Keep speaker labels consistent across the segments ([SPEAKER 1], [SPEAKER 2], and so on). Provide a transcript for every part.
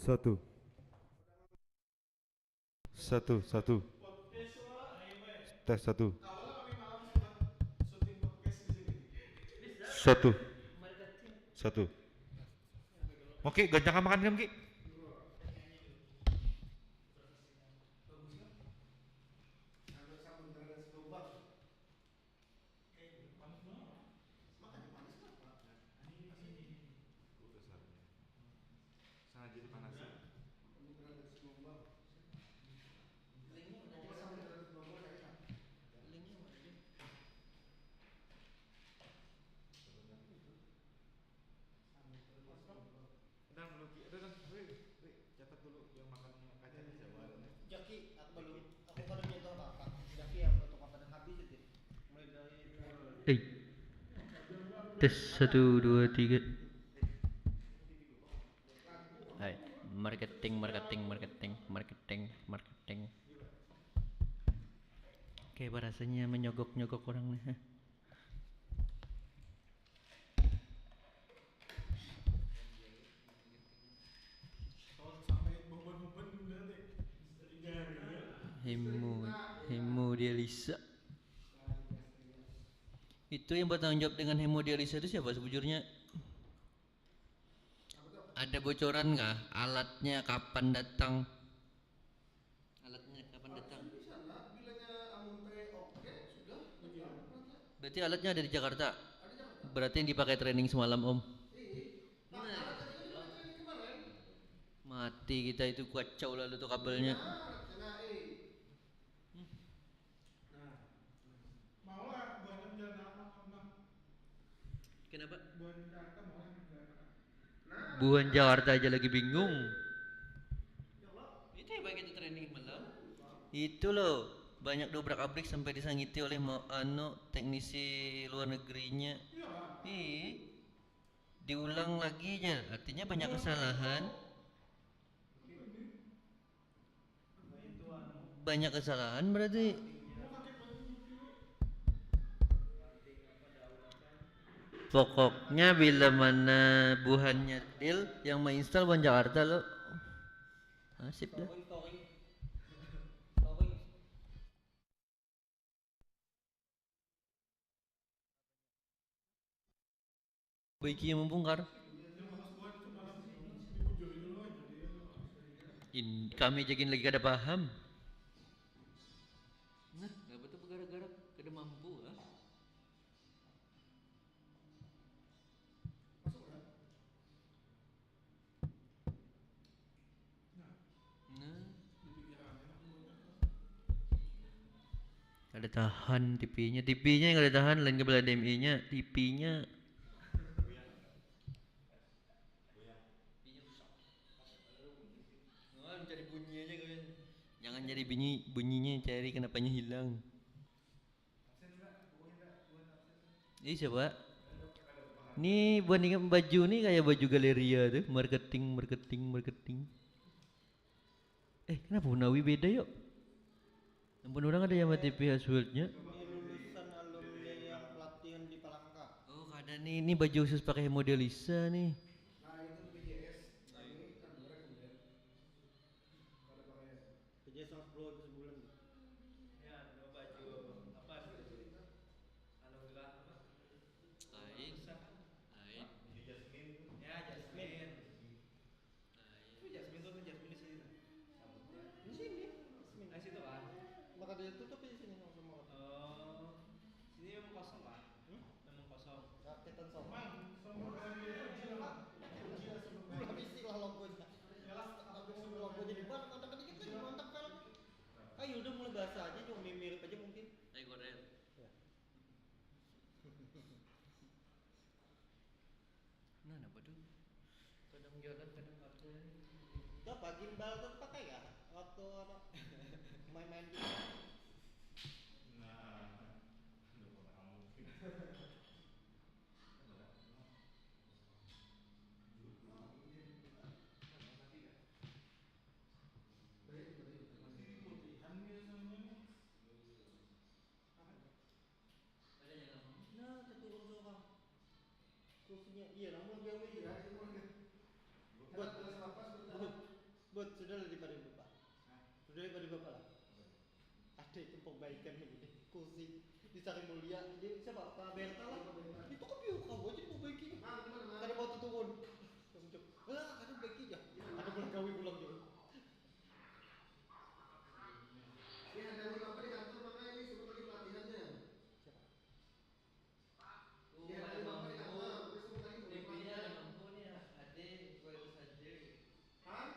[SPEAKER 1] Satu, satu, satu, tes satu, satu, satu. Oke, ganjang makan kan Ki? Sengaja dipanasin. Dan belum Ki, dan catat dulu yang makannya kacang Jawa.
[SPEAKER 2] Jaki, aku kan nyentuh apa? Jaki yang untuk apa dan habis itu. Mulai dari
[SPEAKER 3] Eh, tes 1 2 3. Hai, marketing, marketing, marketing, marketing, marketing. Kayak rasanya menyogok-nyogok orang nih. Hemodialisa. Itu yang bertanggung jawab dengan hemodialisa itu siapa sebujurnya? Ada bocoran nggak? Alatnya kapan datang? Alatnya kapan datang? Berarti alatnya ada di Jakarta. Berarti yang dipakai training semalam Om. Mati kita itu kacau lalu tuh kabelnya. Kenapa? Buan Jakarta aja lagi bingung. Itu yang pakai itu training malam. Itu loh, banyak dobrak-abrik sampai disangiti oleh teknisi luar negerinya. Diulang lagi aja, artinya banyak kesalahan. Banyak kesalahan berarti. Pokoknya bila mana buhannya deal yang menginstal buan Jakarta lo. Nasib dah. Baiki yang membongkar. Kami jagin lagi kada paham. Nah, nggak betul gara-gara kada mampu ah. Nah, kada tahan TV-nya yang kada tahan lain kebelah DMI-nya, TV-nya. Cari bunyi aja kalian. Jangan cari bunyinya, cari kenapanya hilang. Ini siapa? Nih bandingkan baju nih kayak baju galeria tuh, marketing, marketing, marketing. Kenapa Nawi beda yuk? Ampun orang ada yang mati pihak World-nya.
[SPEAKER 2] ini lulusan alumni yang pelatihan di Palangka.
[SPEAKER 3] Oh, kada nih, ini baju khusus pakai modelisa nih.
[SPEAKER 2] Kerja sama 10 sebulan gitu.
[SPEAKER 3] Lain. Lain.
[SPEAKER 2] Jasmine. Di sini. Jasmine. Situ kan. Maka dia tutup di sini sama orang.
[SPEAKER 4] Sini memang kosong pak. Memang kosong.
[SPEAKER 2] Rakitan sama. Habis lah logonya. Logonya di mana? Kontak dikit lagi, kontak pel. Ayo udah mulai bahasa aja, cuma mirip aja mungkin.
[SPEAKER 3] Ayo Korea.
[SPEAKER 2] Ya.
[SPEAKER 3] Nah, apa tuh? Kadang jalan, kadang apa?
[SPEAKER 2] Tuh apa gimbal tuh pakai ya? Waktu anak main-main gitu.
[SPEAKER 1] Nah, udah pernah mungkin.
[SPEAKER 2] Nah, keturun seorang. Kursinya, iya namun dia buat Buat sudah daripada bapak. Sudah daripada bapak lah. Ada itu perbaikan ini. Kursi di Sari Mulia. Dia siapa? Pak Berta lah. Itu kan biar kamu aja diperbaiki. Ada batu turun. Ada perbaiki ya. Ada pulang gawe pulang juga.
[SPEAKER 5] Ini ada nih bapak di kantor makanya ini suruh lagi pelatihannya.
[SPEAKER 2] Siapa?
[SPEAKER 5] Ini ada nih bapak di kantor, tapi suruh lagi mulai pelatihan. Hah?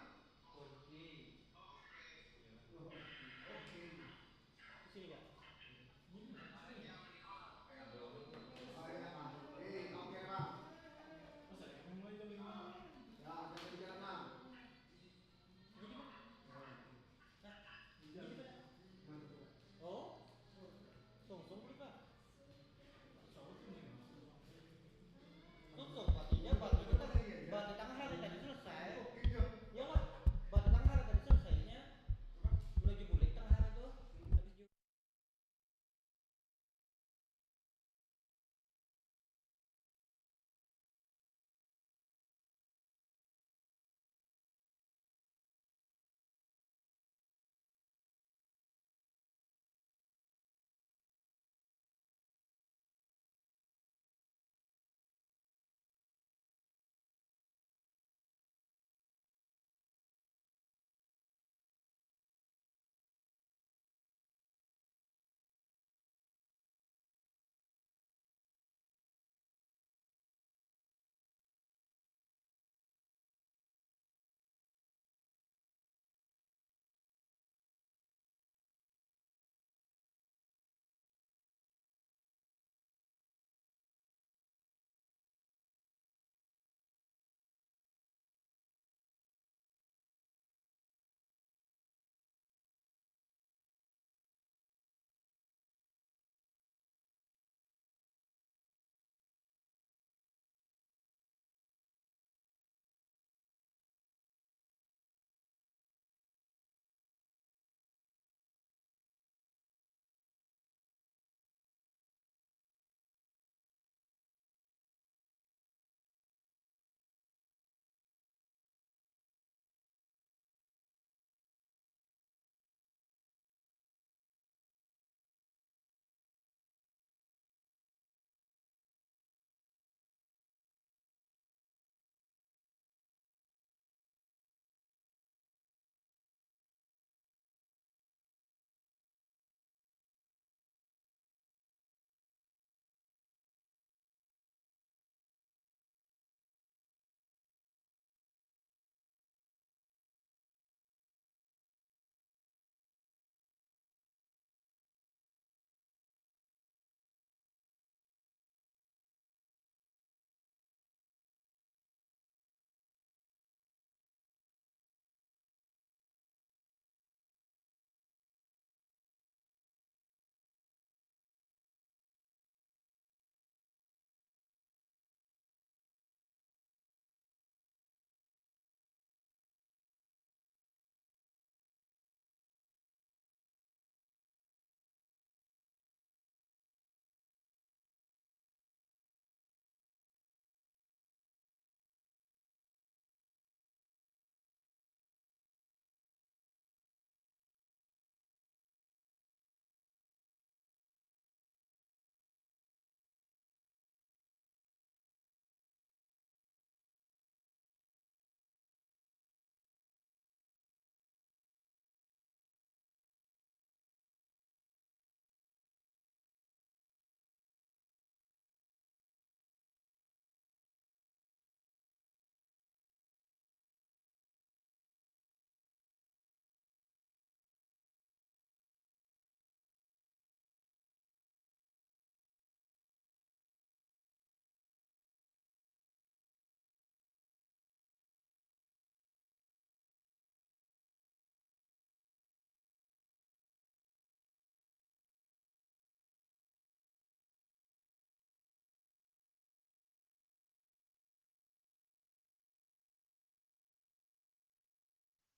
[SPEAKER 5] Oke.
[SPEAKER 2] Di sini kan?
[SPEAKER 5] Oke pak. Ya, ada di jalan.
[SPEAKER 2] Oh, song beli pak. Song patinya batu tengah hari tadi selesai. Ya lah, batu tengah hari tadi selesainya. Lagi bulik tengah hari tuh. Habis juga.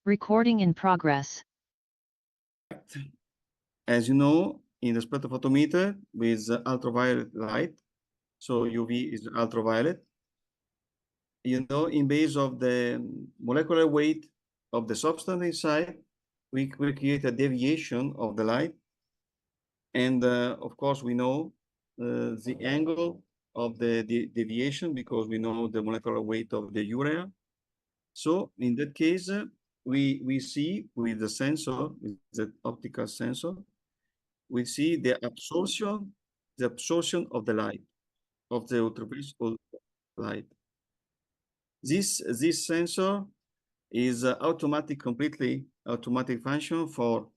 [SPEAKER 6] Recording in progress.
[SPEAKER 5] As you know, in the spectrophotometer with ultraviolet light, so UV is ultraviolet. You know, in base of the molecular weight of the substance inside, we create a deviation of the light. And of course, we know the angle of the deviation because we know the molecular weight of the urea. So in that case, we see with the sensor, with the optical sensor, we see the absorption of the light, of the ultraviolet light. This sensor is completely automatic function for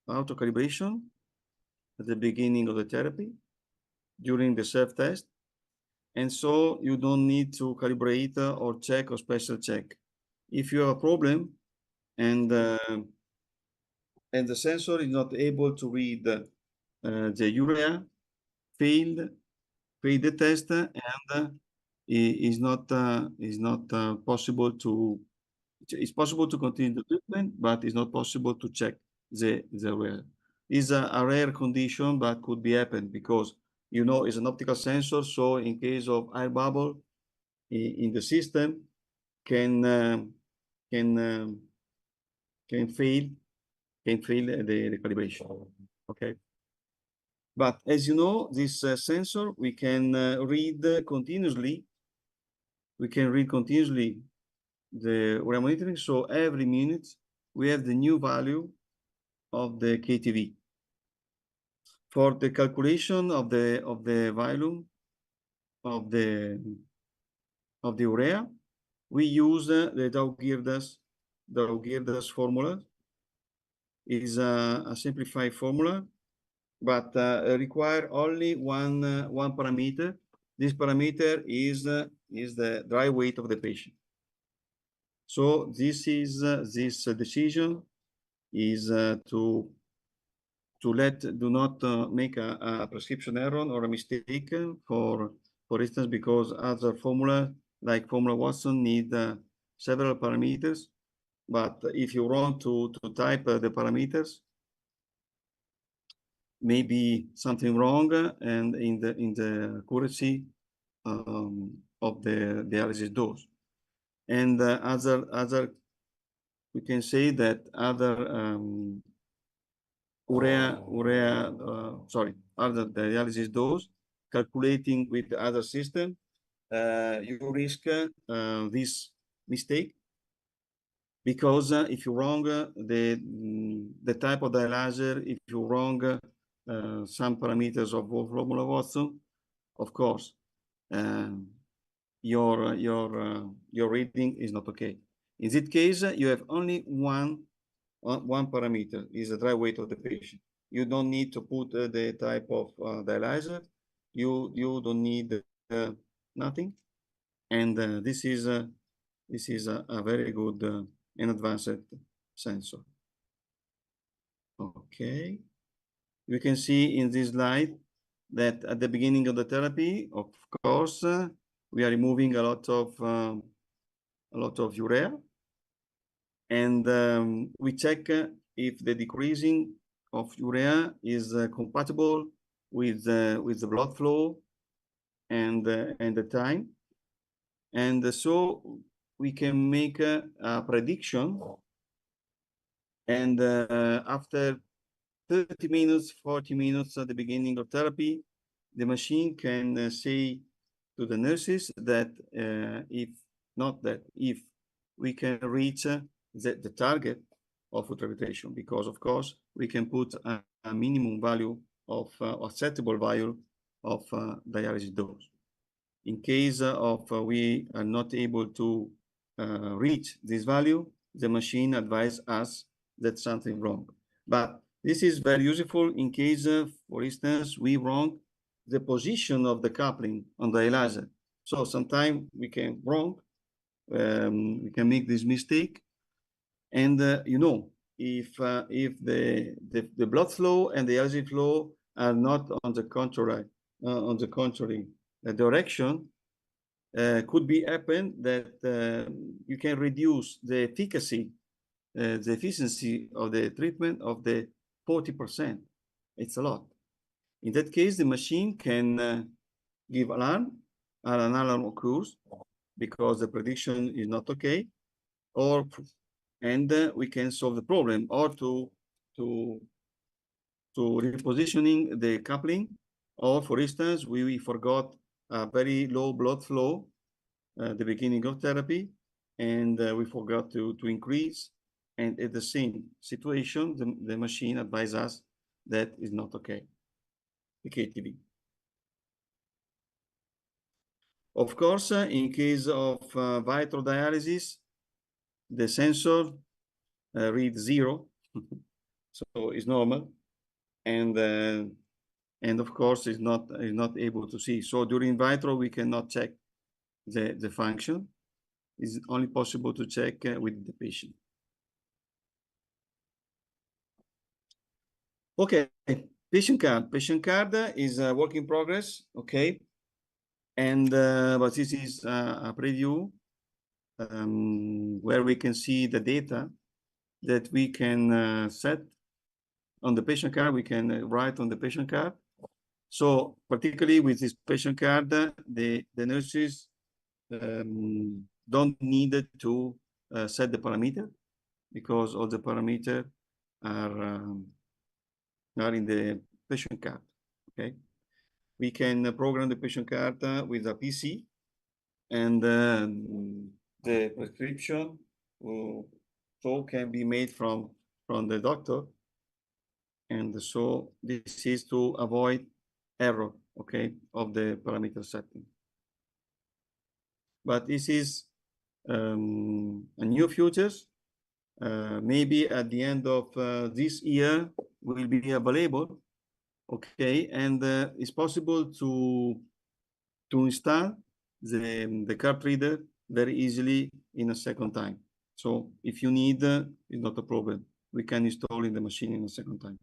[SPEAKER 5] auto calibration at the beginning of the therapy during the self-test. And so you don't need to calibrate or check or special check. If you have a problem and the sensor is not able to read the urea, failed the test, and is not possible to. It's possible to continue the treatment, but it's not possible to check the urea. It's a rare condition, but could be happen because it's an optical sensor. So in case of air bubble in the system, can fail the calibration. Okay. But as you know, this sensor, we can read continuously. We can read continuously the urea monitoring. So every minute we have the new value of the KTV. For the calculation of the volume of the urea, we use the Dow-Girdas formula. Is a simplified formula, but require only one parameter. This parameter is the dry weight of the patient. So this is this decision is to do not make a prescription error or a mistake for instance, because other formula like formula Watson need several parameters. But if you want to type the parameters, maybe something wrong and in the accuracy of the dialysis dose. And other we can say that other other dialysis dose calculating with the other system, you risk this mistake. Because if you're wrong, the type of dialyzer, if you're wrong some parameters of formula Watson, of course, your reading is not okay. In this case, you have only one parameter, is the dry weight of the patient. You don't need to put the type of dialyzer. You don't need nothing, and this is a very good and advanced sensor. Okay, you can see in this slide that at the beginning of the therapy, of course, we are removing a lot of urea, and we check if the decreasing of urea is compatible with the blood flow and the time, and so we can make a prediction, and after 30 minutes, 40 minutes at the beginning of therapy, the machine can say to the nurses that if we can reach the target of ultrafiltration, because of course we can put a minimum value of acceptable value of dialysis dose. In case of we are not able to reach this value, the machine advises us that something wrong. But this is very useful in case, for instance, we wrong the position of the coupling on the dialyzer. So sometimes we can wrong, we can make this mistake, and if the blood flow and the dialysis flow are not on the contrary direction, could be happen that you can reduce the efficacy, the efficiency of the treatment of the 40%. It's a lot. In that case, the machine can give alarm, and an alarm occurs because the prediction is not okay, or and we can solve the problem, or to repositioning the coupling, or for instance, we forgot a very low blood flow at the beginning of therapy, and we forgot to increase, and at the same situation, the machine advises us that is not okay, the KTV. Of course, in case of vitral dialysis, the sensor reads 0, so it's normal, and of course is not able to see. So during vitro we cannot check the function. It's only possible to check with the patient. Okay, patient card. Patient card is a work in progress. Okay, and but this is a preview where we can see the data that we can set on the patient card. We can write on the patient card. So particularly with this patient card, the nurses don't need to set the parameter, because all the parameters are in the patient card. Okay, we can program the patient card with a PC, and the prescription so can be made from the doctor, and so this is to avoid error, okay, of the parameter setting. But this is a new features. Maybe at the end of this year will be available, okay, and it's possible to install the card reader very easily in a second time. So if you need, it's not a problem. We can install in the machine in a second time.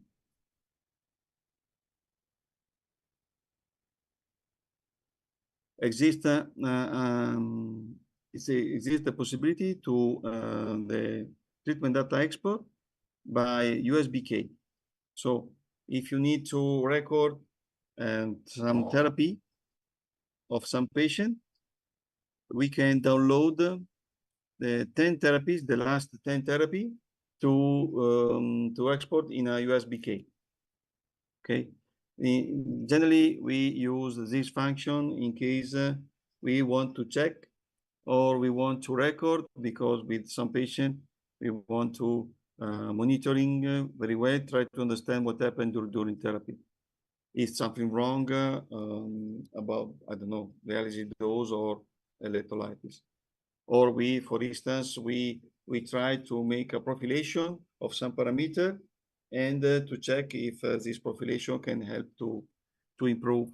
[SPEAKER 5] Exists the possibility to the treatment data export by USB-K. So if you need to record some therapy of some patient, we can download the 10 therapies, the last 10 therapy, to export in a USB-K. Okay. Generally, we use this function in case we want to check or we want to record, because with some patient we want to monitoring very well, try to understand what happened during therapy. Is something wrong about, I don't know, dialysis dose or electrolytes? Or we, for instance, we try to make a profilation of some parameter, and to check if this profilation can help to improve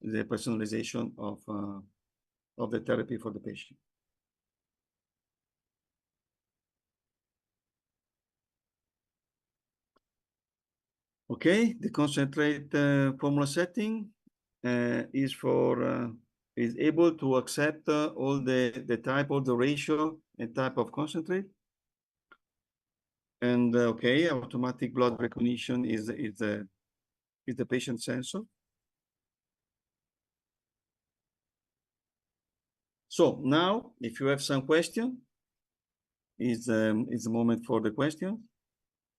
[SPEAKER 5] the personalization of the therapy for the patient. Okay, the concentrate formula setting is able to accept all the type of the ratio and type of concentrate. And okay, automatic blood recognition is the patient sensor. So now, if you have some question, is the moment for the question.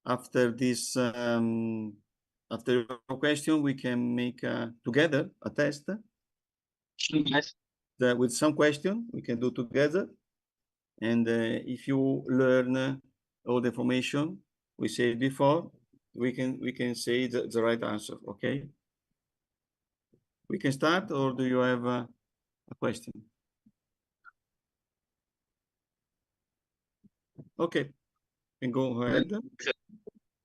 [SPEAKER 5] After this, after your question, we can make together a test. Yes. With some question we can do together, and if you learn all the information we said before, we can say the right answer. Okay, we can start, or do you have a question? Okay, can go ahead.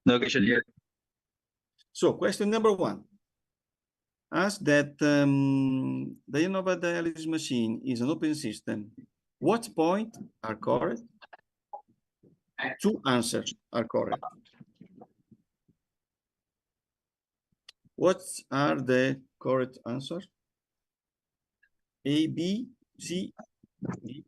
[SPEAKER 7] No question yet.
[SPEAKER 5] So question number 1. As that the Dianova dialysis machine is an open system, what points are correct? 2 answers are correct. What are the correct answers? A, B, C, D.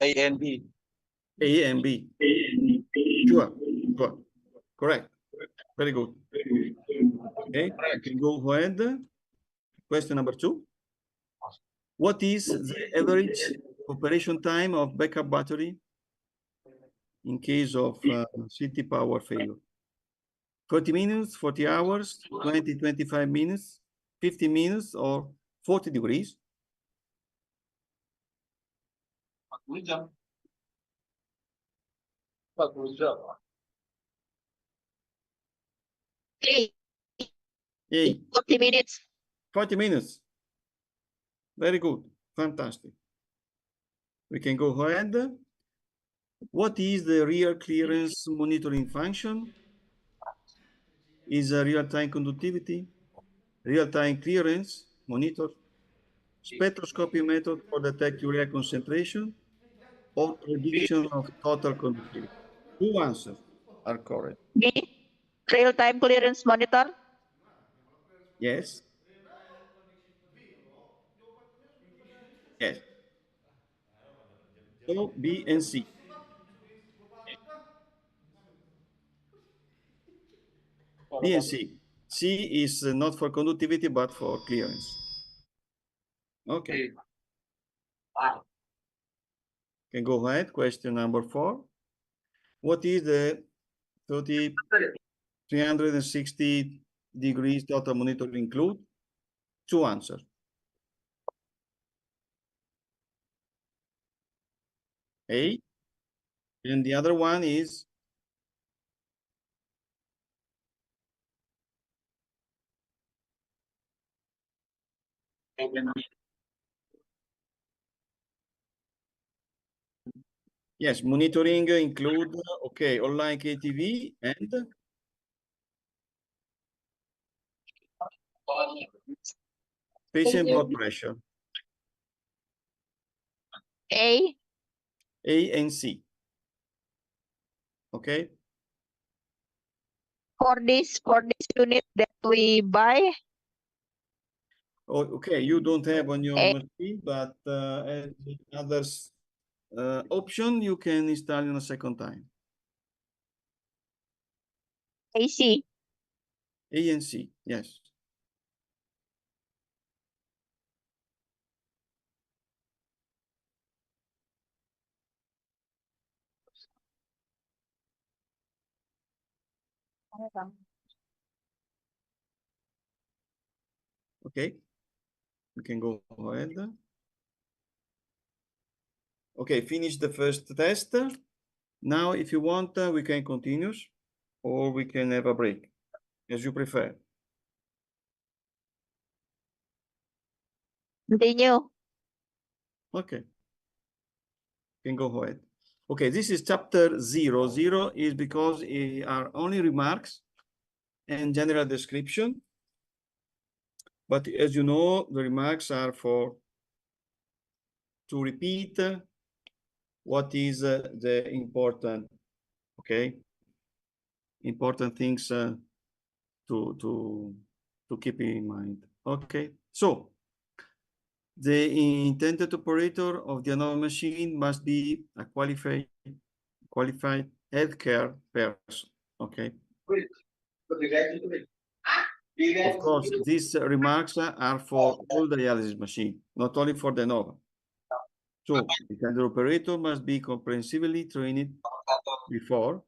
[SPEAKER 7] A and B.
[SPEAKER 5] A and B. Sure, sure. Correct. Very good. Okay, you can go ahead. Question number 2. What is the average operation time of backup battery in case of city power failure? 40 minutes, 40 hours, 20, 25 minutes, 50 minutes, or 40 degrees?
[SPEAKER 8] Three,
[SPEAKER 5] A,
[SPEAKER 8] 40 minutes.
[SPEAKER 5] 40 minutes. Very good. Fantastic. We can go ahead. What is the real clearance monitoring function? Is a real-time conductivity, real-time clearance monitor, spectroscopy method for detect urea concentration, or prediction of total conductivity? 2 answers are correct.
[SPEAKER 8] B, real-time clearance monitor.
[SPEAKER 5] Yes. Yes. So B and C. B and C. C is not for conductivity, but for clearance. Okay. Can go ahead. Question number 4. What is the 360 degrees total monitor include? 2 answers. A. And the other one is yes, monitoring include okay, online KTV and patient blood pressure.
[SPEAKER 8] A,
[SPEAKER 5] A and C. Okay.
[SPEAKER 8] for this unit that we buy.
[SPEAKER 5] Oh, okay, you don't have on your
[SPEAKER 8] A.
[SPEAKER 5] machine, but as others option, you can install in a second time.
[SPEAKER 8] AC.
[SPEAKER 5] A and C, yes. Okay, we can go ahead. Okay, finish the first test. Now, if you want, we can continue or we can have a break, as you prefer.
[SPEAKER 8] Continue.
[SPEAKER 5] Okay, can go ahead. Okay, this is chapter 0. 0 is because it are only remarks and general description. But as you know, the remarks are for to repeat what is the important, okay, important things to keep in mind. Okay, so the intended operator of the Dianova machine must be a qualified healthcare person. Okay. Of course, these remarks are for all dialysis machine, not only for the Dianova. So the intended operator must be comprehensively trained before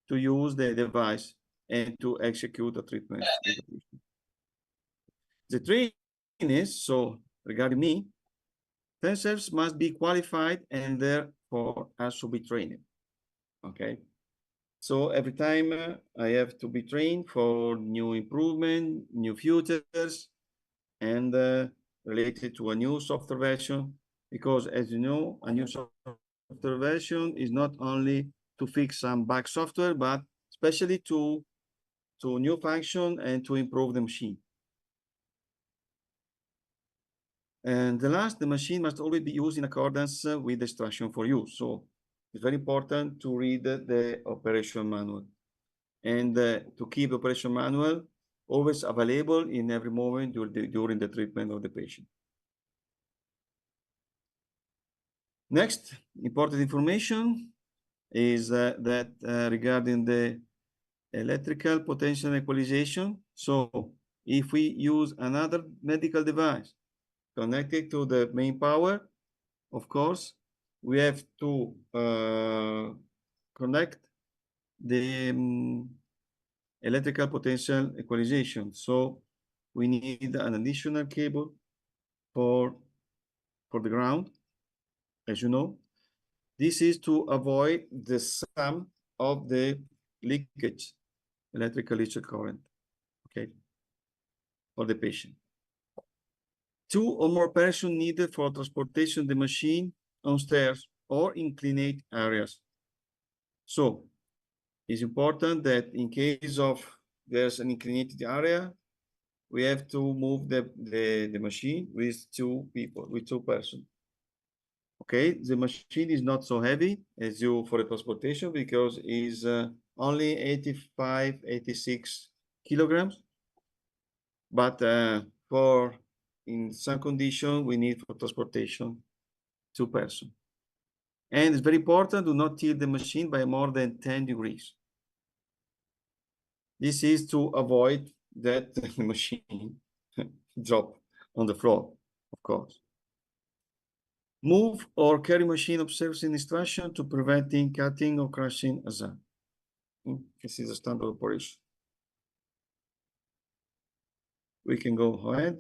[SPEAKER 5] to use the device and to execute the treatment. The trainees, so regarding me, themselves must be qualified and therefore also be trained. Okay. So every time I have to be trained for new improvement, new features, and related to a new software version, because as you know, a new software version is not only to fix some bug software, but especially to new function and to improve the machine. And the last, the machine must always be used in accordance with the instruction for use. So it's very important to read the operation manual and to keep the operation manual always available in every moment during the treatment of the patient. Next, important information is that regarding the electrical potential equalization. So if we use another medical device connected to the main power, of course, we have to connect the electrical potential equalization. So we need an additional cable for the ground, as you know. This is to avoid the sum of the leakage, electrical leakage current, okay, for the patient. 2 or more persons needed for transportation of the machine on stairs or inclined areas. So it's important that in case of there's an inclined area, we have to move the machine with 2 people, with 2 persons. Okay, the machine is not so heavy as you for the transportation because it's only 85, 86 kilograms. But for in some condition, we need for transportation 2 persons. And it's very important to not tilt the machine by more than 10 degrees. This is to avoid that the machine drop on the floor, of course. Move or carry machine observes instruction to preventing cutting or crushing hazard. This is a standard operation. We can go ahead.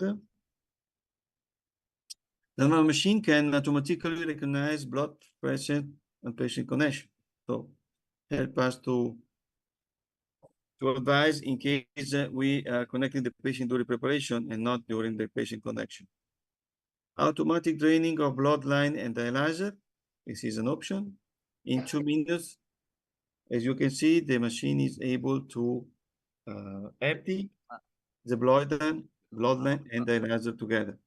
[SPEAKER 5] The machine can automatically recognize blood pressure and patient connection. So help us to advise in case we are connecting the patient during preparation and not during the patient connection. Automatic draining of blood line and dialyzer. This is an option. In 2 minutes, as you can see, the machine is able to empty the blood line and dialyzer together.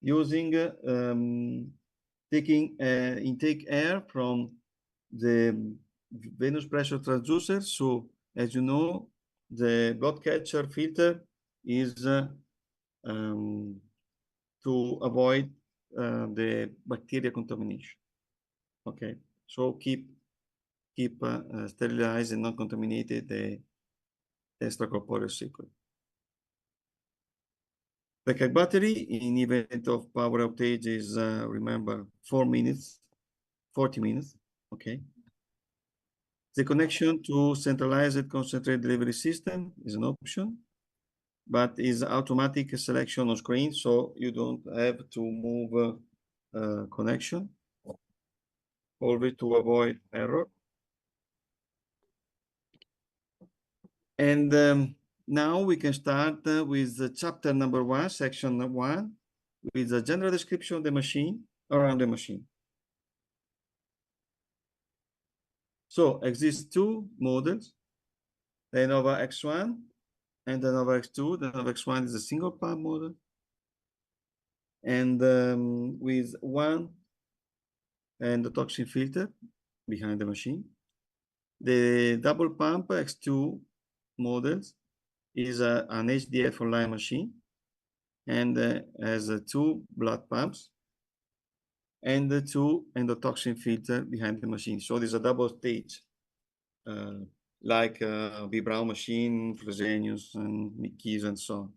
[SPEAKER 5] Using taking intake air from the venous pressure transducer. So as you know, the blood catcher filter is to avoid the bacteria contamination. Okay, so keep sterilized and not contaminated the extracorporeal secret. Backup battery in event of power outage is remember 4 minutes, 40 minutes. Okay. The connection to centralized concentrate delivery system is an option, but is automatic selection on screen, so you don't have to move connection, always to avoid error. And now we can start with the chapter number 1, section 1, with the general description of the machine, around the machine. So exist 2 models, the Dianova X1 and the Dianova X2. The Dianova X1 is a single pump model, and with 1 and the toxin filter behind the machine. The double pump X2 models is an HDF online machine and has 2 blood pumps and the 2 endotoxin filter behind the machine. So there's a double stage, like B. Brown machine, Fresenius, and Keys, and so on.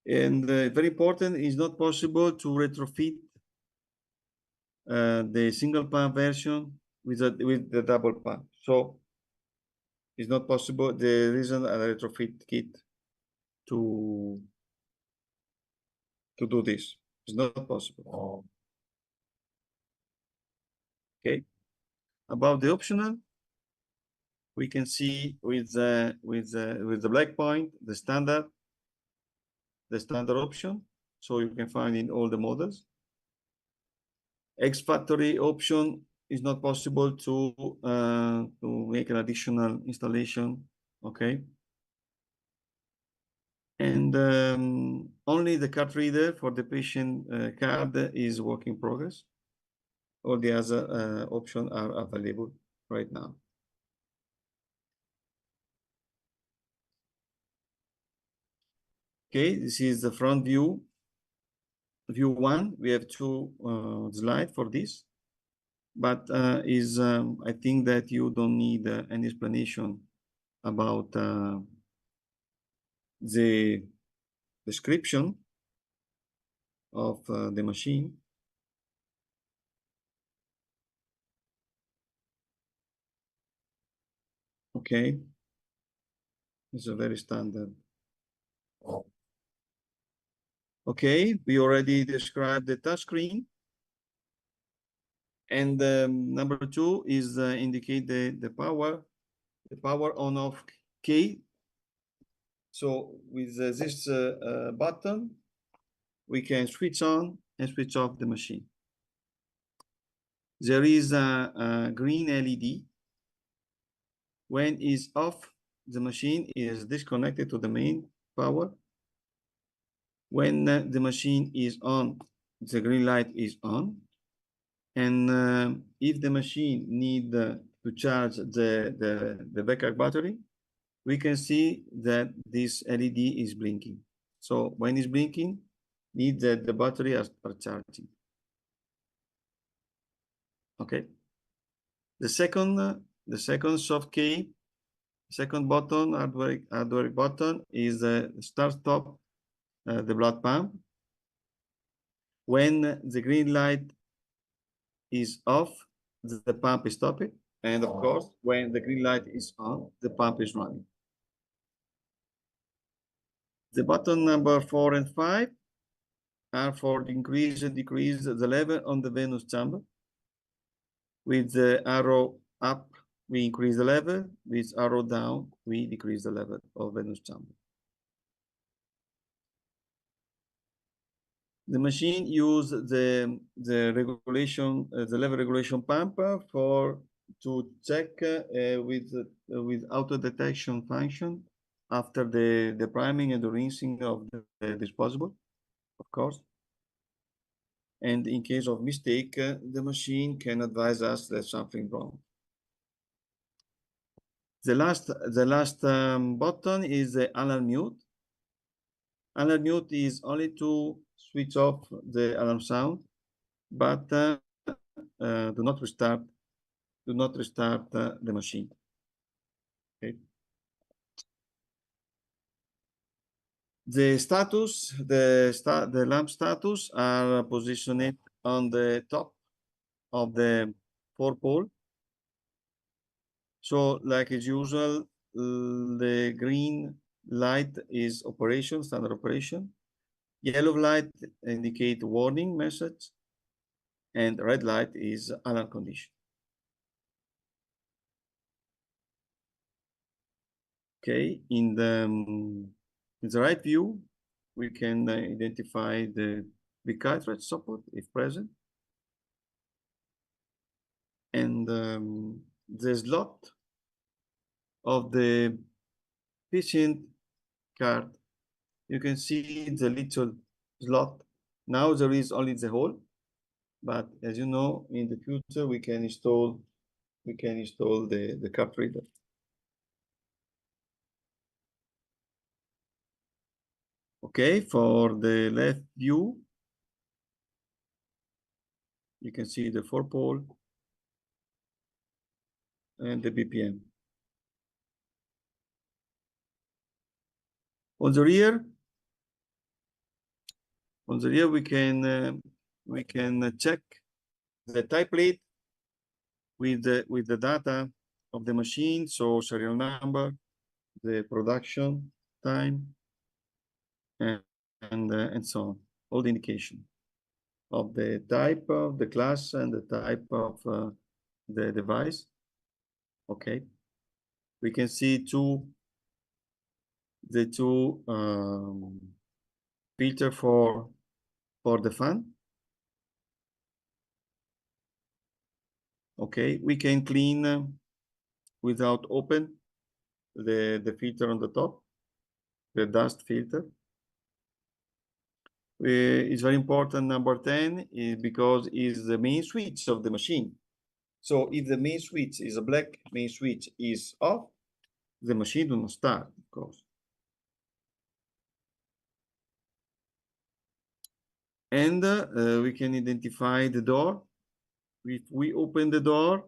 [SPEAKER 5] And very important, it's not possible to retrofit the single pump version with the double pump. So it's not possible. There isn't a retrofit kit to do this. It's not possible. Okay. About the optional, we can see with the black point the standard option. So you can find in all the models. X factory option is not possible to make an additional installation. Okay. And only the card reader for the patient card is work in progress. All the other options are available right now. Okay, this is the front view view one. We have two slides for this, but I think that you don't need any explanation about the description of the machine. Okay, it's a very standard. Okay, we already described the touchscreen. And number two is indicate the power on off key. So with this button, we can switch on and switch off the machine. There is a green LED. When it's off, the machine is disconnected to the main power. When the machine is on, the green light is on. And if the machine need to charge the backup battery, we can see that this LED is blinking. So when it's blinking, means that the battery are charging. Okay. The second soft key, second button, hardware button is the start-stop the blood pump. When the green light is off, the pump is stopped. And of course, when the green light is on, the pump is running. The button number 4 and 5 are for increase and decrease the level on the venous chamber. With the arrow up, we increase the level. With arrow down, we decrease the level of venous chamber. The machine uses the regulation, the level regulation pump to check with auto detection function after the priming and the rinsing of the disposable, of course. And in case of mistake, the machine can advise us that something wrong. The last button is the alarm mute. Alarm mute is only to switch off the alarm sound, but do not restart the machine. Okay. The lamp status are positioned on the top of the 4-pole. So, like as usual, the green light is operation, standard operation. Yellow light indicate warning message, and red light is alarm condition. Okay, in the right view, we can identify the cartridge support if present, and the slot of the patient card. You can see the little slot. Now there is only the hole, but as you know, in the future we can install the card reader. Okay, for the left view, you can see the 4-pole and the BPM. On the rear, we can check the type plate with the data of the machine, so serial number, the production time, and so on. All the indication of the type of the class and the type of the device. Okay, we can see the two filter for the fan. Okay, we can clean without open the filter on the top, the dust filter. It's very important, number 10, is because it's the main switch of the machine. So if the main switch is a black main switch is off, the machine will not start, of course. and we can identify the door. If we open the door,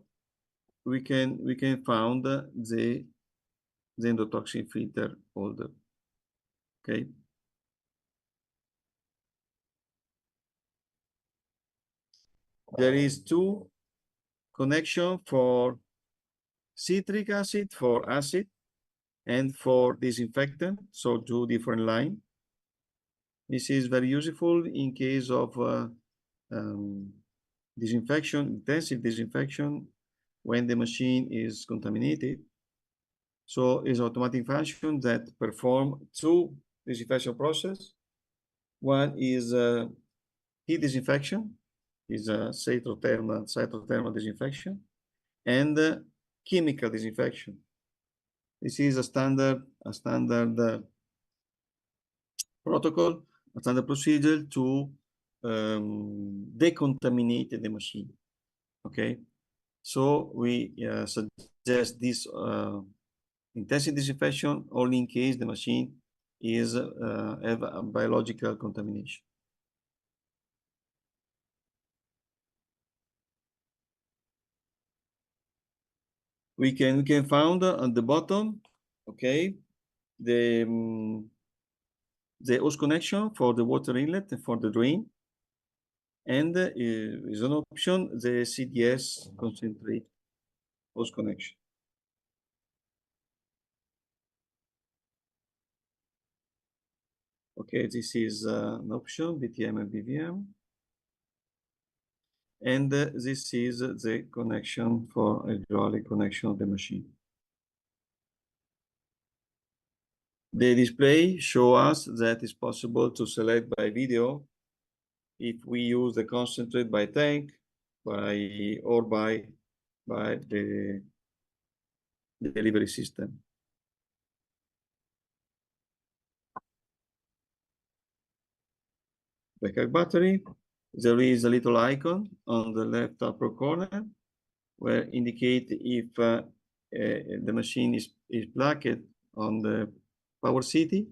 [SPEAKER 5] we can found the endotoxin filter holder. Okay. There is two connection for citric acid, for acid, and for disinfectant. So two different line. This is very useful in case of disinfection, intensive disinfection, when the machine is contaminated. So it's automatic function that perform two disinfection process. One is heat disinfection, is a cytothermal disinfection, and chemical disinfection. This is a standard protocol, a standard procedure to decontaminate the machine. Okay, so we suggest this intensive disinfection only in case the machine is have a biological contamination. We can find on the bottom, okay, the hose connection for the water inlet and for the drain, and is an option the CDS concentrate hose connection. Okay, this is an option, BTM and BVM. And this is the connection for hydraulic connection of the machine. The display shows us that it's possible to select by video if we use the concentrate by tank, or by the delivery system. Backup battery. There is a little icon on the left upper corner where indicate if the machine is plugged on the power city.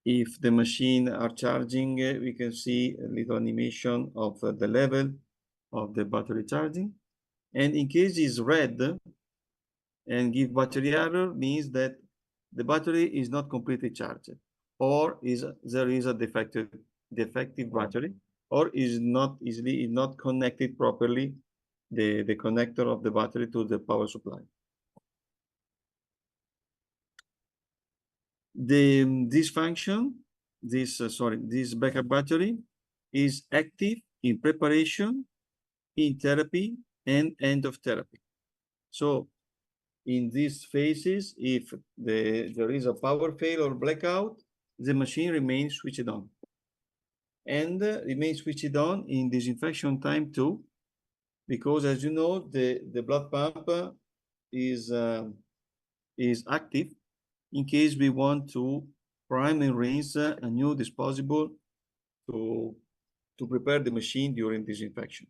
[SPEAKER 5] If the machine are charging, we can see a little animation of the level of the battery charging. And in case it's red and give battery error, means that the battery is not completely charged, or there is a defective battery, or is not connected properly the connector of the battery to the power supply. This backup battery is active in preparation, in therapy, and end of therapy. So in these phases, if there is a power fail or blackout, the machine remains switched on. And remains switched on in disinfection time too, because as you know, the blood pump is active in case we want to prime and rinse a new disposable to prepare the machine during disinfection.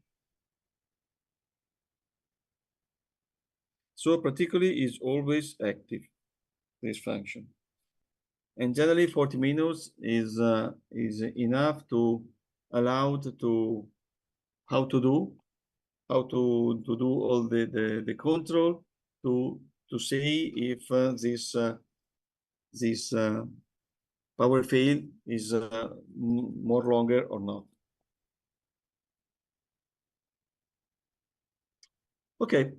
[SPEAKER 5] So particularly is always active, this function. And generally 40 minutes is enough to allow to how to do all the control to see if this power fail is more longer or not. Okay.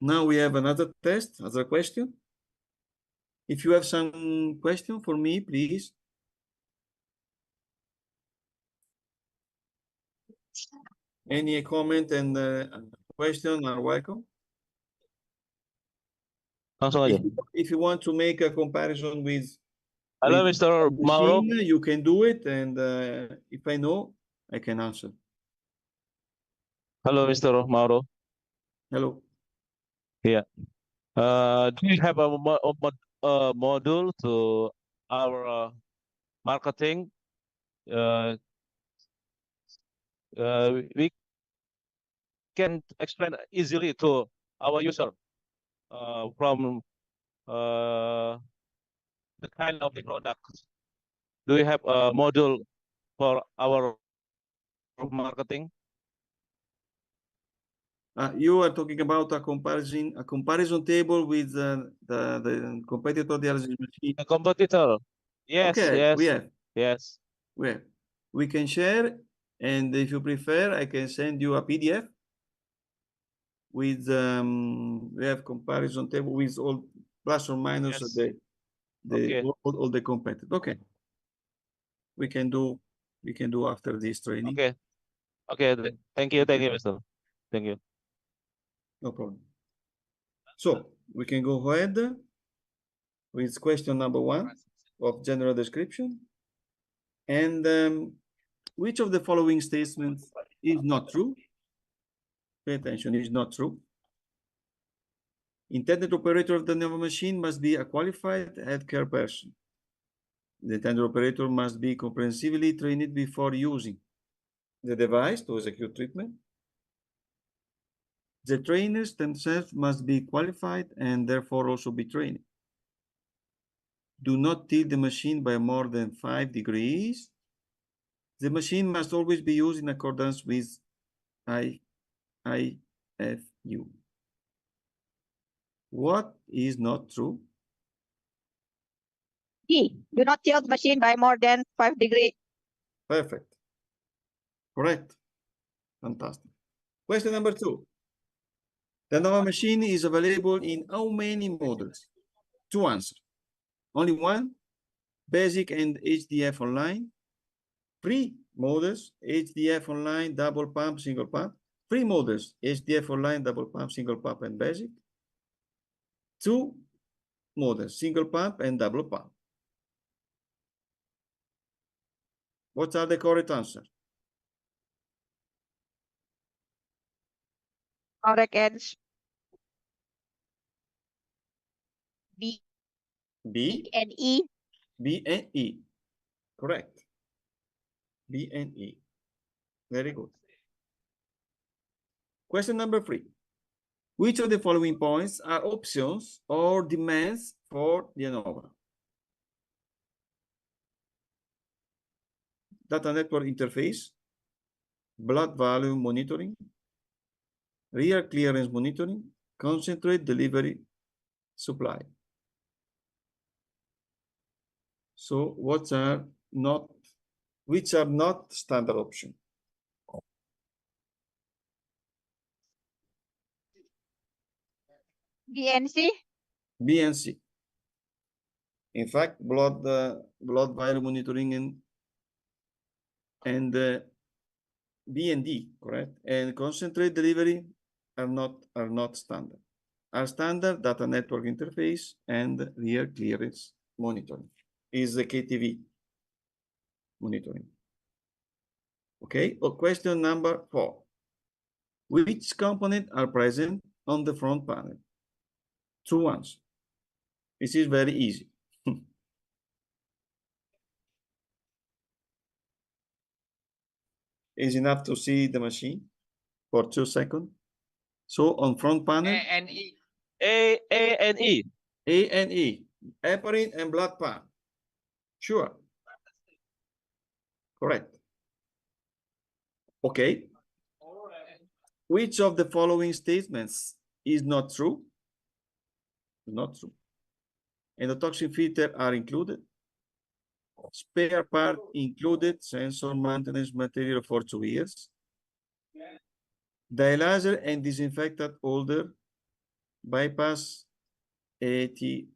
[SPEAKER 5] Now we have another test, other question. If you have some question for me, please. Any comment and question are welcome.
[SPEAKER 7] Langsung aja.
[SPEAKER 5] If you want to make a comparison with
[SPEAKER 7] Halo, Mr. Mauro.
[SPEAKER 5] machine, you can do it, and if I know, I can answer.
[SPEAKER 7] Halo, Mr. Mauro.
[SPEAKER 5] Hello.
[SPEAKER 7] Yeah. Do you have a module to our marketing? We can explain easily to our user from the kind of the product Do you have a module for our marketing?
[SPEAKER 5] You are talking about a comparison table with the competitor dialysis machine.
[SPEAKER 7] A competitor. Yes,
[SPEAKER 5] Okay,
[SPEAKER 7] yes,
[SPEAKER 5] we have.
[SPEAKER 7] yes.
[SPEAKER 5] We can share, and if you prefer, I can send you a PDF with we have comparison table with all plus or minus
[SPEAKER 7] Yes. Okay.
[SPEAKER 5] all the competitors. Okay, we can do after this training.
[SPEAKER 7] Okay. Okay. Thank you, Mr. Thank you.
[SPEAKER 5] No problem. So we can go ahead with question number 1 of general description. And which of the following statements is not true? Pay attention, is not true. Intended operator of the Dianova machine must be a qualified healthcare person. The intended operator must be comprehensively trained before using the device to execute treatment. The trainers themselves must be qualified and therefore also be trained. Do not tilt the machine by more than 5 degrees. The machine must always be used in accordance with IFU. What is not true?
[SPEAKER 8] D. Do not tilt machine by more than 5 degrees.
[SPEAKER 5] Perfect. Correct. Fantastic. Question number 2. The Dianova machine is available in how many models? 2 answers. Only 1, basic and HDF online. 3 models, HDF online, double pump, single pump. 3 models, HDF online, double pump, single pump, and basic. 2 models, single pump and double pump. What are the correct answers?
[SPEAKER 8] Correct answer. B
[SPEAKER 5] B,
[SPEAKER 8] and E.
[SPEAKER 5] B and E. Correct. B and E. Very good. Question number 3. Which of the following points are options or demands for Dianova? Data network interface, blood volume monitoring, real clearance monitoring, concentrate delivery supply. So which are not standard option?
[SPEAKER 8] B and C.
[SPEAKER 5] B and C. In fact, blood volume monitoring and B and D, correct? And concentrate delivery are not standard. Are standard data network interface and real clearance monitoring is the KTV monitoring. Okay, question number 4. Which components are present on the front panel? 2 ones. This is very easy. Is enough to see the machine for 2 seconds. So on front panel,
[SPEAKER 4] A and E.
[SPEAKER 7] A and E.
[SPEAKER 5] A and E, heparin and blood pump. Sure. Correct. Okay. Which of the following statements is not true? Not true. Endotoxin filter are included. Spare part included, sensor maintenance material for 2 years. Dialyzer and disinfectant holder, bypass ETFR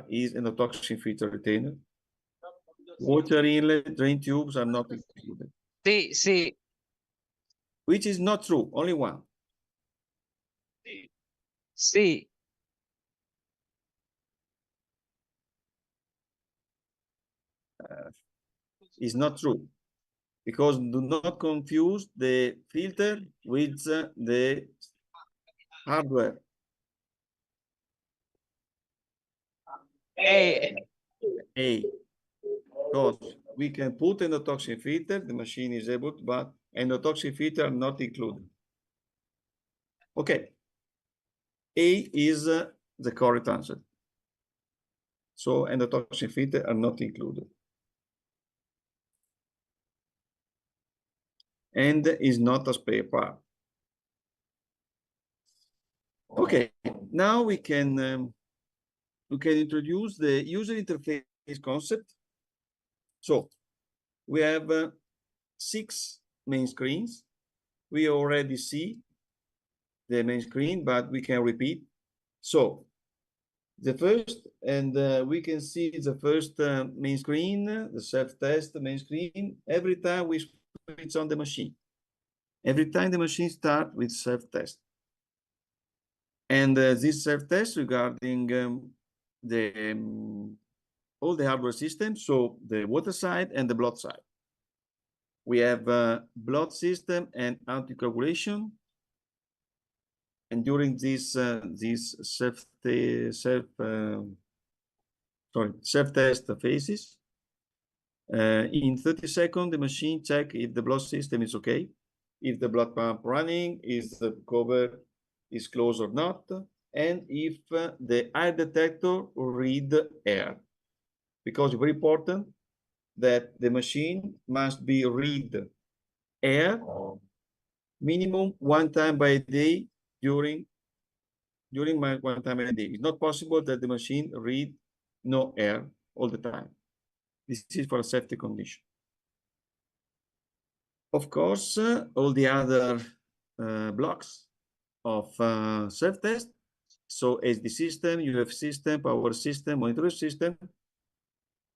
[SPEAKER 5] is endotoxin filter retainer. Water inlet, drain tubes are not included.
[SPEAKER 4] C.
[SPEAKER 5] Which is not true, only one.
[SPEAKER 4] C.
[SPEAKER 5] Is not true, because do not confuse the filter with the hardware.
[SPEAKER 4] A.
[SPEAKER 5] Because we can put endotoxin filter, the machine is able to, but endotoxin filter are not included. Okay. A is the correct answer. So endotoxin filter are not included. And is not a spare part. Okay, now we can introduce the user interface concept. So we have 6 main screens. We already see the main screen, but we can repeat. So the first, and we can see the first main screen, the self-test main screen, every time we switch on the machine. Every time the machine starts with self-test. And this self-test regarding all the hardware systems, so the water side and the blood side. We have blood system and anticoagulation. And during this self-test phases, in 30 seconds, the machine check if the blood system is okay, if the blood pump running, is the cover is closed or not, and if the air detector read air. Because it's very important that the machine must be read air minimum 1 time by day during my 1 time a day. It's not possible that the machine read no air all the time. This is for a safety condition. Of course, all the other blocks of self-test, so SD system, UF system, power system, monitor system,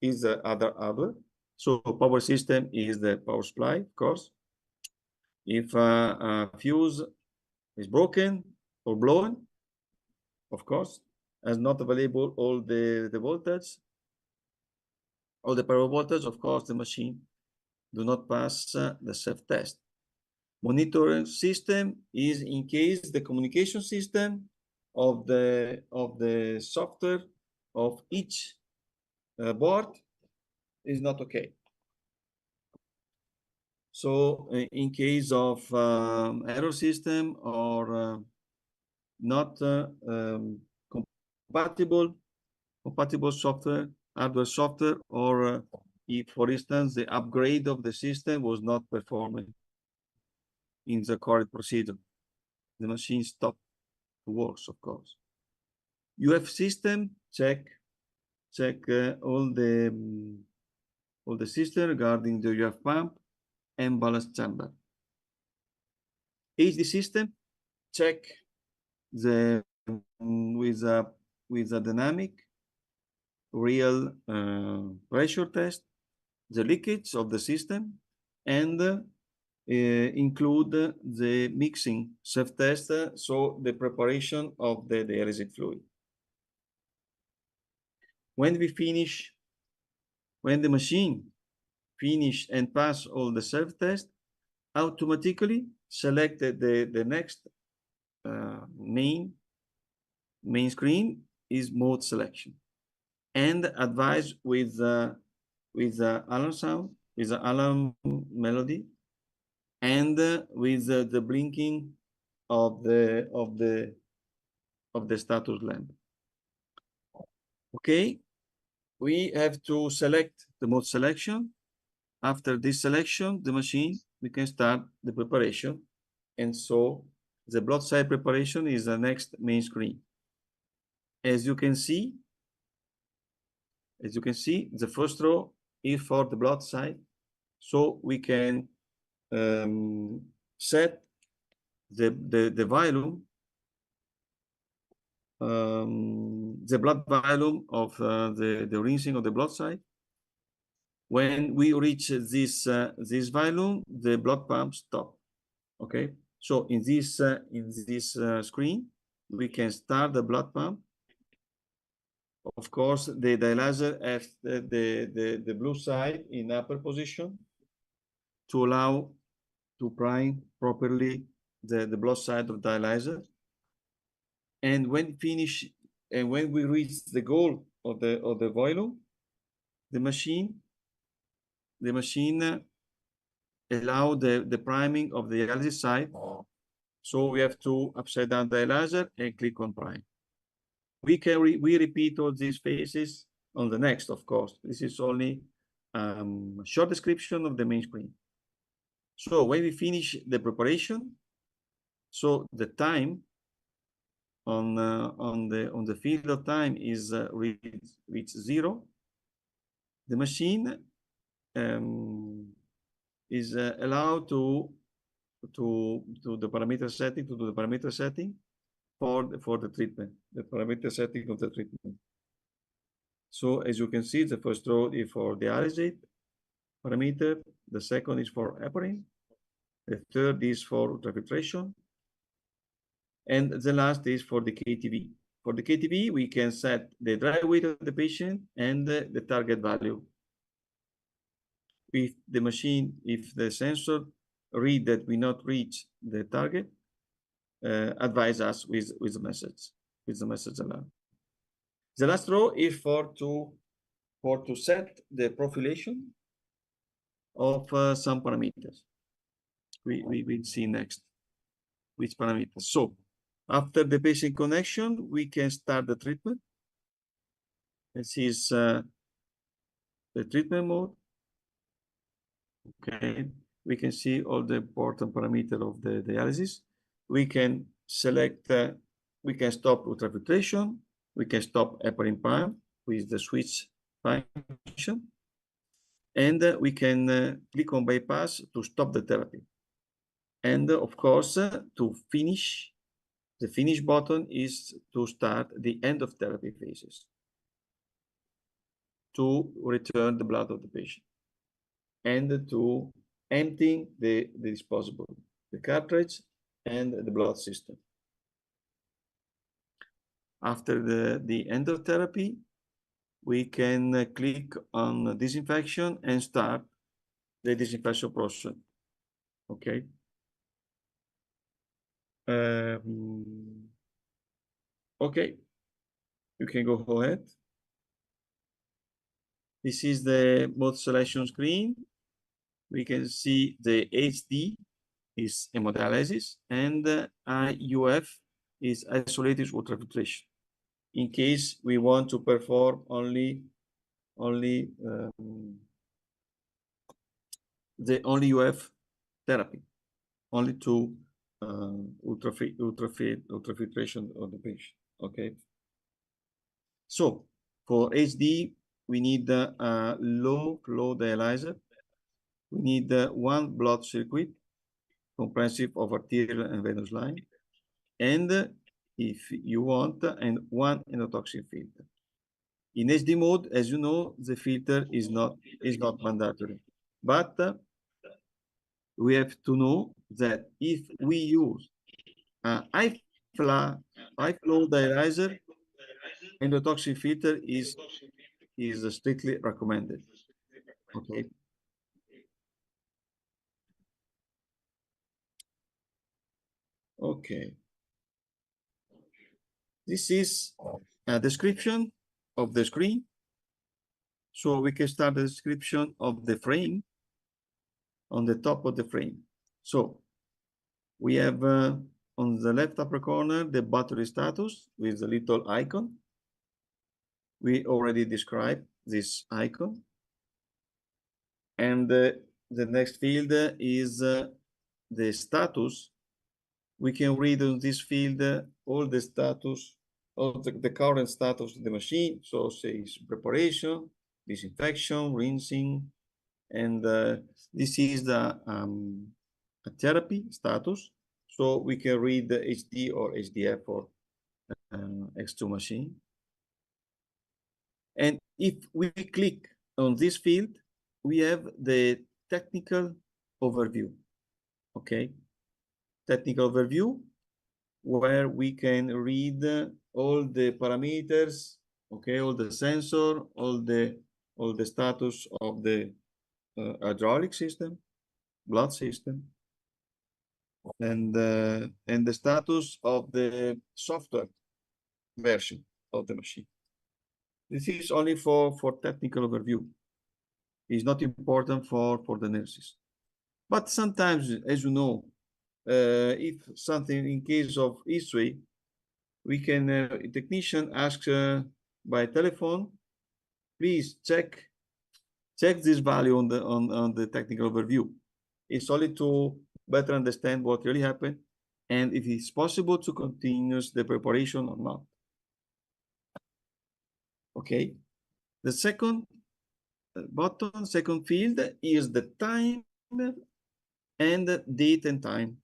[SPEAKER 5] is the other. So power system is the power supply, of course. If a fuse is broken or blown, of course, as not available all the voltage, all the power voltage, of course, the machine do not pass the self-test. Monitoring system is in case the communication system of the software of each board is not okay. So in case of error system or not compatible software, hardware software, or if, for instance, the upgrade of the system was not performing in the correct procedure, the machine stopped to work, of course. UF system check all the system regarding the UF pump and ballast chamber. HD system check the with a dynamic real pressure test, the leakage of the system, and include the mixing self-test, so the preparation of the dialysis fluid. When the machine finish and pass all the self-test, automatically select the next main screen is mode selection, and advise with the alarm sound, with the alarm melody, and with the blinking of the status lamp. Okay, we have to select the mode selection. After this selection, the machine, we can start the preparation, and so the blood side preparation is the next main screen. As you can see, the first row is for the blood side, so we can set the volume, the blood volume of the rinsing of the blood side. When we reach this volume, the blood pump stop. Okay, so in this screen, we can start the blood pump. Of course, the dialyzer has the blue side in upper position to allow to prime properly the blood side of dialyzer. And when finish, and when we reach the goal of the volume, the machine allow the priming of the dialysis side. So we have to upside down dialyzer and click on prime. We repeat all these phases on the next, of course. This is only a short description of the main screen. So when we finish the preparation, so the time on the field of time is reach 0. The machine is allowed to do the parameter setting for the treatment, the parameter setting of the treatment. So as you can see, the first row is for the dialysate parameter, the second is for heparin, the third is for ultrafiltration, and the last is for the KTV. For the KTV, we can set the dry weight of the patient and the target value. If the machine, if the sensor read that we not reach the target, advise us with the message alarm. The last row is for to set the profilation of some parameters. We will see next which parameters. So after the patient connection, we can start the treatment. This is the treatment mode. Okay, we can see all the important parameters of the dialysis. We can select, we can stop ultrafiltration, we can stop heparin pump with the switch function, and we can click on bypass to stop the therapy. And of course, to finish, the finish button is to start the end of therapy phases, to return the blood of the patient, and to emptying the disposable, the cartridge and the blood system. After the end of therapy, we can click on disinfection and start the disinfection process. Okay. Okay, you can go ahead. This is the mode selection screen. We can see the HD is hemodialysis and IUF is isolated ultrafiltration. In case we want to perform only the UF therapy, only to ultrafiltration of the patient. Okay. So for HD, we need a low flow dialyzer. We need one blood circuit comprehensive of arterial and venous line, and if you want, and one endotoxin filter. In HD mode, as you know, the filter is not mandatory, but we have to know that if we use a high flow dialyzer, endotoxin filter is strictly recommended. Okay. Okay. This is a description of the screen. So we can start the description of the frame on the top of the frame. So we have on the left upper corner the battery status with the little icon. We already described this icon. And the next field is the status. We can read on this field all the status of the current status of the machine. So says preparation, disinfection, rinsing, and this is the therapy status. So we can read the HD or HDF for X2 machine. And if we click on this field, we have the technical overview. Okay, technical overview, where we can read all the parameters, okay, all the sensor, all the status of the hydraulic system, blood system, and the status of the software version of the machine. This is only for technical overview. It's not important for the nurses. But sometimes, as you know, if something in case of history, we can, a technician asks by telephone please check this value on the technical overview. It's only to better understand what really happened and if it's possible to continue the preparation or not. Okay. The second button, second field is the time and the date and time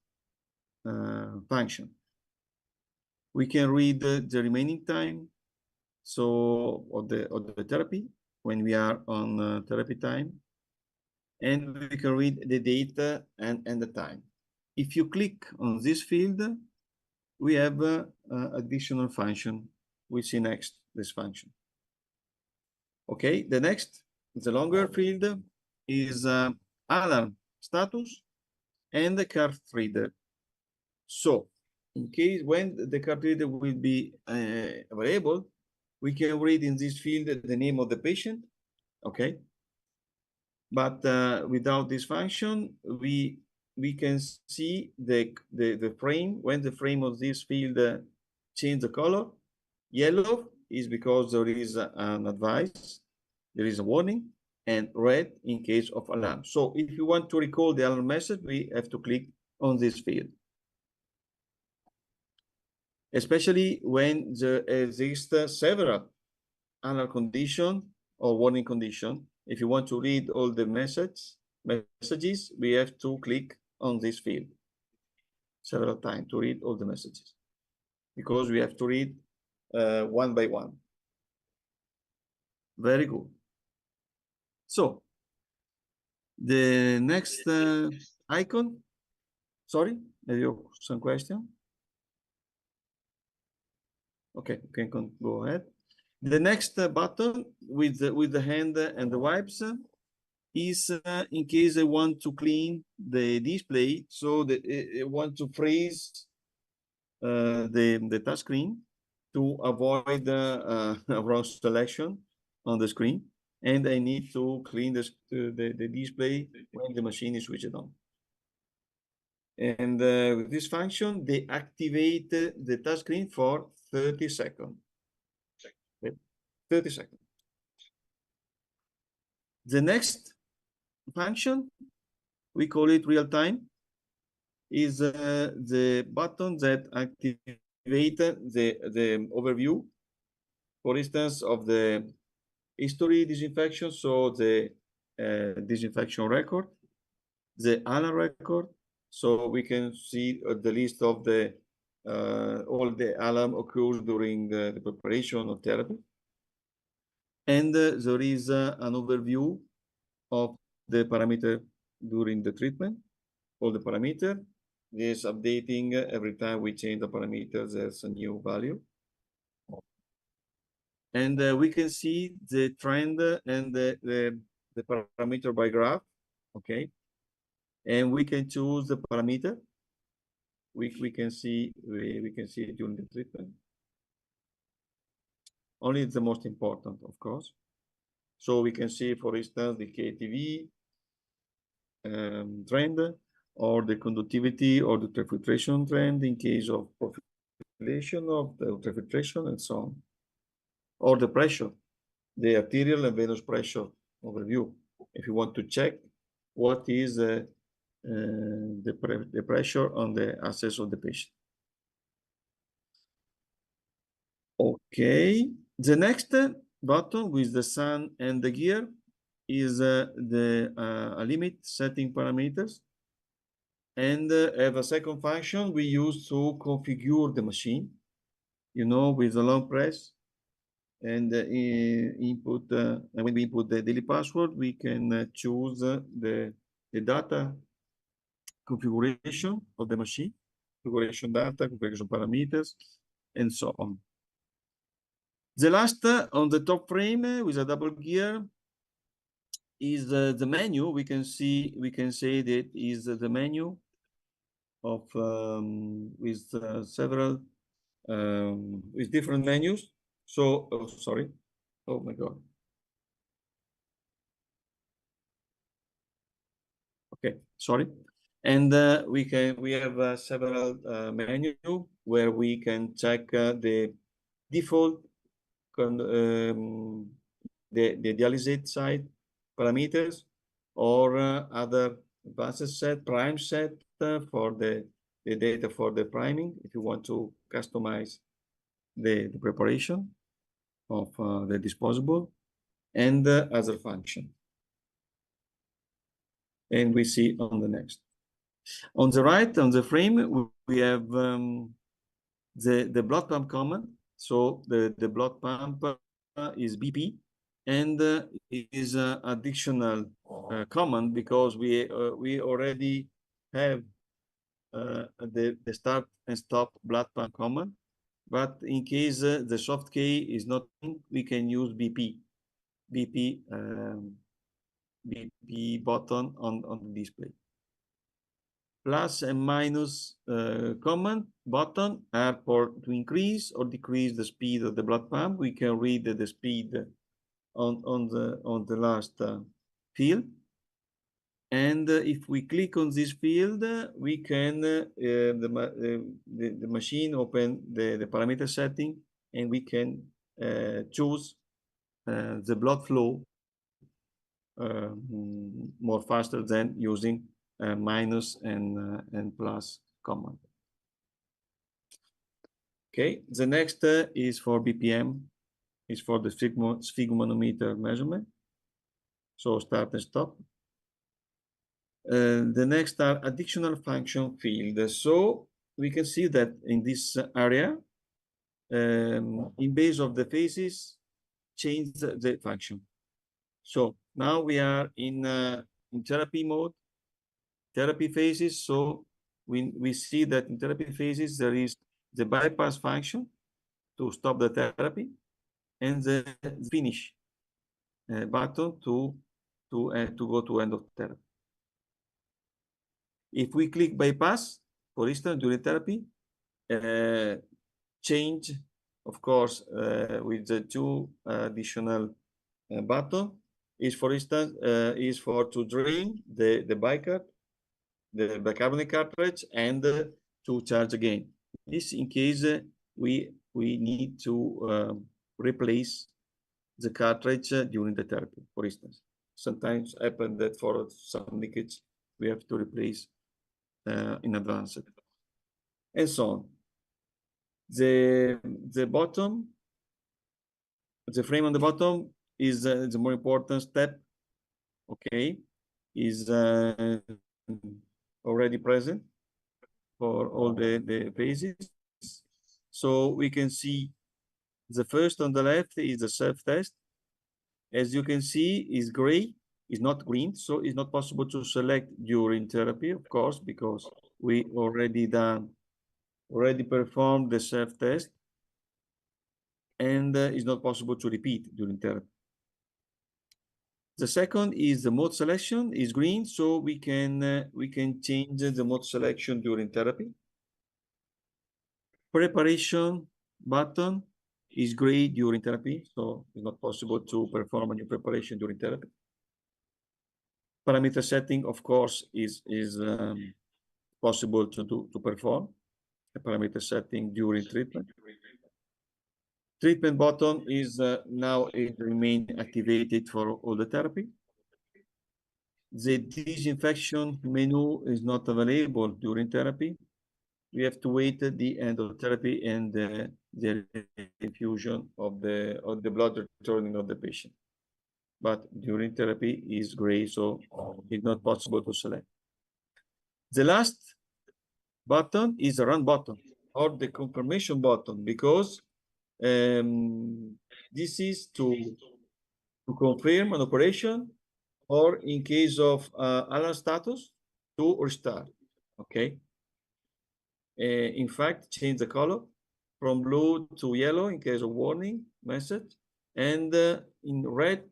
[SPEAKER 5] function. We can read the remaining time, so of the therapy when we are on therapy time, and we can read the data and the time. If you click on this field, we have additional function. We see next this function. Okay, the next, the longer field is alarm status and the card reader. So in case when the card reader will be available, we can read in this field the name of the patient, okay? But without this function, we can see the frame, when the frame of this field change the color. Yellow is because there is an advice, there is a warning, and red in case of alarm. So if you want to recall the alarm message, we have to click on this field. Especially when there exist several alarm condition or warning condition. If you want to read all the messages, we have to click on this field several times to read all the messages, because we have to read one by one. Very good. So the next icon, sorry, have you some question? Okay, you can go ahead. The next button with the hand and the wipes is in case I want to clean the display, so that I want to freeze the touch screen to avoid a wrong selection on the screen, and I need to clean the display when the machine is switched on. And with this function, they activate the touch screen for 30 seconds. 30 seconds. The next function, we call it real time, is the button that activate the overview, for instance, of the history disinfection, so the disinfection record, the alarm record, so we can see the list of the all the alarm occurs during the preparation of therapy. And there is an overview of the parameter during the treatment. All the parameter is updating every time we change the parameters. There's a new value. And we can see the trend and the parameter by graph, okay? And we can choose the parameter. We can see it during the treatment. Only the most important, of course. So we can see, for instance, the KTV trend, or the conductivity or the ultrafiltration trend in case of profilation of the ultrafiltration and so on. Or the pressure, the arterial and venous pressure overview. If you want to check what is the pressure on the access of the patient. Okay, the next button with the sun and the gear is the limit setting parameters, and have a second function we use to configure the machine, you know, with the long press and input, and when we input the daily password, we can choose the data configuration of the machine, configuration data, configuration parameters, and so on. The last on the top frame with a double gear is the menu. We can say that is the menu of with several with different menus. So, oh, sorry, oh my God. Okay, sorry. And we have several menu where we can check the default the dialysate side parameters or other advanced set, prime set for the data for the priming if you want to customize the preparation of the disposable and other function. And we see on the next. On the right, on the frame, we have the blood pump command. So the blood pump is BP and is additional command because we already have the start and stop blood pump command. But in case the soft key is not, we can use BP button on the display. Plus and minus command button are for to increase or decrease the speed of the blood pump. We can read the speed on the last field. And if we click on this field, we can the machine open the parameter setting, and we can choose the blood flow more faster than using minus and plus command. Okay, the next is for BPM, is for the sphygmomanometer measurement. So start and stop. The next are additional function field. So we can see that in this area, in base of the phases, change the function. So now we are in therapy mode, therapy phases. So we see that in therapy phases, there is the bypass function to stop the therapy and the finish button to go to end of therapy. If we click bypass, for instance, during therapy, change, of course, with the two additional button is, for instance, is for to drain the bicart, the bicarbonate cartridge, and to charge again. This in case we need to replace the cartridge during the therapy, for instance. Sometimes happen that for some leakage we have to replace in advance, and so on. The bottom, the frame on the bottom is the more important step. Okay, is already present for all the phases. So we can see the first on the left is the self-test. As you can see, is gray, is not green, so it's not possible to select during therapy, of course, because we already performed the self-test, and it's not possible to repeat during therapy. The second is the mode selection is green, so we can change the mode selection during therapy. Preparation button is gray during therapy, so it's not possible to perform a new preparation during therapy. Parameter setting, of course, is possible to perform a parameter setting during treatment. Treatment button is now it remain activated for all the therapy. The disinfection menu is not available during therapy. We have to wait at the end of therapy and the infusion of the blood returning of the patient. But during therapy is gray, so it's not possible to select. The last button is the run button or the confirmation button, because this is to confirm an operation, or in case of alarm status, to restart. Okay. In fact, change the color from blue to yellow in case of warning message, and in red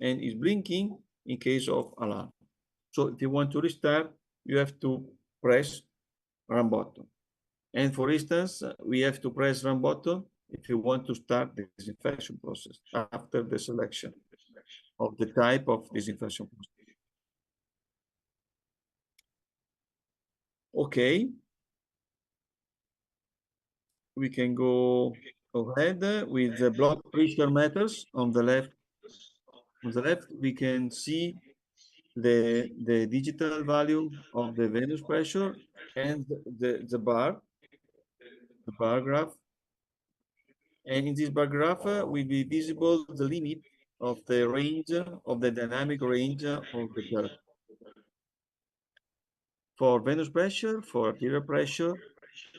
[SPEAKER 5] and is blinking in case of alarm. So if you want to restart, you have to press run button. And for instance, we have to press run button if you want to start the disinfection process after the selection of the type of disinfection process. Okay. We can go ahead with the blood pressure meters on the left On the left, we can see the digital value of the venous pressure and the bar graph. And in this bar graph will be visible the limit of the range of the dynamic range of the therapy. For venous pressure, for arterial pressure,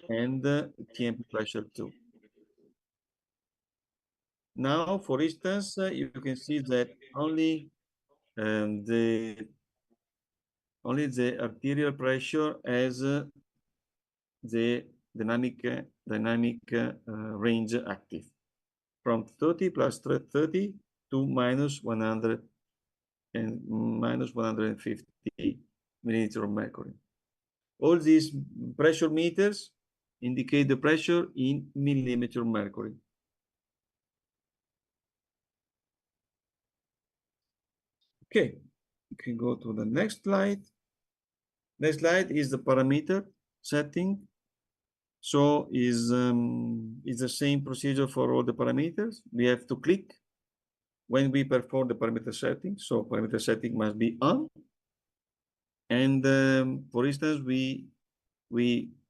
[SPEAKER 5] and TMP pressure too. Now, for instance, you can see that only the arterial pressure has the dynamic range active from 30 plus 30 to minus 100 and minus 150 milliliter of mercury. All these pressure meters indicate the pressure in millimeter mercury. Okay, you can go to the next slide. Next slide is the parameter setting. So is the same procedure for all the parameters. We have to click when we perform the parameter setting. So parameter setting must be on. And for instance, we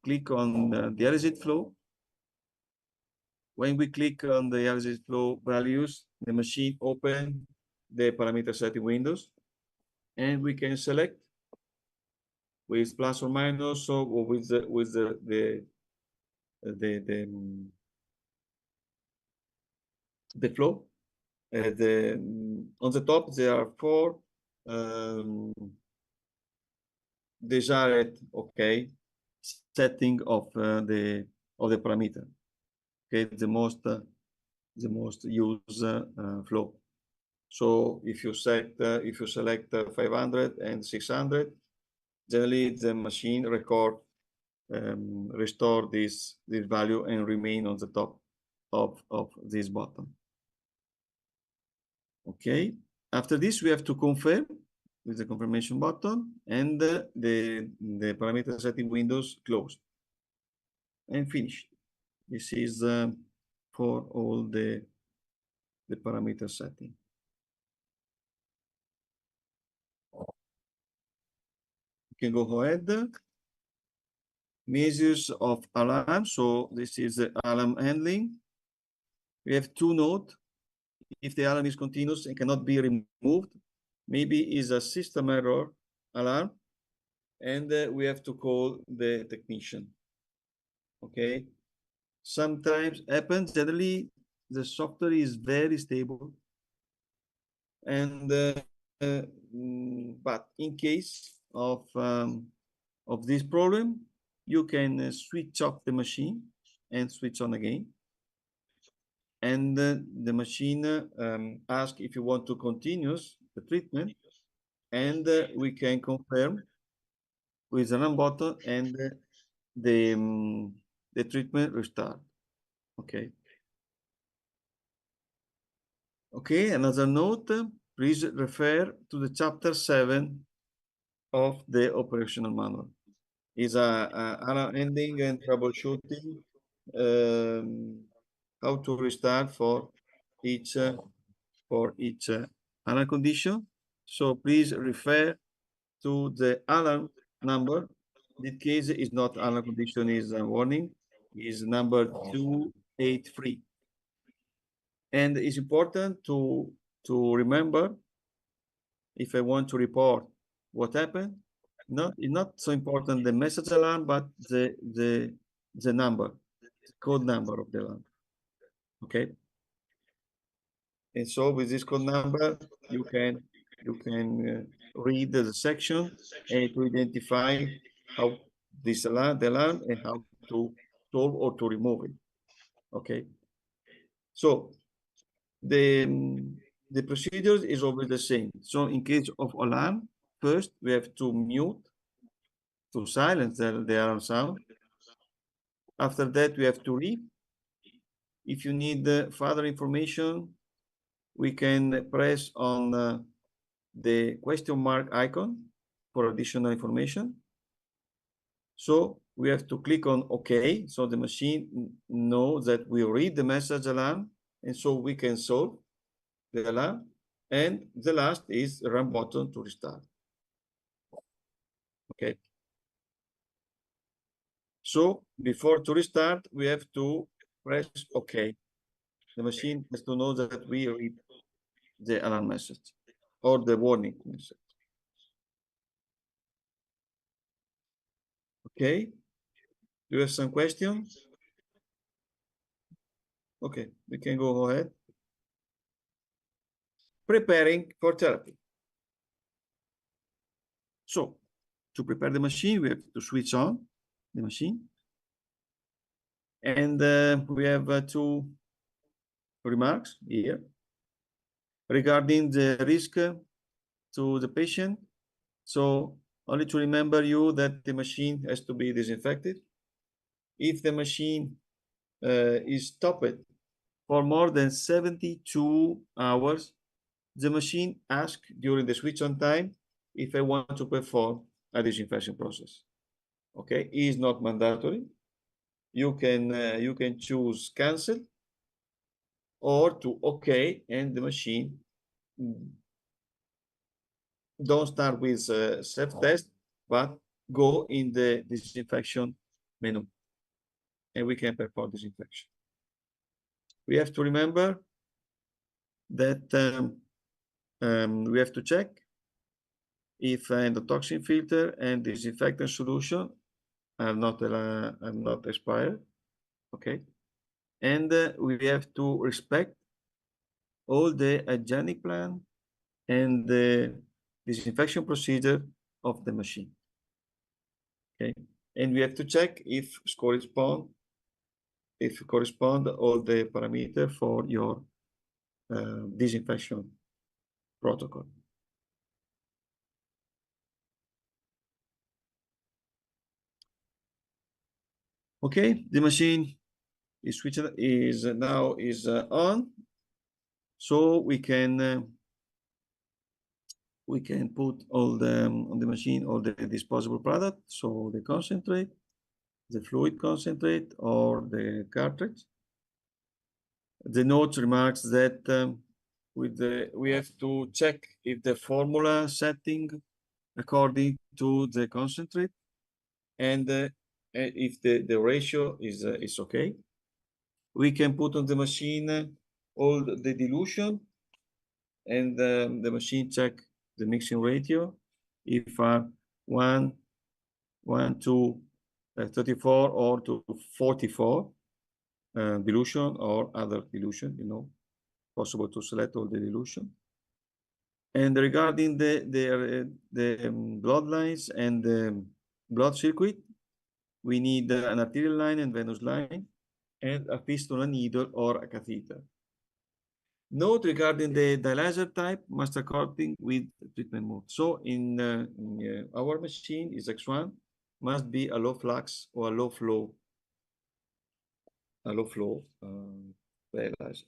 [SPEAKER 5] click on the dialysate flow. When we click on the dialysate flow values, the machine open the parameter setting windows, and we can select with plus or minus, or with the flow. On the top there are 4 desired setting of the parameter. Okay, the most used flow. So if you select 500 and 600, generally the machine restore this value and remain on the top of this button. Okay, after this we have to confirm with the confirmation button, and the parameter setting windows closed and finished. This is for all the parameter setting. You can go ahead. Measures of alarm. So this is the alarm handling. We have 2 nodes. If the alarm is continuous and cannot be removed, maybe is a system error alarm, and we have to call the technician. Okay, sometimes happens. Generally, the software is very stable, and but in case of this problem, you can switch off the machine and switch on again. And the machine asks if you want to continue the treatment, and we can confirm with the run button, and the treatment restart. Okay. Okay, another note, please refer to the chapter 7 of the operational manual. Is a ending and troubleshooting, how to restart for each alarm condition. So please refer to the alarm number. In this case, is not alarm condition, is a warning, is number 283. And it's important to remember, if I want to report what happened, it's not so important the message alarm, but the number, the code number of the alarm. Okay. And so with this code number, you can read the section and to identify how the alarm, and how to solve or to remove it. Okay. So the procedure is always the same. So in case of alarm, first we have to mute, to silence the alarm sound. After that, we have to read. If you need further information, we can press on the question mark icon for additional information. So we have to click on OK, so the machine knows that we read the message alarm, and so we can solve the alarm. And the last is run button to restart. Okay. So before to restart, we have to press OK. The machine has to know that we read the alarm message or the warning message. Okay. Do you have some questions? Okay, we can go ahead. Preparing for therapy. So, to prepare the machine, we have to switch on the machine. And we have two remarks here regarding the risk to the patient. So, only to remember you that the machine has to be disinfected. If the machine is stopped for more than 72 hours, the machine asks during the switch on time if I want to perform a disinfection process. Okay, it is not mandatory. You can choose cancel or to OK, and the machine don't start with self-test, but go in the disinfection menu, and we can perform disinfection. We have to remember that we have to check if endotoxin filter and disinfectant solution are not expired. Okay, and we have to respect all the hygienic plan and the disinfection procedure of the machine. Okay, and we have to check if correspond all the parameter for your disinfection protocol. Okay, the machine is switched now on, so we can put all the on the machine all the disposable product, so the concentrate, the fluid concentrate, or the cartridge. The note remarks that we have to check if the formula setting according to the concentrate, and if the ratio is okay. We can put on the machine all the dilution, and the machine check the mixing ratio if 1 to 34 or to 44 dilution or other dilution, possible to select all the dilution. And regarding the blood lines and the blood circuit, we need an arterial line and venous line, and a fistula needle or a catheter. Note regarding the dialyzer type must according with treatment mode. So in our machine is X1, must be a low flux or a low flow dialyzer.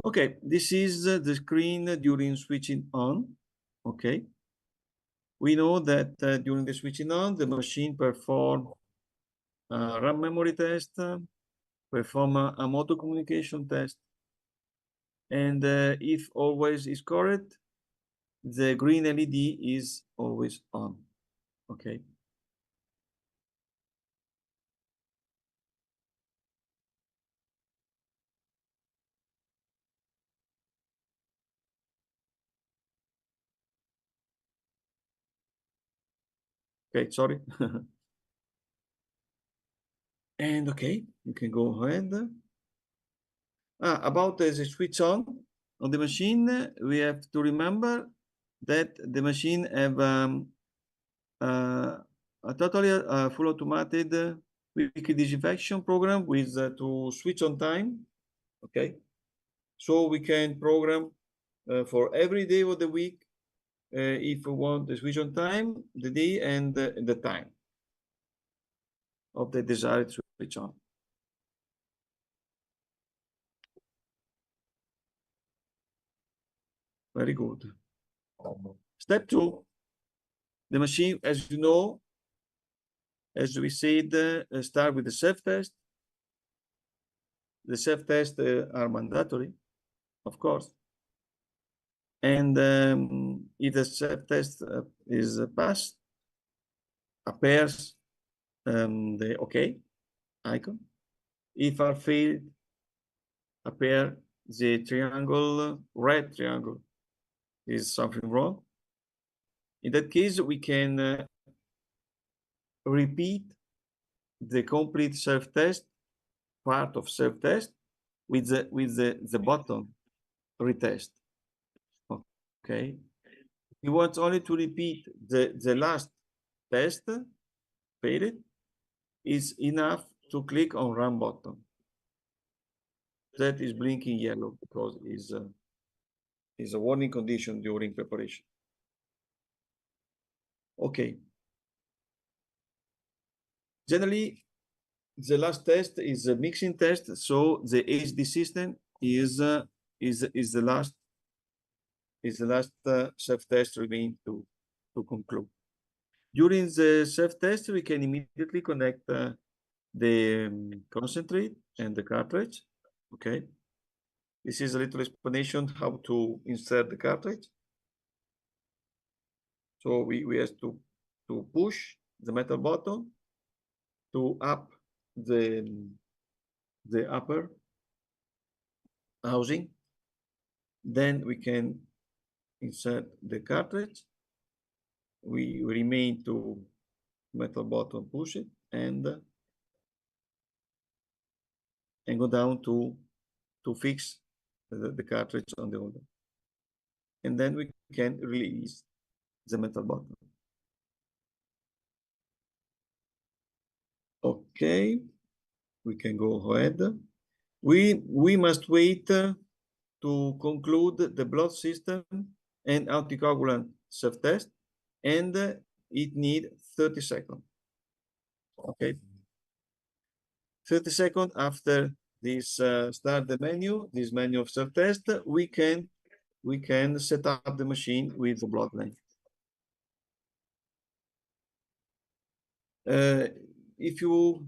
[SPEAKER 5] Okay, this is the screen during switching on. Okay, we know that during the switching on, the machine perform RAM memory test, perform a motor communication test, and if always is correct, the green LED is always on. Okay. Okay, sorry. And okay, you can go ahead. About the switch on the machine, we have to remember that the machine have a totally full automated weekly disinfection program with to switch on time. Okay, so we can program for every day of the week if we want the switch on time, the day, and the time of the desired switch on. Very good. Step 2, the machine, as you know, as we said, start with the self-test. the self-tests are mandatory, of course. And if the self-test is passed, appears the OK icon. If are failed, appear the triangle, red triangle. Is something wrong? In that case, we can repeat the complete self-test, part of self-test, with the button retest. Okay. You want only to repeat the last test, failed, is enough to click on run button. That is blinking yellow because is a warning condition during preparation. Okay. Generally, the last test is a mixing test, so the HD system is the last self-test remain to conclude. During the self-test, we can immediately connect the concentrate and the cartridge. Okay. This is a little explanation how to insert the cartridge. So we have to push the metal button to up the upper housing. Then we can insert the cartridge. We remain to metal button, push it, and go down to fix the cartridge on the holder. And then we can release the metal button. Okay, we can go ahead. We must wait to conclude the blood system and anticoagulant self-test, and it need 30 seconds. Okay, 30 seconds after this start the menu, this menu of self-test, we can set up the machine with the blood length. If you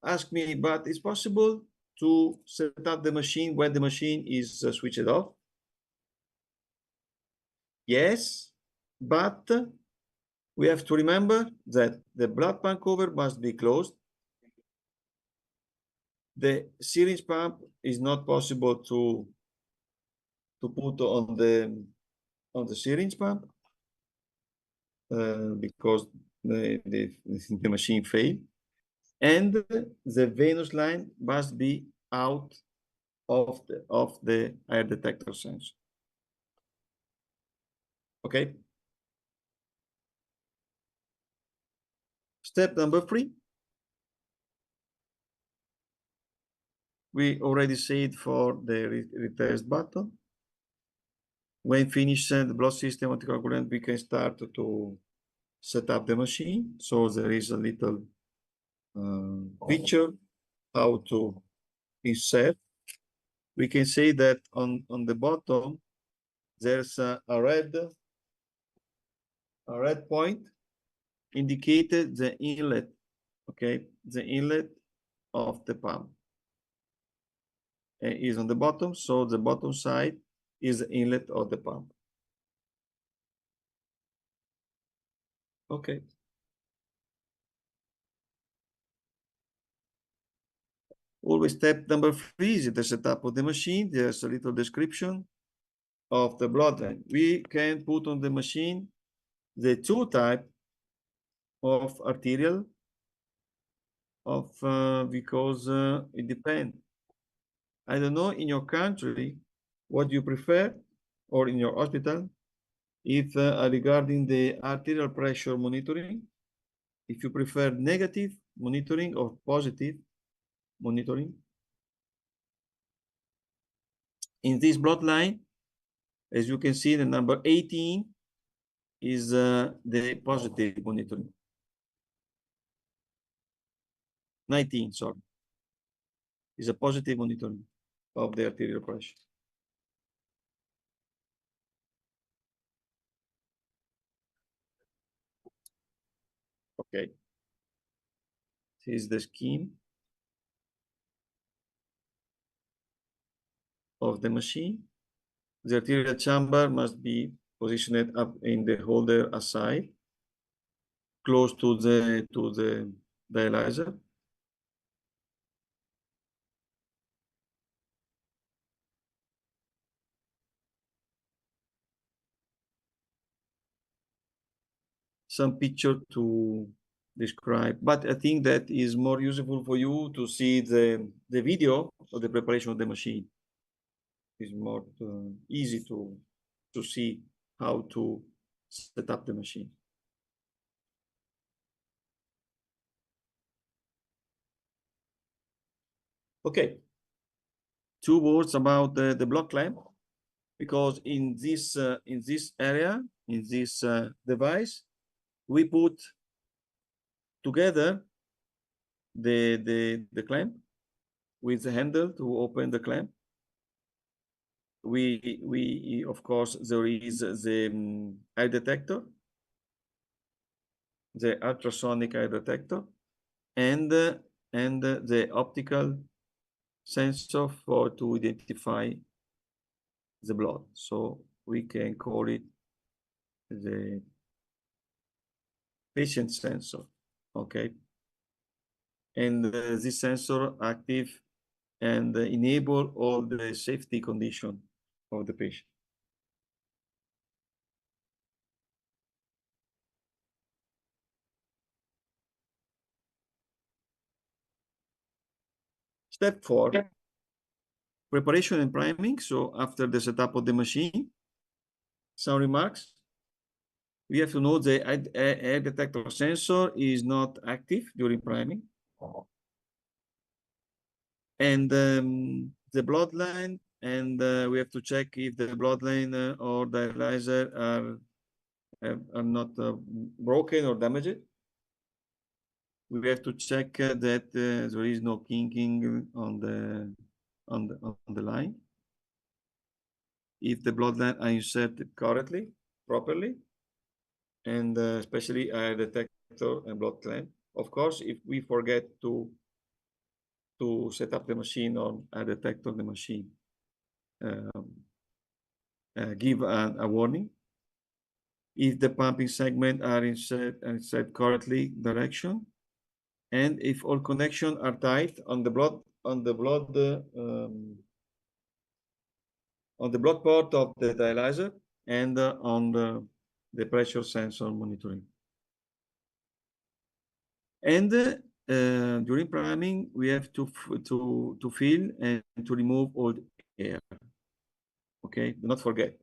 [SPEAKER 5] ask me, but it's possible to set up the machine when the machine is switched off? Yes, but we have to remember that the blood pump cover must be closed. The syringe pump is not possible to put on the syringe pump because the machine failed, and the venous line must be out of the air detector sensor. Okay. Step number 3. We already said for the retest button. When finished the blood system anticoagulant, we can start to set up the machine. So there is a little picture how to insert. We can say that on the bottom there's a red point indicated the inlet. Okay, the inlet of the pump is on the bottom, so the bottom side is the inlet of the pump. Okay. Always step number 3 is the setup of the machine. There's a little description of the blood line. We can put on the machine the 2 type of arterial because it depends. I don't know in your country what you prefer, or in your hospital, if regarding the arterial pressure monitoring, if you prefer negative monitoring or positive monitoring. In this blood line, as you can see, the number 18 is the positive monitoring. 19, sorry, is a positive monitoring of the arterial pressure. Okay. This is the scheme. of the machine. The arterial chamber must be positioned up in the holder aside, close to the dialyzer. Some picture to describe, but I think that is more useful for you to see the video of the preparation of the machine. It's more easy to see how to set up the machine. Okay, 2 words about the block clamp, because in this area, in this device, we put together the clamp with the handle to open the clamp. We of course there is the eye detector, the ultrasonic eye detector, and the optical sensor for to identify the blood. So we can call it the patient sensor, okay? And this sensor active and enable all the safety condition of the patient. Step 4, preparation and priming. So after the setup of the machine, some remarks. We have to know the air detector sensor is not active during priming. And the bloodline, and we have to check if the bloodline or dialyzer are not broken or damaged. We have to check that there is no kinking on the line. If the bloodline are inserted correctly, properly, and especially air detector and blood clamp. Of course, if we forget to set up the machine or air detector the machine, give a warning. If the pumping segment are insert correctly direction, and if all connections are tight on the blood port of the dialyzer and on the pressure sensor monitoring. And during priming, we have to fill and to remove all the air. Okay, do not forget.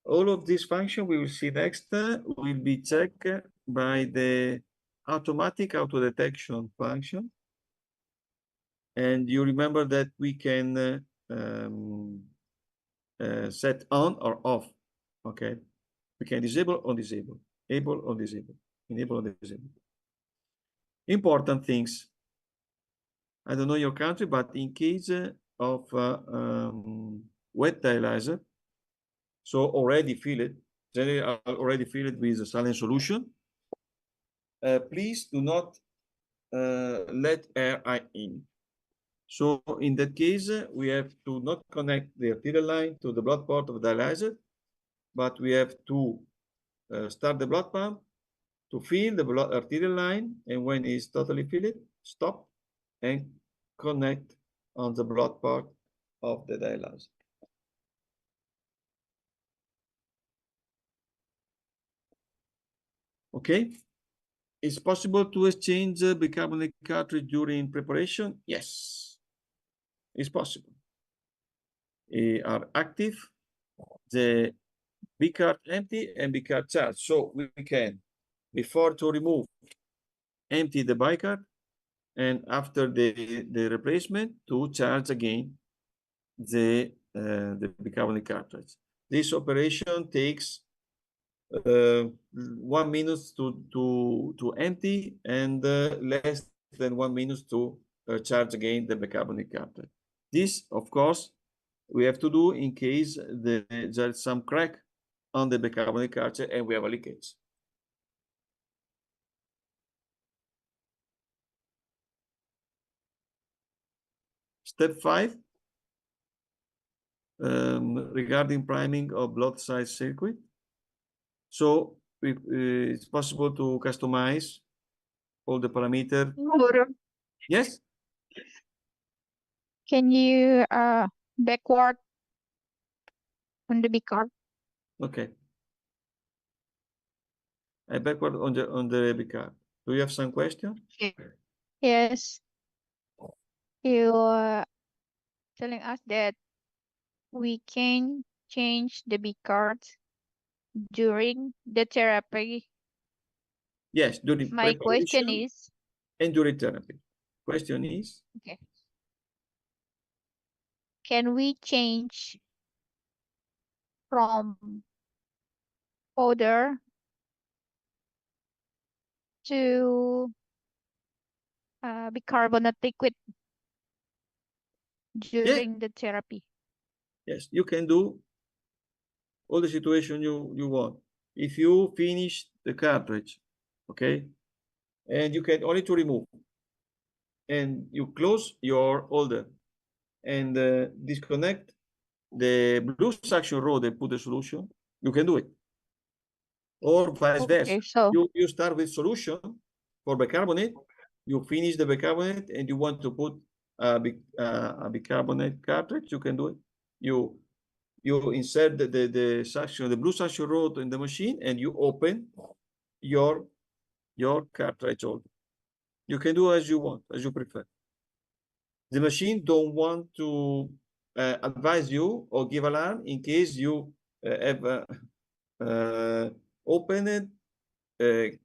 [SPEAKER 5] All of this function we will see next will be checked by the automatic auto detection function. And you remember that we can set on or off. Okay, we can disable or disable, able or disable, enable or disable. Important things. I don't know your country, but in case of wet dialyzer, so already filled, generally already filled with a saline solution, please do not let air in. So in that case, we have to not connect the arterial line to the blood port of the dialyzer, but we have to start the blood pump to fill the blood arterial line, and when it's totally filled, stop and connect on the blood part of the dialyzer. Okay, it's possible to exchange bicarbonate cartridge during preparation? Yes, it's possible. Are active, the bicard empty and bicard charged. So we can, before to remove, empty the bicard, and after the replacement to charge again the bicarbonate cartridge. This operation takes 1 minute to empty and less than 1 minute to charge again the bicarbonate cartridge. This, of course, we have to do in case there's some crack on the bicarbonate cartridge and we have a leakage. Step 5, regarding priming of blood side circuit. So it's possible to customize all the parameter.
[SPEAKER 8] Guru,
[SPEAKER 5] Yes.
[SPEAKER 8] can you backward on the big card?
[SPEAKER 5] Okay. I backward on the card. Do you have some question?
[SPEAKER 8] Yes. You telling us that we can change the big cards during the therapy.
[SPEAKER 5] Yes, during
[SPEAKER 8] My question
[SPEAKER 5] preparation
[SPEAKER 8] is,
[SPEAKER 5] and during therapy. Question is,
[SPEAKER 8] okay, can we change from powder to bicarbonate liquid during the therapy?
[SPEAKER 5] yes, you can do all the situation you want. If you finish the cartridge, okay, and you can only to remove, and you close your holder and disconnect the blue suction rod and put the solution, you can do it. Or vice versa.
[SPEAKER 8] Okay, so
[SPEAKER 5] You start with solution for bicarbonate, you finish the bicarbonate and you want to put a bicarbonate cartridge, you can do it. You insert the suction, the blue suction rod in the machine, and you open your cartridge holder. You can do as you want, as you prefer. The machine don't want to advise you or give alarm in case you have open it,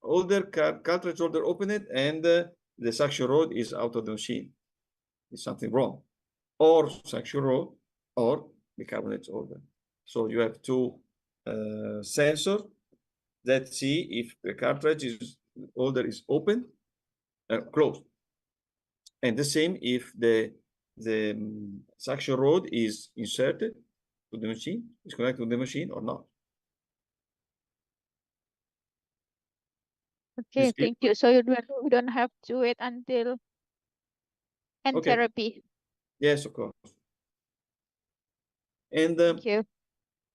[SPEAKER 5] holder cartridge holder open it, and the suction rod is out of the machine. It's something wrong, or suction rod or bicarbonate holder. So you have two sensors that see if the cartridge holder is open, closed, and the same if the suction rod is inserted to the machine, is connected to the machine or not.
[SPEAKER 8] okay, thank you. So we don't have to wait until end
[SPEAKER 5] Okay.
[SPEAKER 8] therapy.
[SPEAKER 5] Yes, of course. And
[SPEAKER 8] Thank you.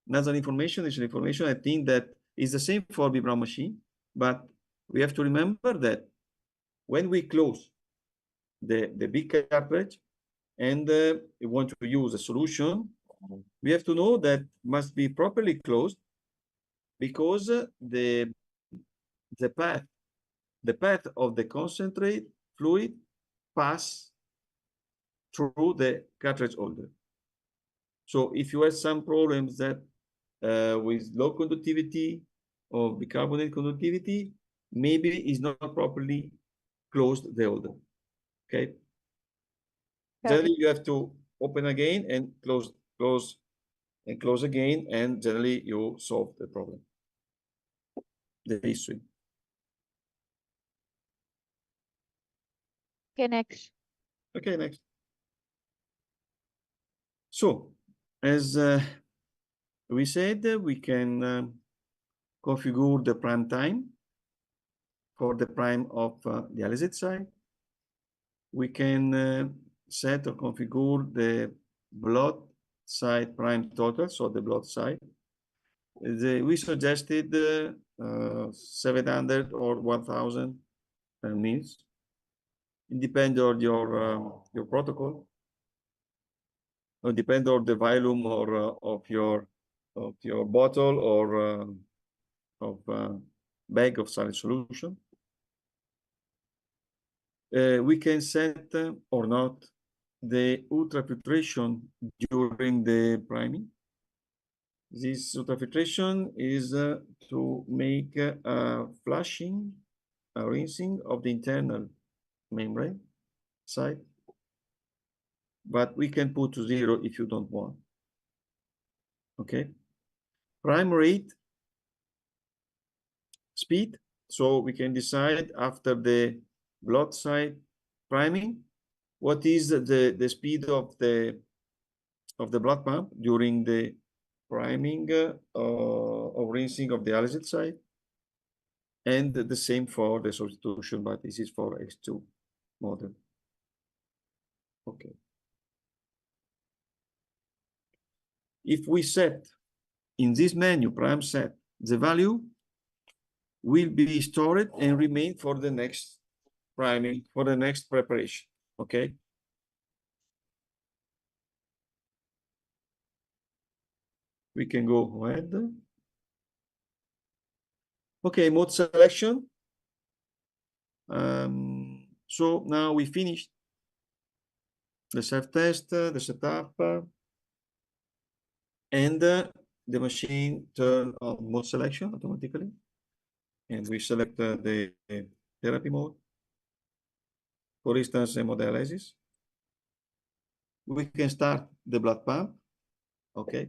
[SPEAKER 5] another information is information. I think that is the same for B Brown machine, but we have to remember that when we close the big cartridge and we want to use a solution, we have to know that must be properly closed because the path of the concentrate fluid pass through the cartridge holder. So if you have some problems that with low conductivity or bicarbonate conductivity, maybe it's not properly closed the holder. Okay. Generally, you have to open again and close and close again, and generally you solve the problem, the issue.
[SPEAKER 8] Okay, next.
[SPEAKER 5] Okay, next. So, as we said, we can configure the prime time for the prime of the dialysate side. We can set or configure the blood side prime total, so the blood side. We suggested 700 or 1000 mils. It depends on your protocol. It depends on the volume or of your bottle or of bag of solid solution. We can set or not the ultrafiltration during the priming. This ultrafiltration is to make a flushing, a rinsing of the internal membrane side, but we can put to 0 if you don't want. Okay. Prime rate, speed, so we can decide after the blood side priming what is the speed of the blood pump during the priming or rinsing of the dialysate side, and the same for the substitution, but this is for X2 model. Okay. if we set in this menu prime set, the value will be stored and remain for the next priming, for the next preparation. Okay. We can go ahead. Okay, mode selection. So now we finished the self-test, the setup, and the machine turn on mode selection automatically. And we select the therapy mode. For instance, hemodialysis. We can start the blood pump. Okay.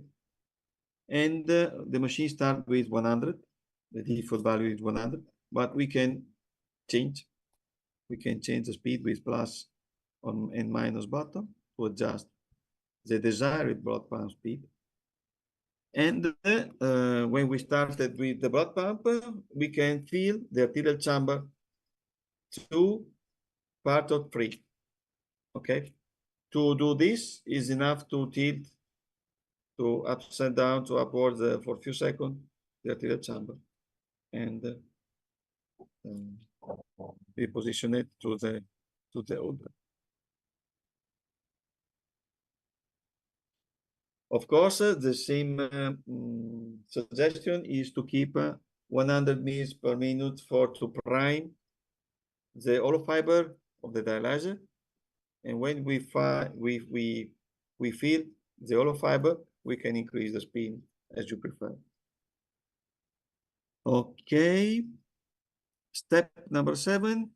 [SPEAKER 5] And the machine starts with 100. The default value is 100, but we can change. We can change the speed with plus on and minus button to adjust the desired blood pump speed. And when we started with the blood pump, we can fill the arterial chamber to part of 3. Okay. To do this is enough to tilt to upside down to upwards for a few seconds the arterial chamber, and we position it to the order. Of course, the same suggestion is to keep 100 mils per minute to prime the hollow fiber of the dialyzer, and when we fill the hollow fiber, we can increase the speed as you prefer. Okay. Step number 7.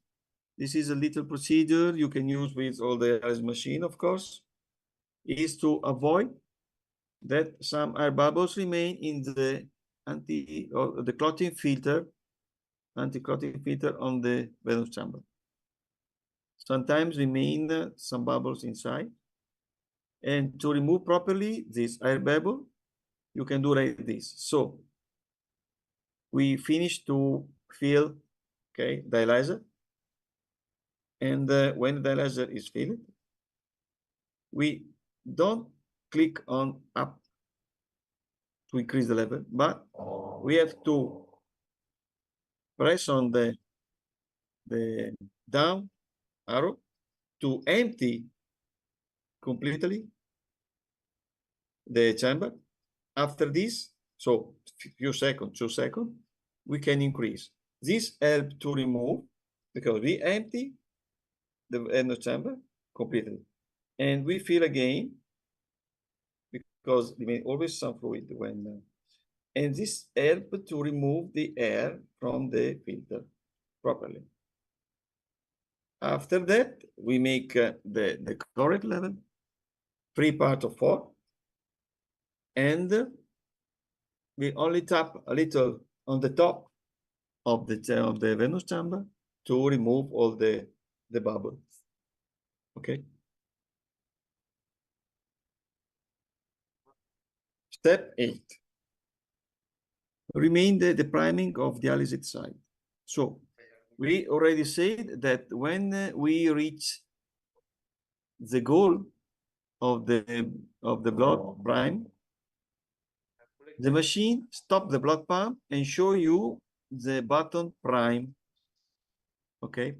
[SPEAKER 5] This is a little procedure you can use with all the dialysis machine, of course, is to avoid that some air bubbles remain in the clotting filter, anti-clotting filter on the venous chamber. Sometimes remain some bubbles inside. And to remove properly this air bubble, you can do like this. So we finish to fill, okay, dialyzer. And when the dialyzer is filled, we don't click on up to increase the level, but we have to press on the down arrow to empty completely the chamber. After this, so few seconds, 2 seconds, we can increase. This helps to remove, because we empty the venous chamber completely, and we fill again, because there may always some fluid when, and this helps to remove the air from the filter properly. After that, we make the correct level, 3 parts of 4, and we only tap a little on the top of the venous chamber to remove all the bubbles. Okay. Step 8. Remain the priming of dialysis site. So we already said that when we reach the goal of the blood prime, the machine stop the blood pump and show you the button prime. Okay.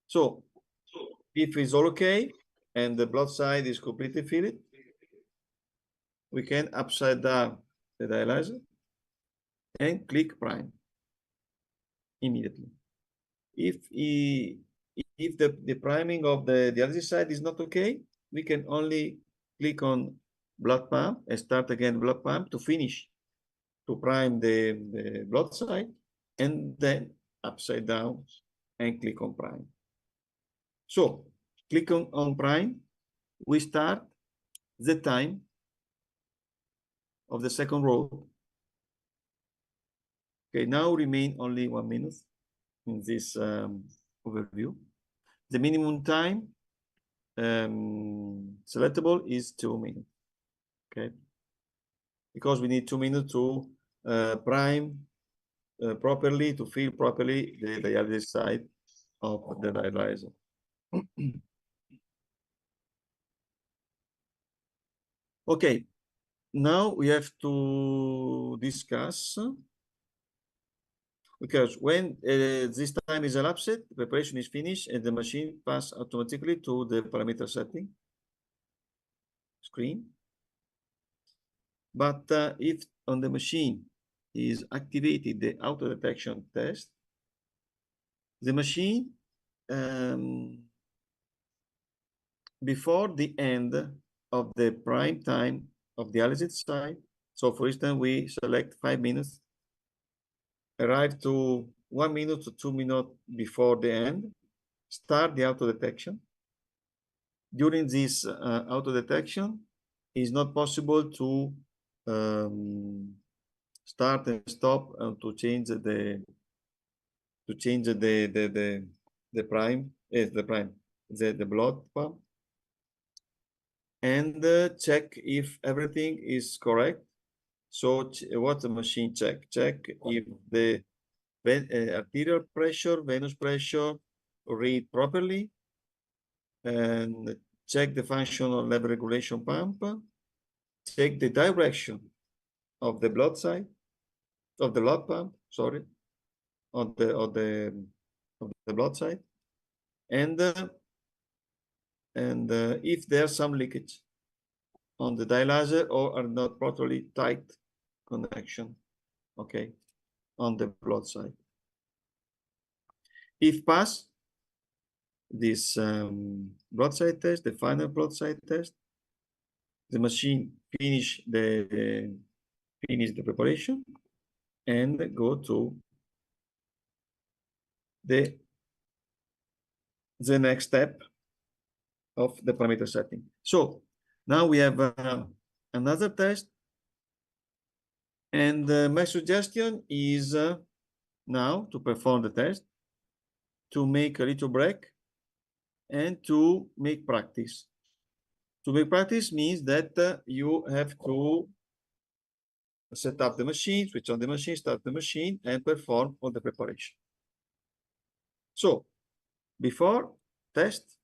[SPEAKER 5] So if it's all okay and the blood side is completely filled, we can upside down the dialyzer and click prime immediately. If the priming of the dialysis side is not okay, we can only click on blood pump and start again blood pump to finish, to prime the blood side, and then upside down and click on prime. So click on prime, we start the time of the second row. Okay, now remain only 1 minute in this overview. The minimum time selectable is 2 minutes. Okay, because we need 2 minutes to prime properly, to fill properly the dialysis side of the dialyzer. Okay, now we have to discuss, because when this time is elapsed, preparation is finished and the machine pass automatically to the parameter setting screen. But if on the machine is activated the auto detection test, the machine before the end of the prime time of the dialysis site. So for instance, we select 5 minutes, arrive to 1 minute to 2 minutes before the end, start the auto detection. During this auto detection, it's not possible to start and stop to change the prime, the blood pump, and check if everything is correct. So what the machine check if the arterial pressure, venous pressure read properly, and check the function of level regulation pump, check the direction of the blood side, of the blood pump, sorry, of the blood side, and if there's some leakage on the dialyzer or are not properly tight connection, okay, on the blood side. If pass this blood side test, the final blood side test, the machine finish the preparation and go to the next step of the parameter setting. So now we have another test, and my suggestion is now to perform the test, to make a little break, and to make practice. To make practice means that you have to set up the machine, switch on the machine, start the machine, and perform all the preparation. So, before test,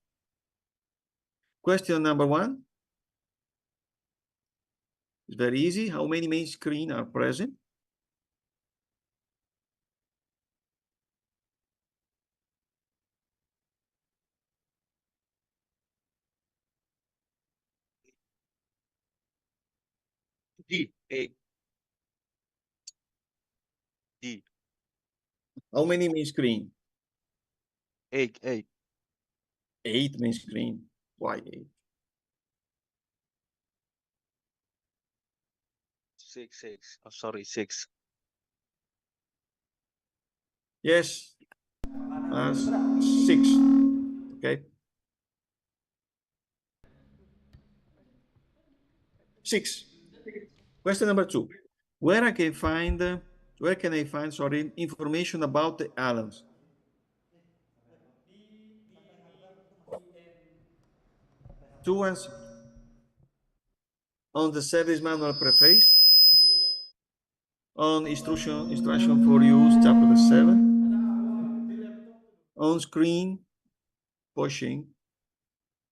[SPEAKER 5] question number 1 is very easy. How many main screens are present?
[SPEAKER 7] D. 8. D.
[SPEAKER 5] How many main screen?
[SPEAKER 7] 8. 8.
[SPEAKER 5] 8 main screen. Why 8?
[SPEAKER 7] 6. 6. Oh, sorry, 6.
[SPEAKER 5] Yes, 6. Okay. 6. Question number 2. Where can I find, sorry, information about the alarms? Two answers. On the service manual preface, on instruction for use, chapter 7, on screen pushing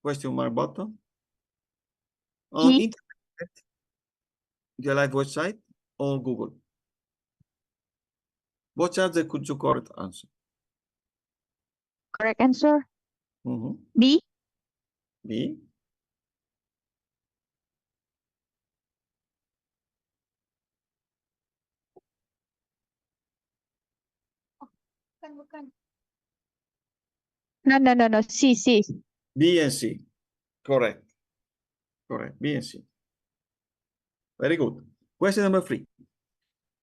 [SPEAKER 5] question mark button, on
[SPEAKER 8] G.
[SPEAKER 5] internet, the live website, or Google. What are the correct answer?
[SPEAKER 8] Correct answer.
[SPEAKER 5] Mm-hmm.
[SPEAKER 8] B.
[SPEAKER 5] B.
[SPEAKER 8] Bukan. No. C.
[SPEAKER 5] B and C. Correct. Correct. B and C. Very good. Question number 3.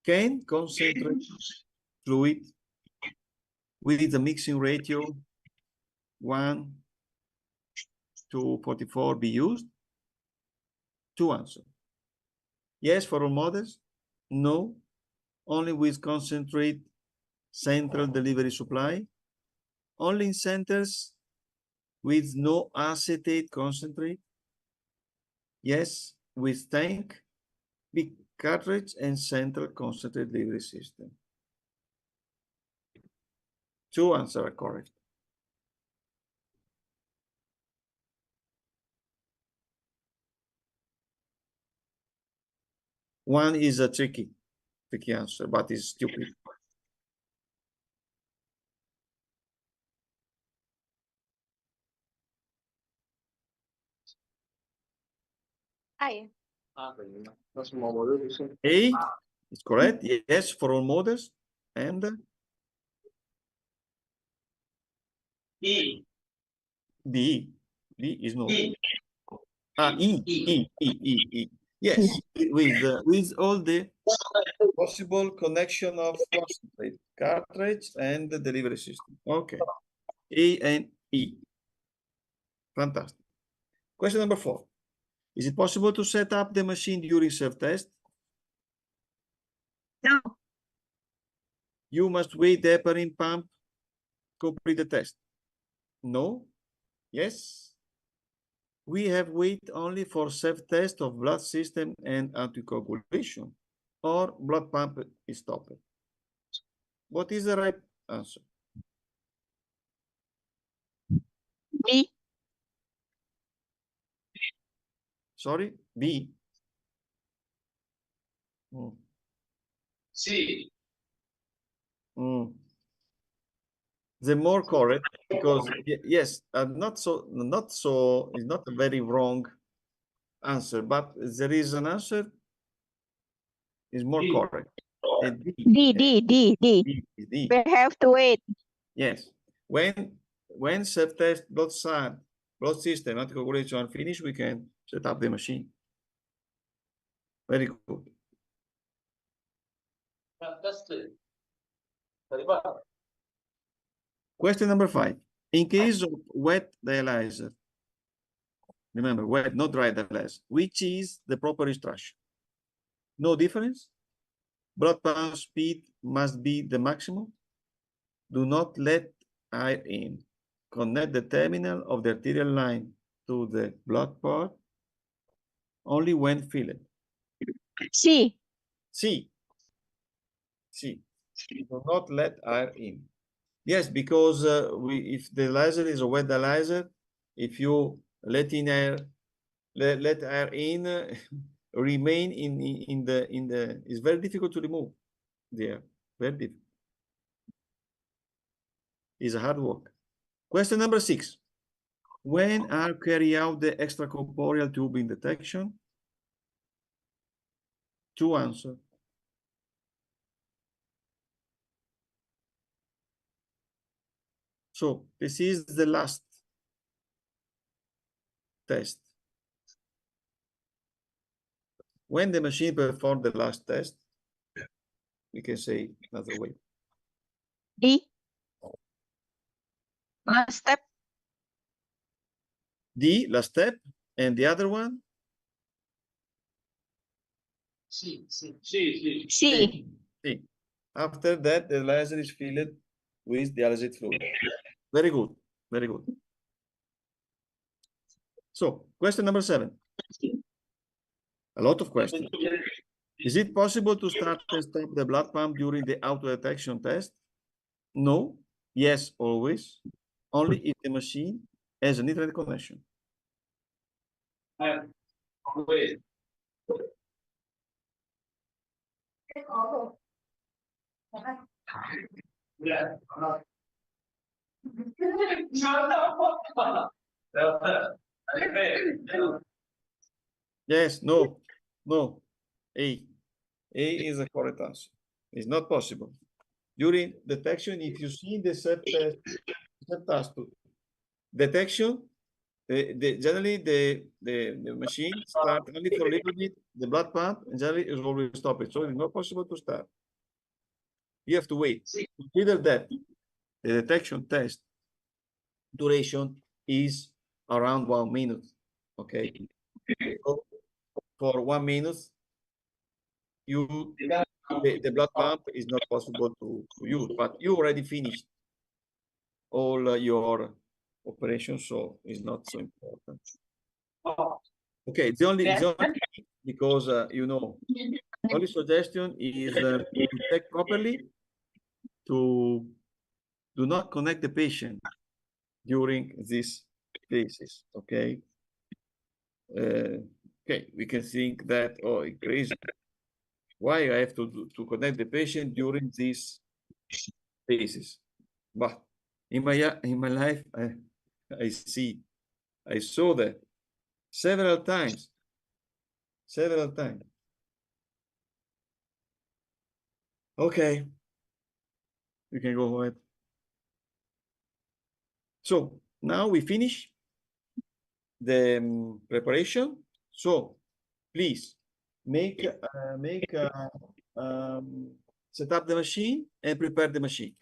[SPEAKER 5] Can concentrate fluid with the mixing ratio 1:44 be used? 2 answers. Yes for all models. No, only with concentrate central delivery supply. Only in centers with no acetate concentrate. Yes, with tank, big cartridge, and central concentrate delivery system. 2 answers are correct. One is a tricky answer, but it's stupid.
[SPEAKER 8] I.
[SPEAKER 5] A is correct. Yes, for all models. And
[SPEAKER 7] E.
[SPEAKER 5] B. B is no. E. Yes, with all the possible connection of concentrate, cartridge, and the delivery system. Okay. A and E. Fantastic. Question number 4. Is it possible to set up the machine during self-test?
[SPEAKER 8] No.
[SPEAKER 5] You must wait the heparin pump complete the test. No? Yes? We have wait only for self-test of blood system and anticoagulation, or blood pump is stopped. What is the right answer?
[SPEAKER 8] B.
[SPEAKER 5] Sorry, B.
[SPEAKER 7] C.
[SPEAKER 5] The more correct, because yes, not so, it's not a very wrong answer, but there is an answer is more
[SPEAKER 7] D.
[SPEAKER 5] correct. And
[SPEAKER 8] D. D.
[SPEAKER 5] D.
[SPEAKER 8] We have to wait.
[SPEAKER 5] Yes. When self-test blood system anticoagulation are finished, we can set up the machine. Very good.
[SPEAKER 7] Fantastic.
[SPEAKER 5] Question number 5. In case of wet dialyzer, remember, wet, not dry dialyzer, which is the proper instruction? No difference? Blood pump speed must be the maximum. Do not let air in. Connect the terminal of the arterial line to the blood part only when filled.
[SPEAKER 8] C.
[SPEAKER 5] C. Do not let air in. Yes, because if the dialyzer is a wet dialyzer, if you let in air, let air in, remain in the. It's very difficult to remove the air. Very difficult. It's a hard work. Question number 6. When are carry out the extracorporeal tubing detection? 2 answers. So this is the last test. When the machine performed the last test, we can say another way.
[SPEAKER 8] D. Last step.
[SPEAKER 5] D, last step, and the other one?
[SPEAKER 7] C.
[SPEAKER 8] C.
[SPEAKER 5] C. After that, the laser is filled with dialysate fluid. Very good, very good. So, question number 7. A lot of questions. Is it possible to start and stop the blood pump during the auto-detection test? No. Yes, always. Only if the machine has an internet connection.
[SPEAKER 7] Wait. Yeah.
[SPEAKER 5] Yes, no. A. A is the correct answer. It's not possible. During detection, if you see the self-test detection, generally the machine starts only for a little bit, the blood pump, and generally is always stopped. So it's not possible to start. You have to wait. Consider that the detection test duration is around 1 minute. Okay. So for 1 minute, the blood pump is not possible to use, but you already finished all your operations, so it's not so important. Okay, the only because only suggestion is to check properly, to do not connect the patient during these cases. Okay. Okay, we can think that, oh, it's crazy. why I have to connect the patient during these phases. But in my life, I saw that several times. Okay, you can go ahead. So now we finish the preparation. So please set up the machine and prepare the machine.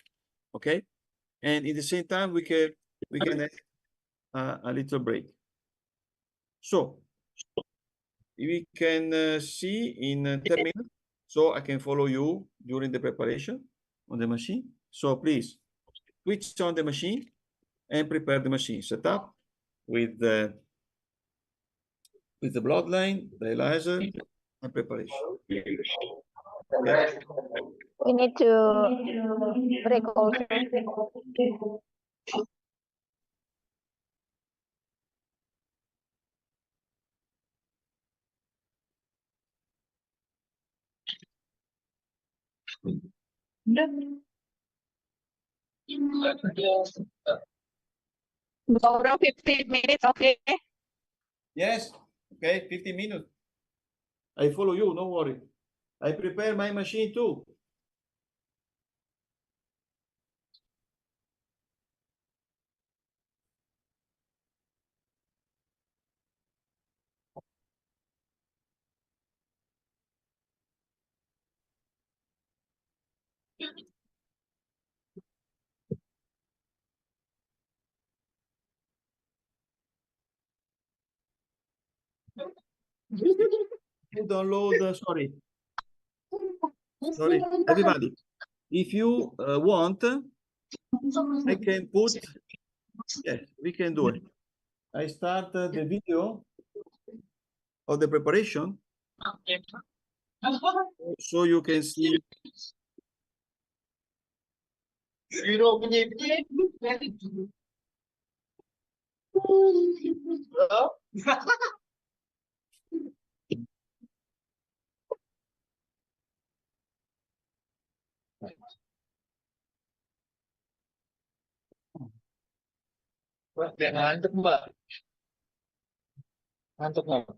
[SPEAKER 5] Okay, and in the same time we can have a little break. So we can see in 10 minutes. So I can follow you during the preparation on the machine. So please switch on the machine and prepare the machine. Set up with the bloodline, the ELISA, and preparation. Okay.
[SPEAKER 8] We need to break also. Go 15 minutes, okay?
[SPEAKER 5] Yes. Okay, 15 minutes. I follow you, don't worry. I prepare my machine too. Download, sorry, everybody. If you want, I can put, yes, we can do it. I start the video of the preparation so you can see.
[SPEAKER 7] Ngantuk Mbak. Ngantuk Mbak.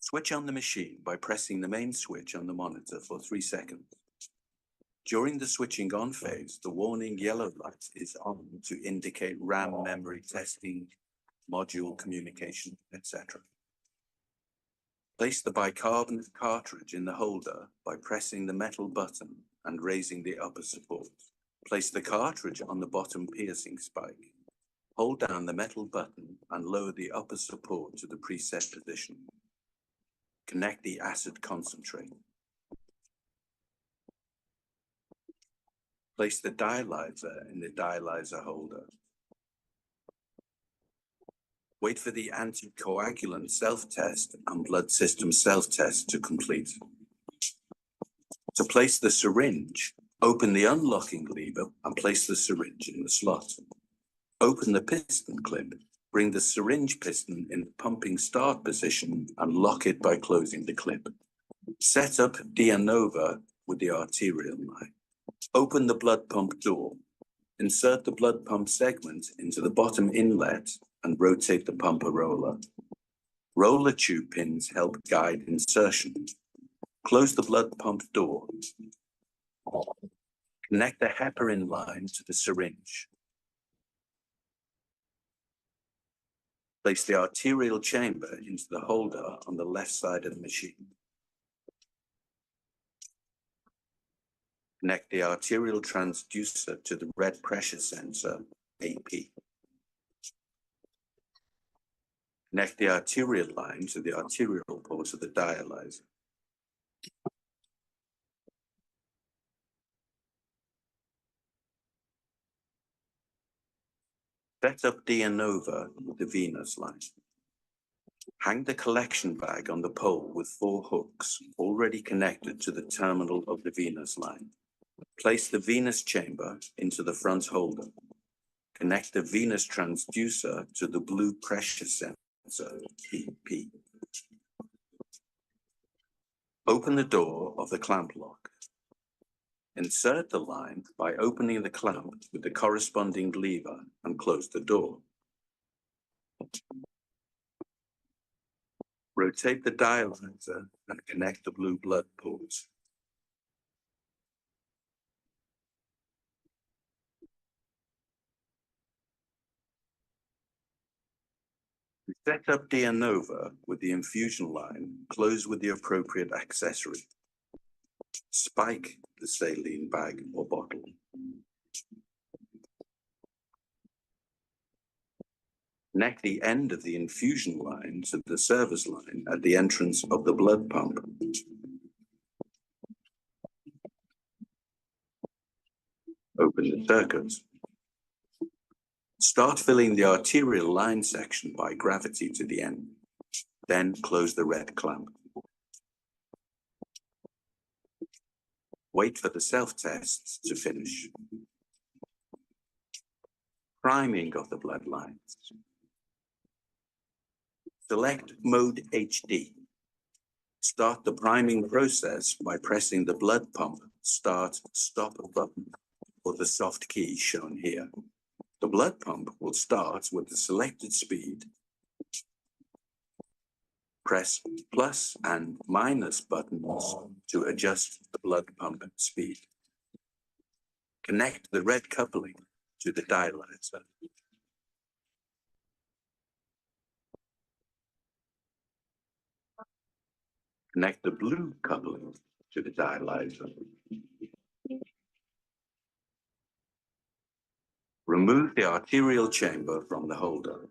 [SPEAKER 9] Switch on the machine by pressing the main switch on the monitor for 3 seconds. During the switching on phase, the warning yellow light is on to indicate RAM memory testing, module communication, etc. Place the bicarbonate cartridge in the holder by pressing the metal button and raising the upper support. Place the cartridge on the bottom piercing spike. Hold down the metal button and lower the upper support to the preset position. Connect the acid concentrate. Place the dialyzer in the dialyzer holder. Wait for the anticoagulant self-test and blood system self-test to complete. To place the syringe, open the unlocking lever and place the syringe in the slot. Open the piston clip, bring the syringe piston in the pumping start position and lock it by closing the clip. Set up Dianova with the arterial line. Open the blood pump door. Insert the blood pump segment into the bottom inlet and rotate the pumper roller. Roller tube pins help guide insertion. Close the blood pump door. Connect the heparin line to the syringe. Place the arterial chamber into the holder on the left side of the machine. Connect the arterial transducer to the red pressure sensor, AP. Connect the arterial line to the arterial port of the dialyzer. Set up Dianova with the venous line. Hang the collection bag on the pole with 4 hooks already connected to the terminal of the venous line. Place the venous chamber into the front holder. Connect the venous transducer to the blue pressure sensor, PP. Open the door of the clamp lock. Insert the line by opening the clamp with the corresponding lever and close the door. Rotate the dialyzer and connect the blue blood ports. Set up Dianova with the infusion line, close with the appropriate accessory. Spike the saline bag or bottle. Connect the end of the infusion line to the service line at the entrance of the blood pump. Open the circuit. Start filling the arterial line section by gravity to the end. Then close the red clamp. Wait for the self-tests to finish. Priming of the blood lines. Select Mode HD. Start the priming process by pressing the blood pump Start/Stop button or the soft key shown here. The blood pump will start with the selected speed. Press plus and minus buttons to adjust the blood pump speed. Connect the red coupling to the dialyzer. Connect the blue coupling to the dialyzer. Remove the arterial chamber from the holder.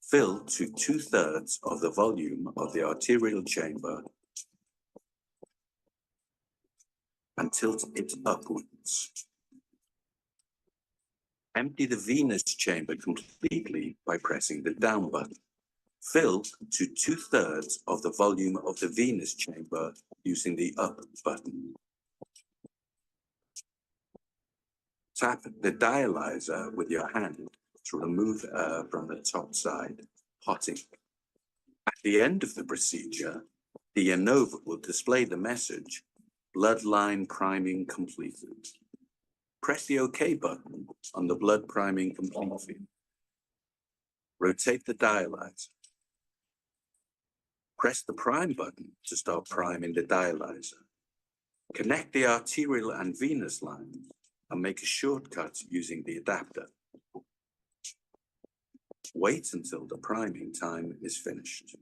[SPEAKER 9] Fill to 2/3 of the volume of the arterial chamber and tilt it upwards. Empty the venous chamber completely by pressing the down button. Fill to 2/3 of the volume of the venous chamber using the up button. Tap the dialyzer with your hand to remove air from the top side, potting. At the end of the procedure, the Dianova will display the message, blood line priming completed. Press the OK button on the blood priming complete field. Rotate the dialyzer. Press the prime button to start priming the dialyzer. Connect the arterial and venous lines and make a shortcut using the adapter. Wait until the priming time is finished.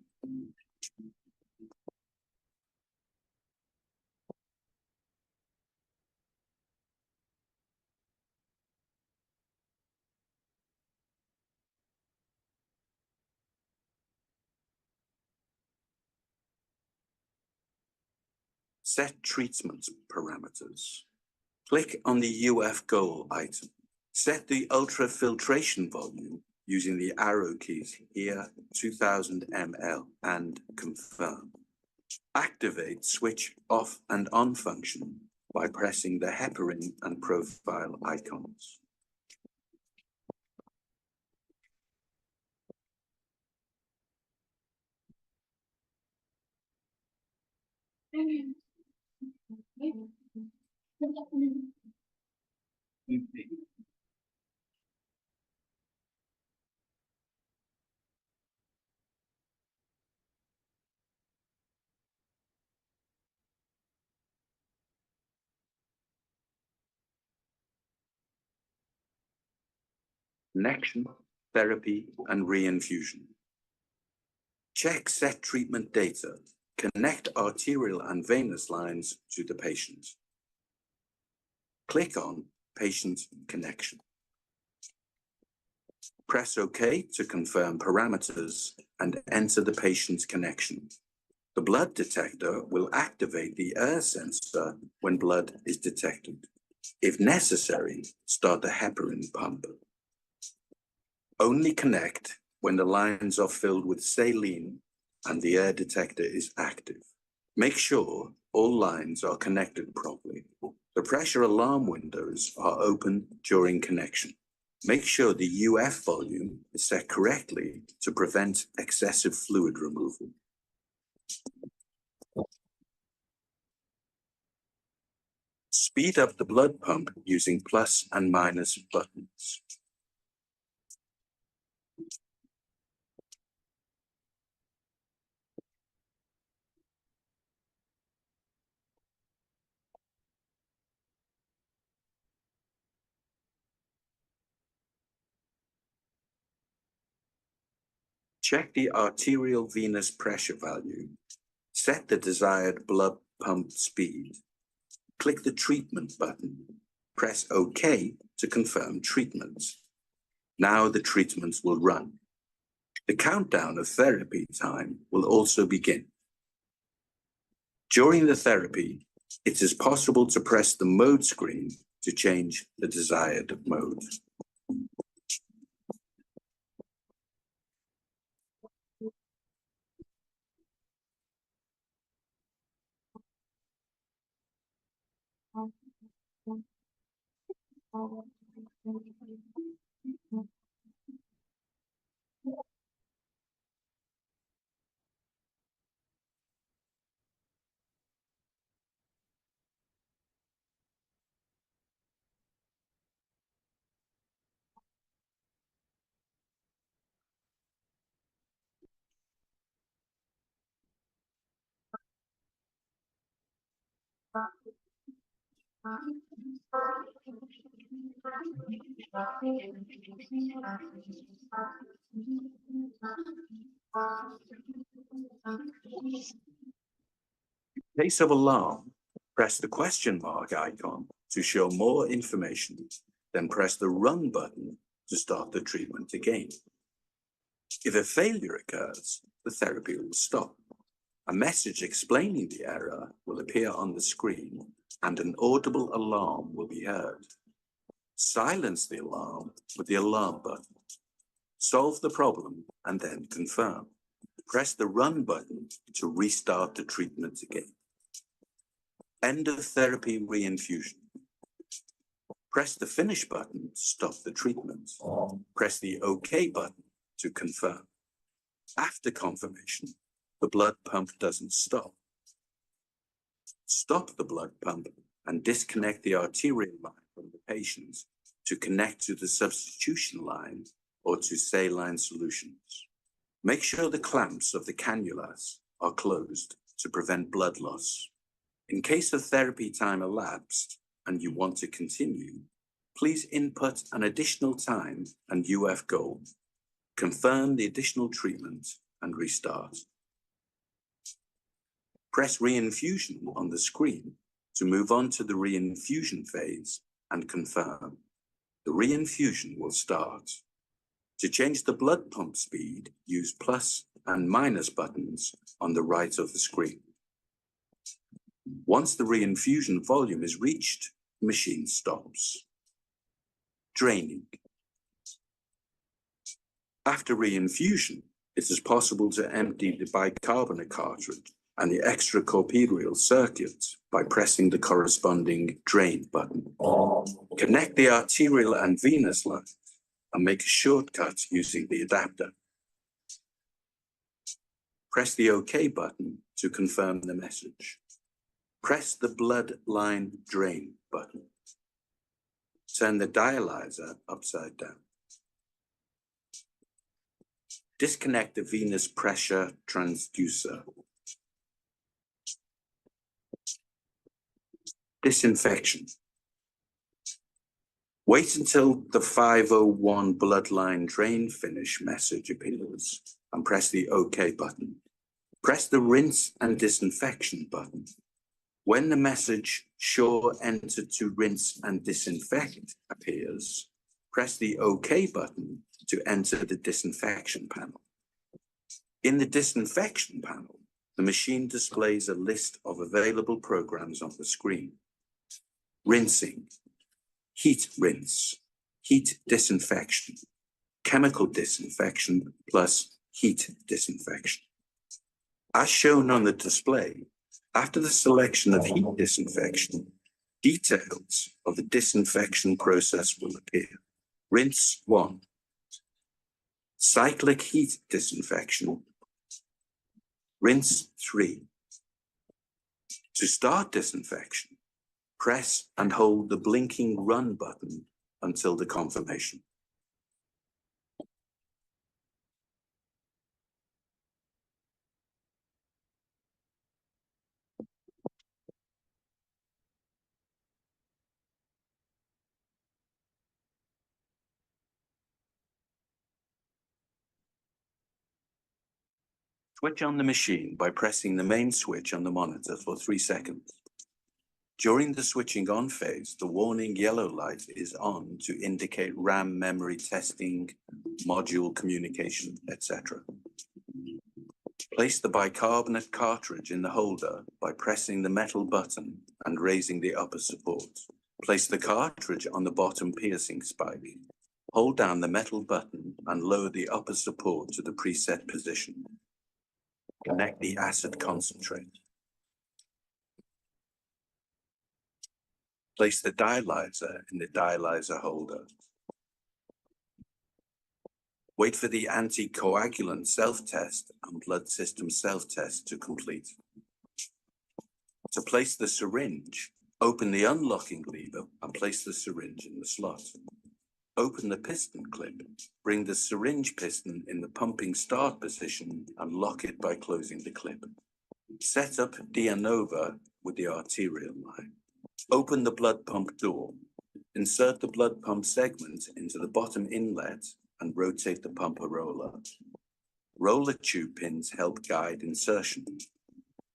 [SPEAKER 9] Set treatment parameters. Click on the UF goal item. Set the ultrafiltration volume using the arrow keys here, 2000 ml, and confirm. Activate switch off and on function by pressing the heparin and profile icons. Connection, therapy, and reinfusion. Check set treatment data. Connect arterial and venous lines to the patient. Click on Patient Connection. Press OK to confirm parameters and enter the patient's connection. The blood detector will activate the air sensor when blood is detected. If necessary, start the heparin pump. Only connect when the lines are filled with saline and the air detector is active. Make sure all lines are connected properly. The pressure alarm windows are open during connection. Make sure the UF volume is set correctly to prevent excessive fluid removal. Speed up the blood pump using plus and minus buttons. Check the arterial venous pressure value. Set the desired blood pump speed. Click the treatment button. Press OK to confirm treatment. Now the treatment will run. The countdown of therapy time will also begin. During the therapy, it is possible to press the mode screen to change the desired mode. In case of alarm, press the question mark icon to show more information, then press the run button to start the treatment again. If a failure occurs, the therapy will stop. A message explaining the error will appear on the screen and an audible alarm will be heard. Silence the alarm with the alarm button. Solve the problem and then confirm. Press the run button to restart the treatment again. End of therapy reinfusion. Press the finish button to stop the treatment. Press the OK button to confirm. After confirmation, the blood pump doesn't stop. Stop the blood pump and disconnect the arterial line from the patient to connect to the substitution line or to saline solutions. Make sure the clamps of the cannulas are closed to prevent blood loss. In case of therapy time elapsed and you want to continue, please input an additional time and UF goal. Confirm the additional treatment and restart. Press reinfusion on the screen to move on to the reinfusion phase and confirm. The reinfusion will start. To change the blood pump speed, use plus and minus buttons on the right of the screen. Once the reinfusion volume is reached, the machine stops. Draining. After reinfusion, it is possible to empty the bicarbonate cartridge and the extracorporeal circuit by pressing the corresponding drain button. Connect the arterial and venous lines and make a shortcut using the adapter. Press the OK button to confirm the message. Press the blood line drain button. Turn the dialyzer upside down. Disconnect the venous pressure transducer. Disinfection. Wait until the 501 bloodline drain finish message appears and press the OK button. Press the rinse and disinfection button. When the message "Sure enter to rinse and disinfect" appears, press the OK button to enter the disinfection panel. In the disinfection panel, the machine displays a list of available programs on the screen. Rinsing, heat rinse, heat disinfection, chemical disinfection plus heat disinfection. As shown on the display, after the selection of heat disinfection, details of the disinfection process will appear. Rinse 1. Cyclic heat disinfection. Rinse 3. To start disinfection, press and hold the blinking run button until the confirmation. Switch on the machine by pressing the main switch on the monitor for 3 seconds. During the switching on phase, the warning yellow light is on to indicate RAM memory testing, module communication, etc. Place the bicarbonate cartridge in the holder by pressing the metal button and raising the upper support. Place the cartridge on the bottom piercing spike. Hold down the metal button and lower the upper support to the preset position. Connect the acid concentrate. Place the dialyzer in the dialyzer holder. Wait for the anticoagulant self-test and blood system self-test to complete. To place the syringe, open the unlocking lever and place the syringe in the slot. Open the piston clip, bring the syringe piston in the pumping start position and lock it by closing the clip. Set up Dianova with the arterial line. Open the blood pump door. Insert the blood pump segment into the bottom inlet and rotate the pumper roller. Roller tube pins help guide insertion.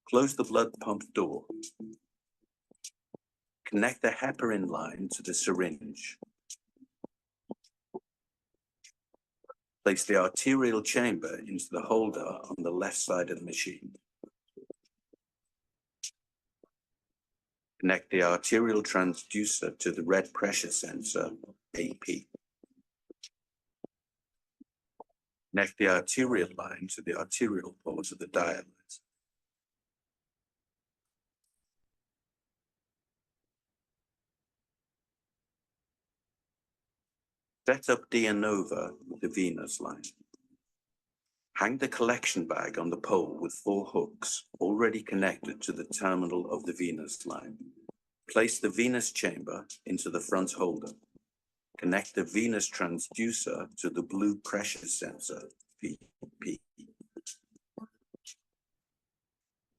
[SPEAKER 9] Close the blood pump door. Connect the heparin line to the syringe. Place the arterial chamber into the holder on the left side of the machine. Connect the arterial transducer to the red pressure sensor, AP. Connect the arterial line to the arterial port of the dialyzer. Set up Dianova with the venous line. Hang the collection bag on the pole with 4 hooks already connected to the terminal of the venous line. Place the venous chamber into the front holder. Connect the venous transducer to the blue pressure sensor, PP.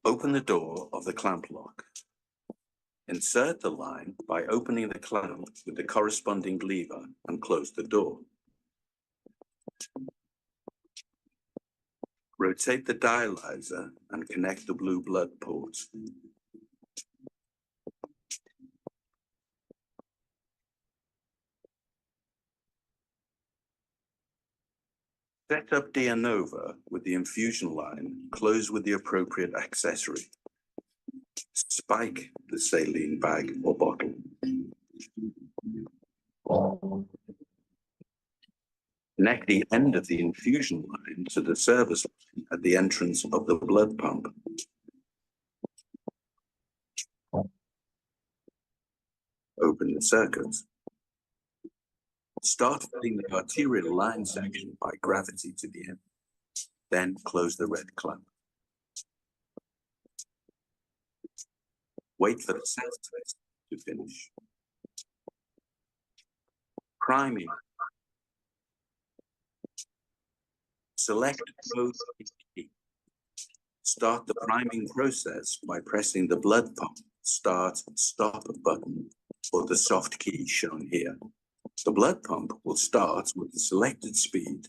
[SPEAKER 9] Open the door of the clamp lock. Insert the line by opening the clamp with the corresponding lever and close the door. Rotate the dialyzer and connect the blue blood port. Set up Dianova with the infusion line, close with the appropriate accessory. Spike the saline bag or bottle. Connect the end of the infusion line to the service line at the entrance of the blood pump. Open the circuit. Start filling the arterial line section by gravity to the end. Then close the red clamp. Wait for the self-test to finish. Priming. Select both key. Start the priming process by pressing the blood pump start/stop button or the soft key shown here. The blood pump will start with the selected speed.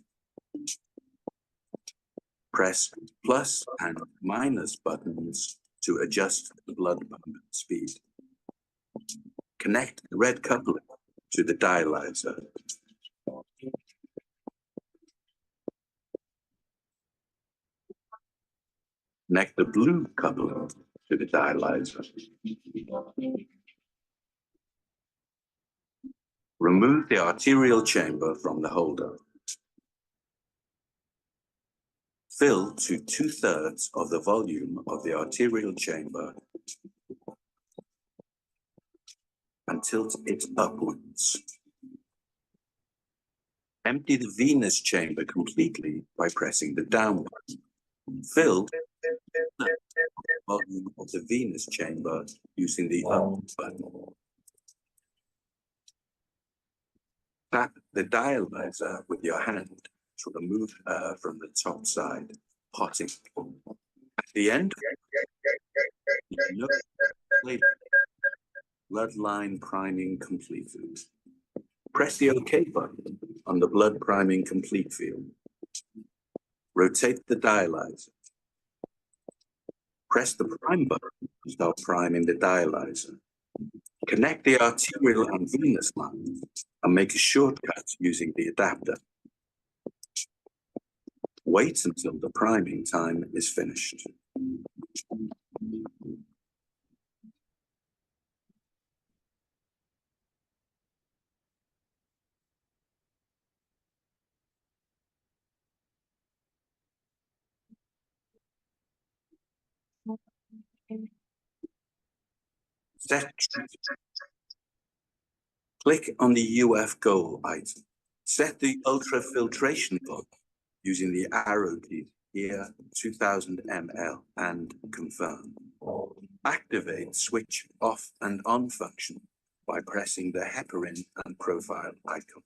[SPEAKER 9] Press plus and minus buttons to adjust the blood pump speed. Connect the red coupling to the dialyzer. Connect the blue coupling to the dialyzer. Remove the arterial chamber from the holder. Fill to 2/3 of the volume of the arterial chamber and tilt it upwards. Empty the venous chamber completely by pressing the down button. Fill the volume of the venous chamber using the up button. Tap the dialyzer with your hand to remove air from the top side, potting. At the end, bloodline priming completed. Press the OK button on the blood priming complete field. Rotate the dialyzer. Press the prime button to start priming the dialyzer. Connect the arterial and venous lines and make a shortcut using the adapter. Wait until the priming time is finished. Click on the UF goal item. Set the ultrafiltration volume using the arrow key here, 2000 ml, and confirm. Activate switch off and on function by pressing the heparin and profile icons.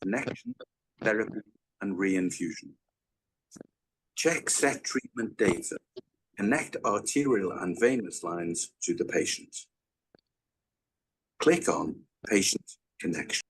[SPEAKER 9] Connection, therapy, and reinfusion. Check set treatment data. Connect arterial and venous lines to the patient. Click on Patient Connection.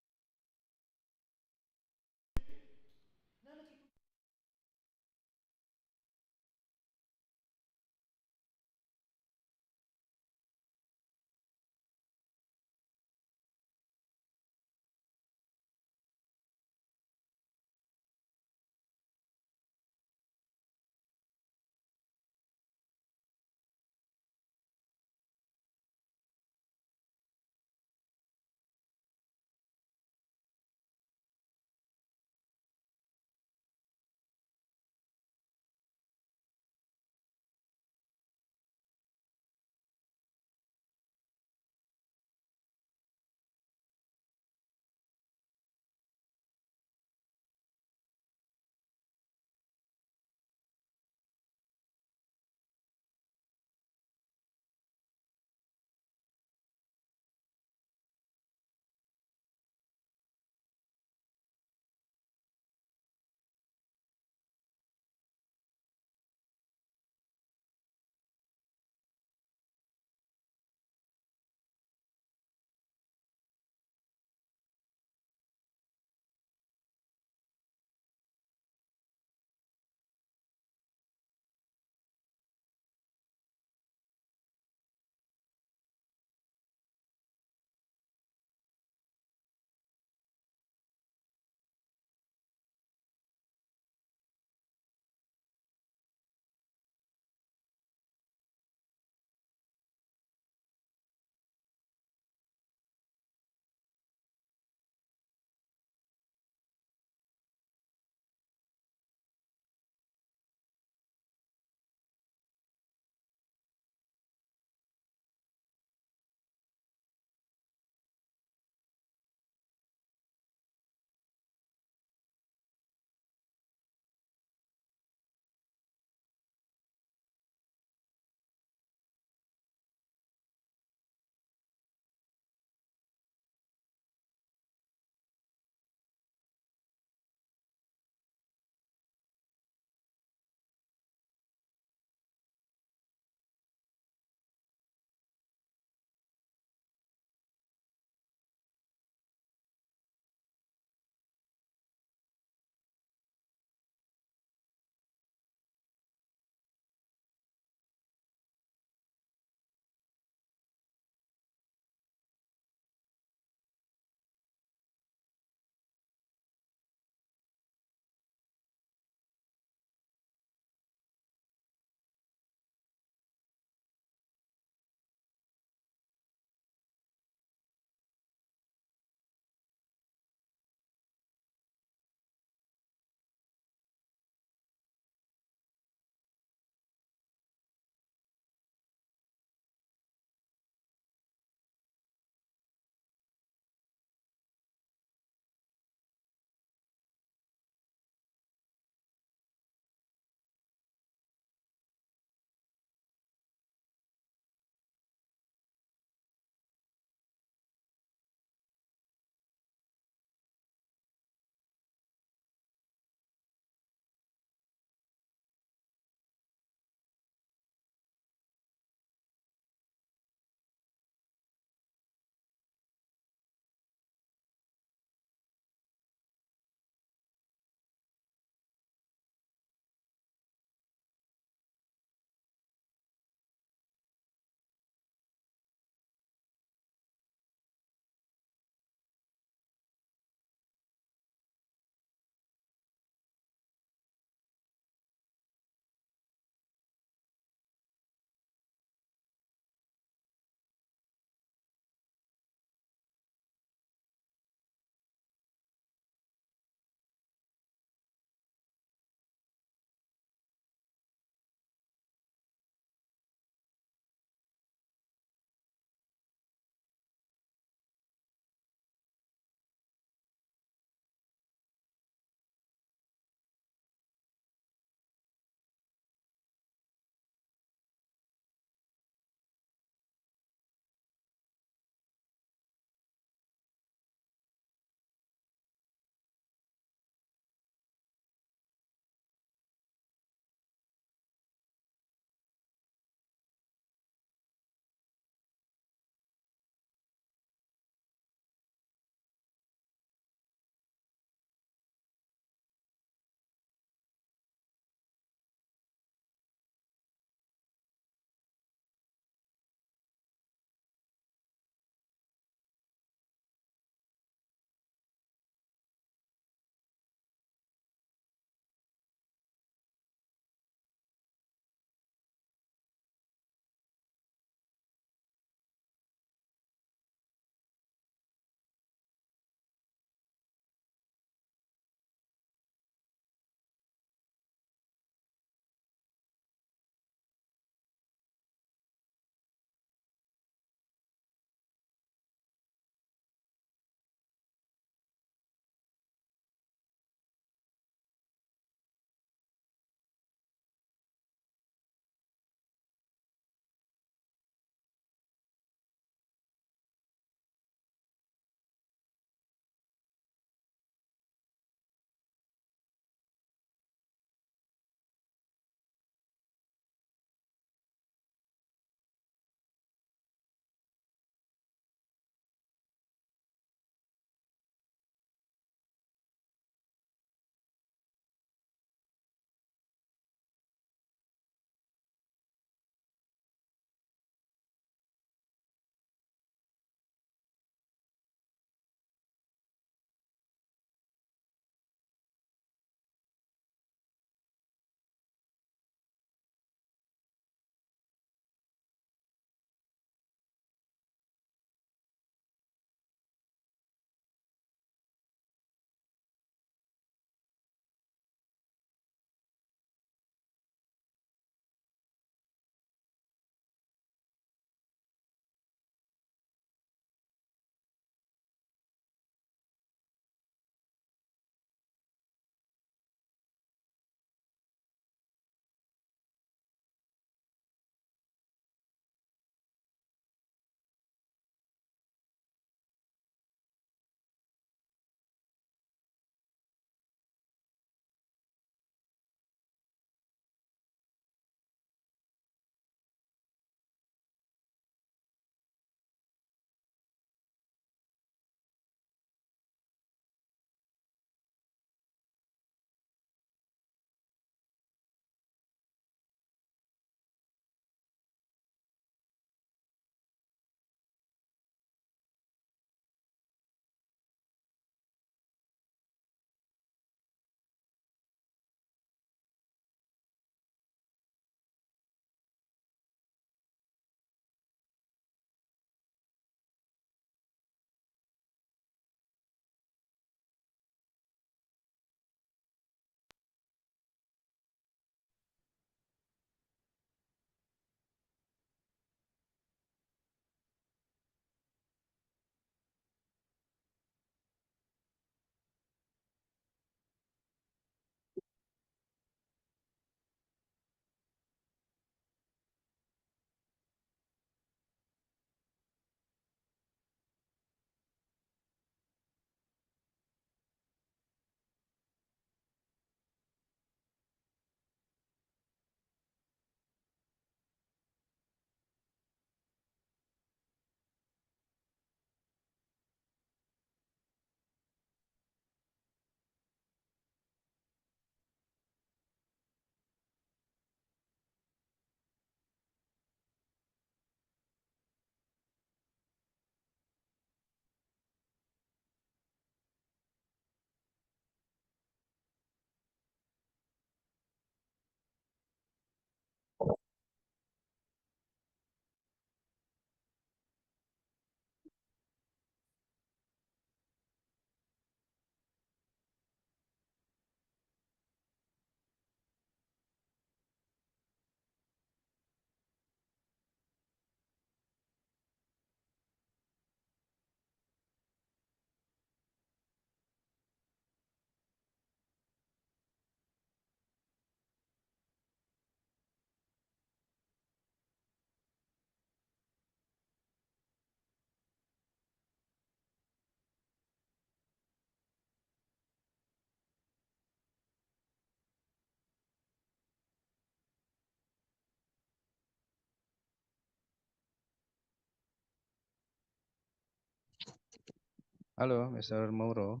[SPEAKER 7] Hello, Mr. Mauro.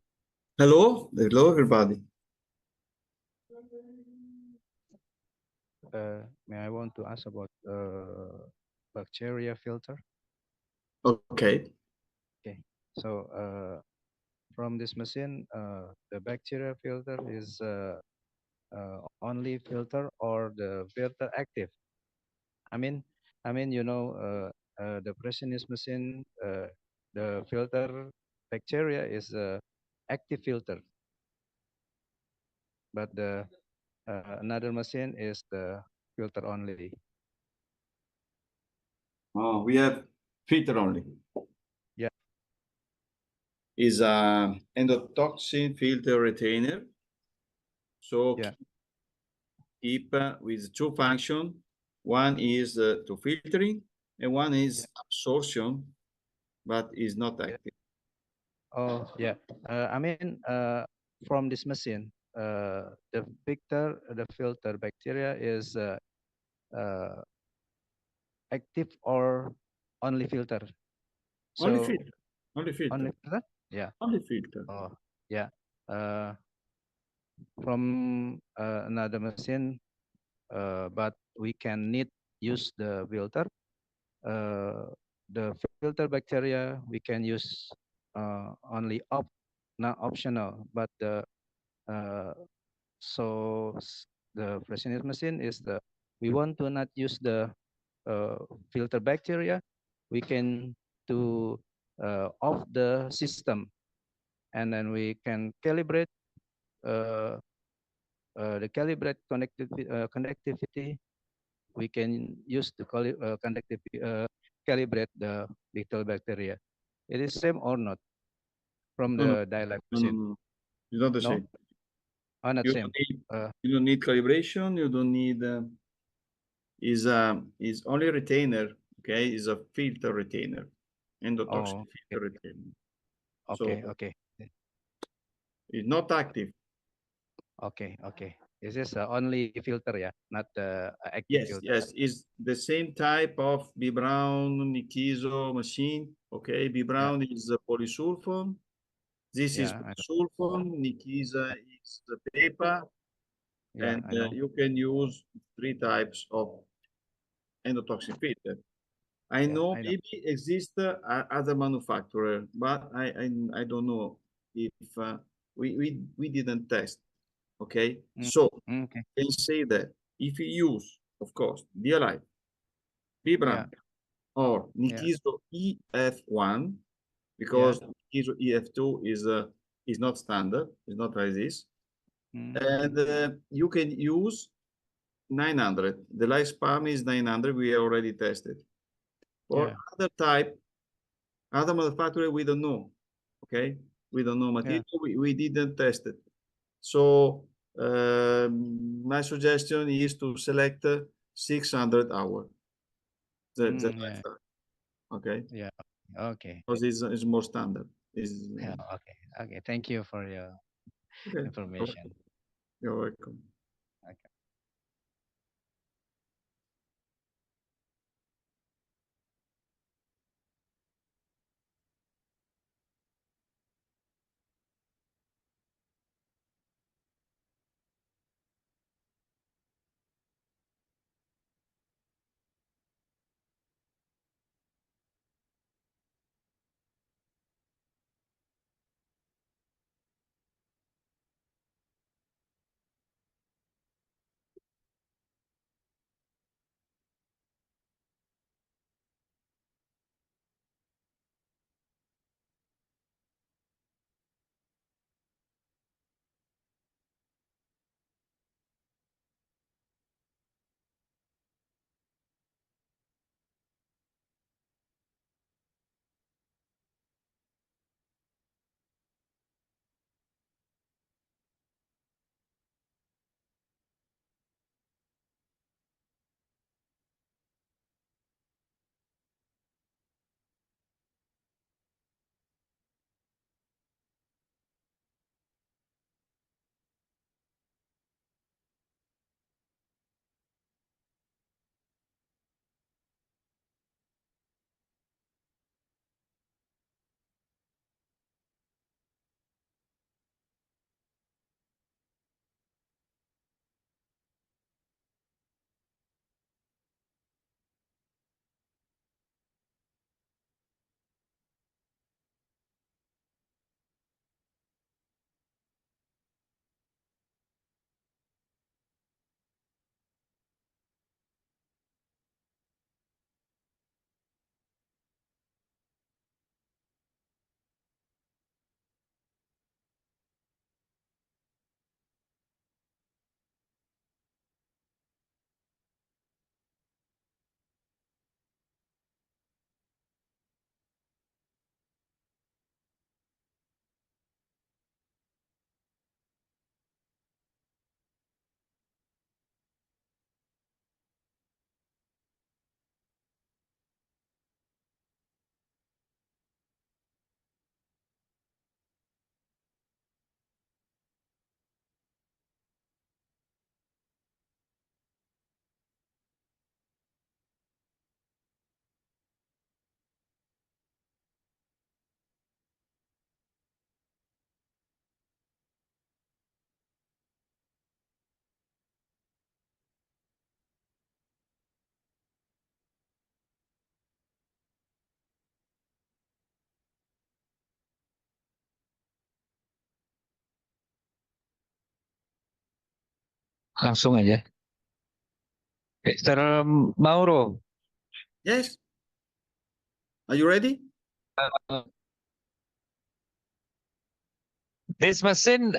[SPEAKER 5] Hello, everybody.
[SPEAKER 7] May I want to ask about bacteria filter?
[SPEAKER 5] Okay.
[SPEAKER 7] Okay. So from this machine, the bacteria filter is only filter or the filter active? I mean, the pressurized machine, the filter bacteria is active filter, but the another machine is the filter only.
[SPEAKER 5] Oh, we have filter only.
[SPEAKER 7] Yeah.
[SPEAKER 5] Is a endotoxin filter retainer. So
[SPEAKER 7] Yeah.
[SPEAKER 5] keep with two function. One is to filtering, and one is absorption, but is not active.
[SPEAKER 7] Oh yeah. I mean, from this machine, the filter bacteria is uh, active or only filter?
[SPEAKER 5] Only
[SPEAKER 7] So
[SPEAKER 5] filter. Only filter.
[SPEAKER 7] only filter? Yeah.
[SPEAKER 5] Only filter.
[SPEAKER 7] Oh yeah. From another machine, but we can need use the filter. The filter bacteria we can use only not optional, but the uh, so the freshener machine is the we want to not use the filter bacteria, we can to off the system, and then we can calibrate uh, the connectivity. We can use the calibrate the lethal bacteria. It is same or not from
[SPEAKER 5] No, no,
[SPEAKER 7] the dialect
[SPEAKER 5] no, no,
[SPEAKER 7] machine?
[SPEAKER 5] no. It's not the
[SPEAKER 7] No,
[SPEAKER 5] same.
[SPEAKER 7] not
[SPEAKER 5] You
[SPEAKER 7] same.
[SPEAKER 5] don't need, you don't need calibration. You don't need is only retainer. Okay, is a filter retainer, endotoxin
[SPEAKER 7] Oh,
[SPEAKER 5] filter retainer.
[SPEAKER 7] okay,
[SPEAKER 5] So
[SPEAKER 7] okay,
[SPEAKER 5] it's not active.
[SPEAKER 7] okay, okay. This is only filter, yeah, not the active
[SPEAKER 5] Yes,
[SPEAKER 7] filter.
[SPEAKER 5] yes, is the same type of B Brown Nikiso machine. Okay, B Brown is a polysulfone. This is
[SPEAKER 7] Yeah, I know.
[SPEAKER 5] sulfone. Nikisa is the paper,
[SPEAKER 7] Yeah,
[SPEAKER 5] and
[SPEAKER 7] I know.
[SPEAKER 5] you can use three types of endotoxin filter. I
[SPEAKER 7] Yeah,
[SPEAKER 5] know
[SPEAKER 7] I know.
[SPEAKER 5] maybe exist other manufacturer, but I don't know if we didn't test. Okay,
[SPEAKER 7] Mm,
[SPEAKER 5] so
[SPEAKER 7] okay.
[SPEAKER 5] can say that if you use, of course, Dialife,
[SPEAKER 7] Yeah,
[SPEAKER 5] Vibram, or
[SPEAKER 7] yeah,
[SPEAKER 5] Nikiso EF1,
[SPEAKER 7] yeah.
[SPEAKER 5] because Nikiso EF2 is not standard, is not like this,
[SPEAKER 7] Mm,
[SPEAKER 5] and you can use 900. The lifespan is 900. We already tested. For
[SPEAKER 7] yeah,
[SPEAKER 5] other type, other manufacturer, we don't know. Okay, we don't know
[SPEAKER 7] yeah.
[SPEAKER 5] material. We didn't test it. So my suggestion is to select 600 hour. The
[SPEAKER 7] Yeah,
[SPEAKER 5] lifetime. Okay,
[SPEAKER 7] yeah. Okay,
[SPEAKER 5] because it's more standard. Is
[SPEAKER 7] yeah, okay, okay. Thank you for your
[SPEAKER 5] okay.
[SPEAKER 7] information.
[SPEAKER 5] You're welcome.
[SPEAKER 7] Okay. Langsung aja. Mr. Mauro,
[SPEAKER 5] Yes. Are you ready?
[SPEAKER 7] uh, this machine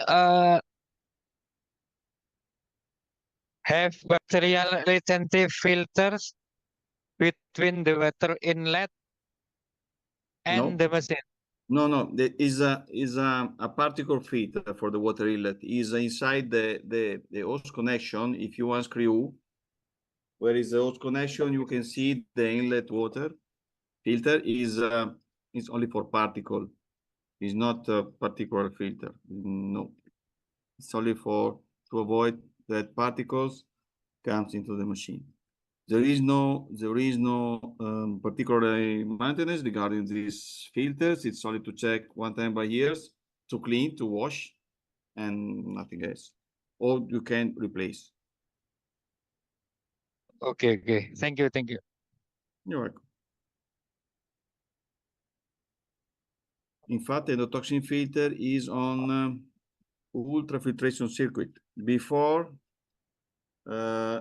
[SPEAKER 7] have bacterial retentive filters between the water inlet and
[SPEAKER 5] No.
[SPEAKER 7] the machine.
[SPEAKER 5] No. There is a particle filter for the water inlet. Is inside the hose connection. If you unscrew, where is the hose connection, you can see the inlet water filter is only for particle. It's not a particular filter. No, it's only to avoid that particles comes into the machine. There is no particular maintenance regarding these filters. It's only to check one time by years, to clean, to wash, and nothing else. Or you can replace.
[SPEAKER 7] Okay. Thank you.
[SPEAKER 5] You're welcome. In fact, the endotoxin filter is on ultrafiltration circuit. Before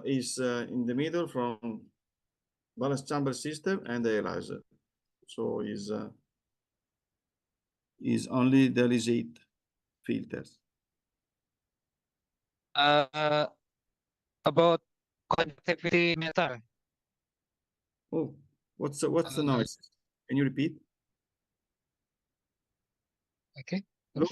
[SPEAKER 5] is in the middle from balance chamber system and the ELISA. So is only dialysate filters.
[SPEAKER 7] About conductivity meter.
[SPEAKER 5] Oh, what's the noise? Can you repeat?
[SPEAKER 7] Okay.
[SPEAKER 5] Hello?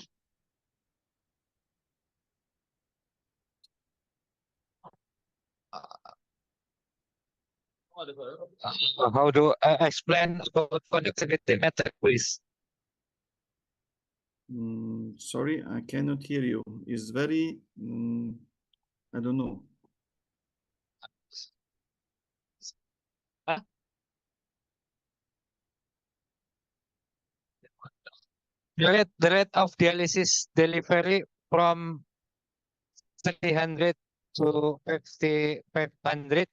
[SPEAKER 7] How do I explain about conductivity meter, please?
[SPEAKER 5] Sorry, I cannot hear you. It's very, I don't know.
[SPEAKER 7] The rate of dialysis delivery from 300 to 500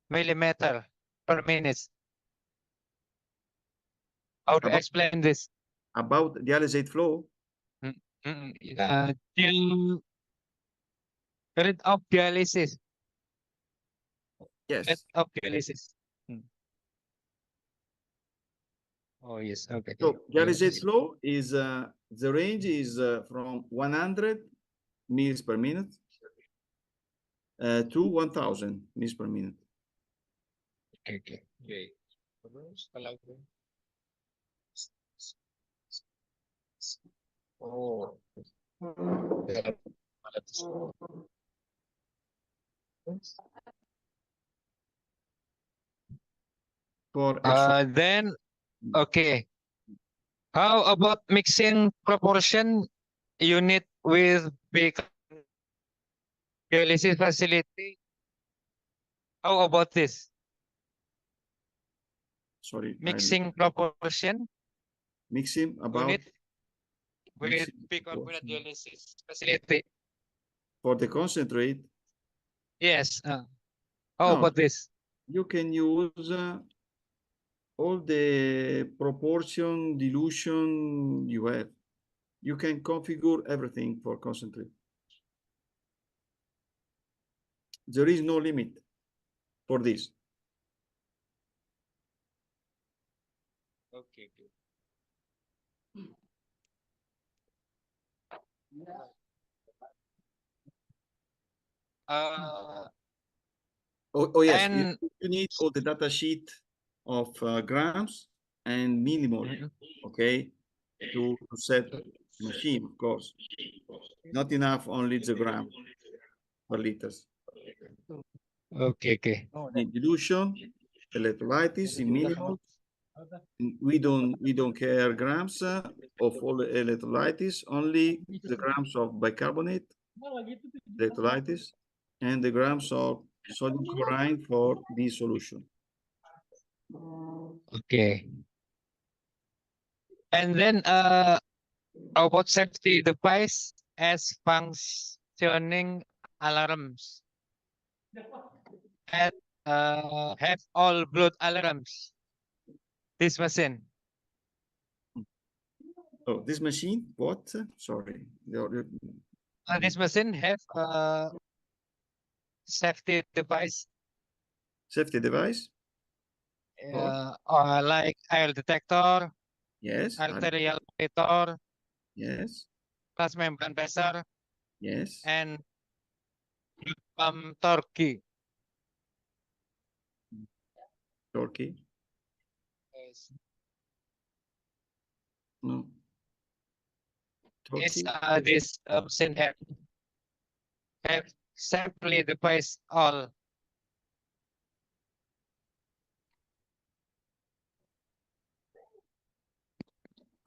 [SPEAKER 7] millimeter per minute. How to explain this?
[SPEAKER 5] About dialysate flow?
[SPEAKER 7] Till rate of dialysis.
[SPEAKER 5] Yes.
[SPEAKER 7] Rate of dialysis. Oh yes, okay.
[SPEAKER 5] So dialysate flow is the range is from 100 mils per minute to 1000 mils per minute.
[SPEAKER 7] Okay. Oh.
[SPEAKER 5] For
[SPEAKER 7] Then okay. How about mixing proportion unit with big dialysis facility? How about this?
[SPEAKER 5] Sorry,
[SPEAKER 7] Mixing proportion
[SPEAKER 5] mixing about
[SPEAKER 7] unit with big dialysis facility.
[SPEAKER 5] For the concentrate.
[SPEAKER 7] Yes. How
[SPEAKER 5] No,
[SPEAKER 7] about this?
[SPEAKER 5] You can use all the proportion dilution you have. You can configure everything for concentrate. There is no limit for this.
[SPEAKER 7] Okay.
[SPEAKER 5] Oh yes,
[SPEAKER 7] And
[SPEAKER 5] you need all the data sheet of grams and millimole, okay, to set machine, of course. Not enough only the gram per liters.
[SPEAKER 7] Okay.
[SPEAKER 5] In dilution, electrolysis in millimole. We don't care grams of all the electrolysis, only the grams of bicarbonate electrolysis and the grams of sodium chloride for this solution.
[SPEAKER 7] Okay. And then about safety device as functioning alarms and have all blood alarms. This machine.
[SPEAKER 5] Oh, this machine? What? Sorry.
[SPEAKER 7] This machine have
[SPEAKER 10] safety device,
[SPEAKER 5] Safety device?
[SPEAKER 10] like air detector,
[SPEAKER 5] Yes.
[SPEAKER 10] arterial monitor,
[SPEAKER 5] Yes.
[SPEAKER 10] glass membrane pressure,
[SPEAKER 5] Yes.
[SPEAKER 10] and Turkey.
[SPEAKER 5] Turkey?
[SPEAKER 10] Yes.
[SPEAKER 5] No.
[SPEAKER 10] Yes,
[SPEAKER 5] Turkey?
[SPEAKER 10] this machine have safely device all.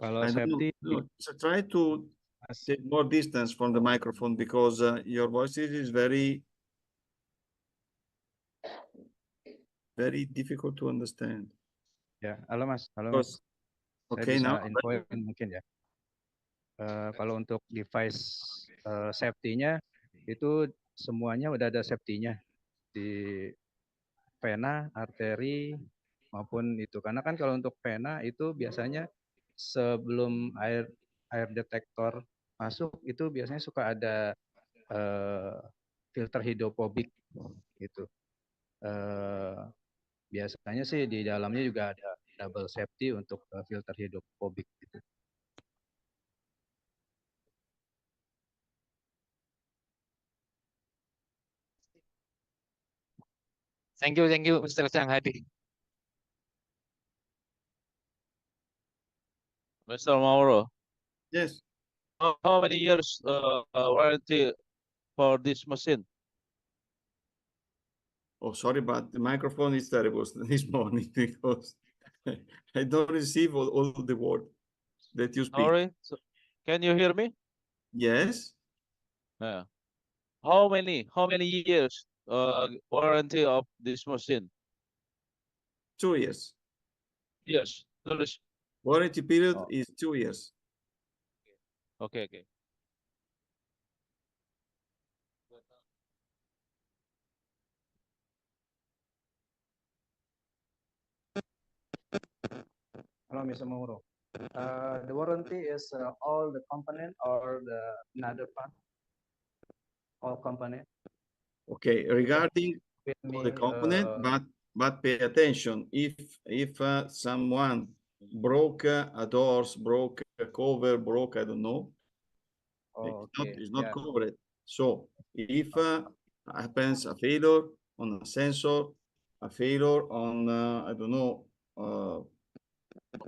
[SPEAKER 7] Kalau
[SPEAKER 5] I don't know.
[SPEAKER 7] safety,
[SPEAKER 5] No. So try to take more distance from the microphone because your voice is very, very difficult to understand.
[SPEAKER 7] ya, halo Mas,
[SPEAKER 5] Because,
[SPEAKER 7] saya
[SPEAKER 5] okay,
[SPEAKER 7] bisa
[SPEAKER 5] now.
[SPEAKER 7] infoin mungkin ya. Kalau untuk device safety-nya itu semuanya udah ada safety-nya di vena, arteri maupun itu. Karena kan kalau untuk vena itu biasanya sebelum air detektor masuk itu biasanya suka ada filter hidrofobik gitu. Biasanya sih di dalamnya juga ada double safety untuk filter hidrofobik gitu.
[SPEAKER 10] Thank you, Mr. Chang Hadi.
[SPEAKER 11] Mr. Mauro,
[SPEAKER 5] Yes.
[SPEAKER 11] how many years warranty for this machine?
[SPEAKER 5] Oh, sorry, but the microphone is terrible this morning because I don't receive all the word that you speak.
[SPEAKER 11] Sorry, so, can you hear me?
[SPEAKER 5] Yes.
[SPEAKER 11] Yeah. How many years warranty of this machine?
[SPEAKER 5] 2 years.
[SPEAKER 11] Yes.
[SPEAKER 5] Warranty period
[SPEAKER 11] Oh.
[SPEAKER 5] is 2 years.
[SPEAKER 11] Okay.
[SPEAKER 7] Hello, Mr. Mauro. The warranty is all the component or another part? All component.
[SPEAKER 5] Okay, regarding
[SPEAKER 7] Me,
[SPEAKER 5] the component, but pay attention. If someone broke a doors, broke a cover, broke, I don't know, it's not covered. So if happens a failure on a sensor, a failure on I don't know,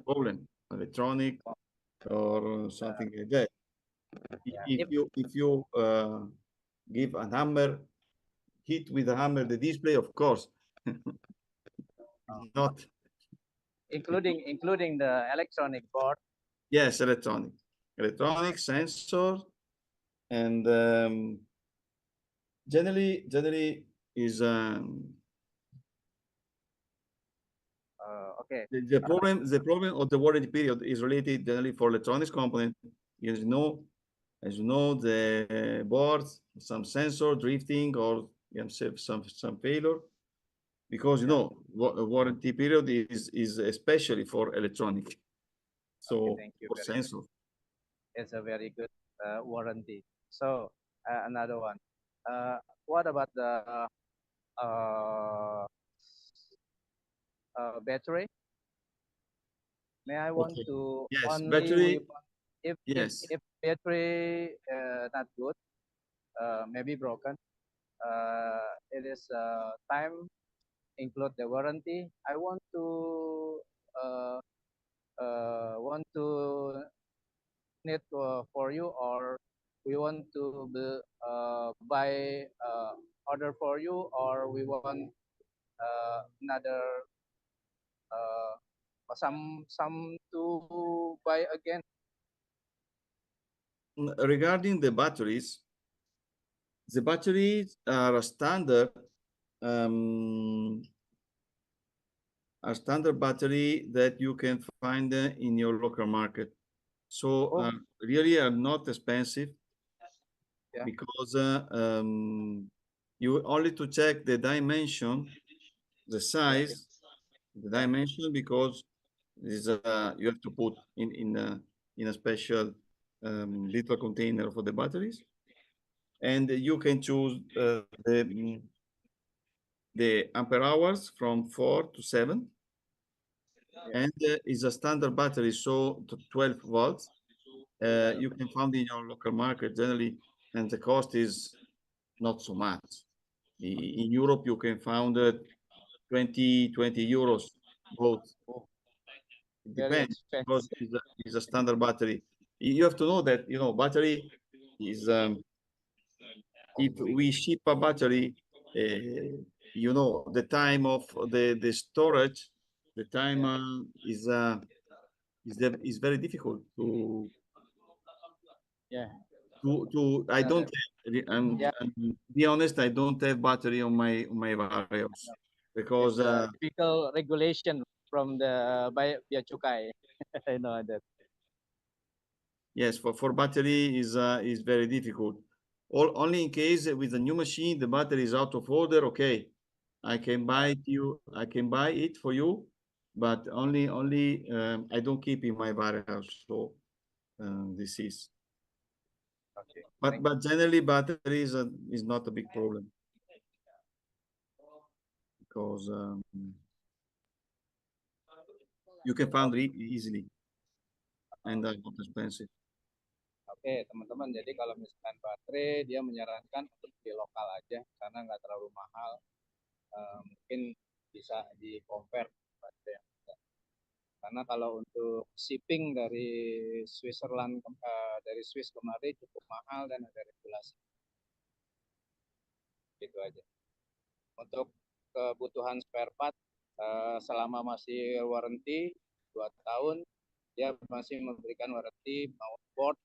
[SPEAKER 5] problem, electronic or something like that. If you give a hammer, hit with a hammer the display, of course. Not
[SPEAKER 7] including the electronic board.
[SPEAKER 5] Yes, electronic sensor, and generally is
[SPEAKER 7] Okay.
[SPEAKER 5] the problem of the warranty period is related generally for electronics component. As you know, the boards, some sensor drifting or some failure, because you know warranty period is especially for electronic. So
[SPEAKER 7] Thank you
[SPEAKER 5] for
[SPEAKER 7] very
[SPEAKER 5] sensor.
[SPEAKER 7] much. It's a very good warranty. So another one. What about the battery? May I want
[SPEAKER 5] Okay.
[SPEAKER 7] to
[SPEAKER 5] Yes,
[SPEAKER 7] only
[SPEAKER 5] battery.
[SPEAKER 7] if
[SPEAKER 5] Yes.
[SPEAKER 7] if battery not good, maybe broken. It is time include the warranty. I want to need for you, or we want to buy order for you, or we want another some to buy again.
[SPEAKER 5] Regarding the batteries are a standard battery that you can find in your local market. So really are not expensive, because you only to check the dimension, the size, the dimension, because is you have to put in a special little container for the batteries, and you can choose the ampere hours from 4 to 7, and is a standard battery, so 12 volts. You can find in your local market generally, and the cost is not so much. In Europe, you can find 20 euros both. It
[SPEAKER 7] Very
[SPEAKER 5] depends because
[SPEAKER 7] expensive.
[SPEAKER 5] it's a standard battery. You have to know that battery is if we ship a battery, the time of the storage, the time is very difficult to
[SPEAKER 7] Yeah.
[SPEAKER 5] I don't be honest, I don't have battery on my Varios because
[SPEAKER 7] It's a typical regulation from the Bea Cukai. I know that.
[SPEAKER 5] yes, for battery is very difficult. Only in case with a new machine the battery is out of order. Okay, I can buy it for you, but only I don't keep in my Varios. So this is.
[SPEAKER 7] Okay.
[SPEAKER 5] But generally battery is not a big problem because you can find it easily and not expensive.
[SPEAKER 7] Oke, teman-teman. Jadi kalau misalkan baterai, dia menyarankan untuk di lokal aja karena nggak terlalu mahal. Mungkin bisa di compare baterai yang ada. Karena kalau untuk shipping dari Switzerland dari Swiss kemari cukup mahal dan ada regulasi. Gitu aja. Untuk kebutuhan spare part selama masih warranty 2 tahun, dia masih memberikan warranty mau board,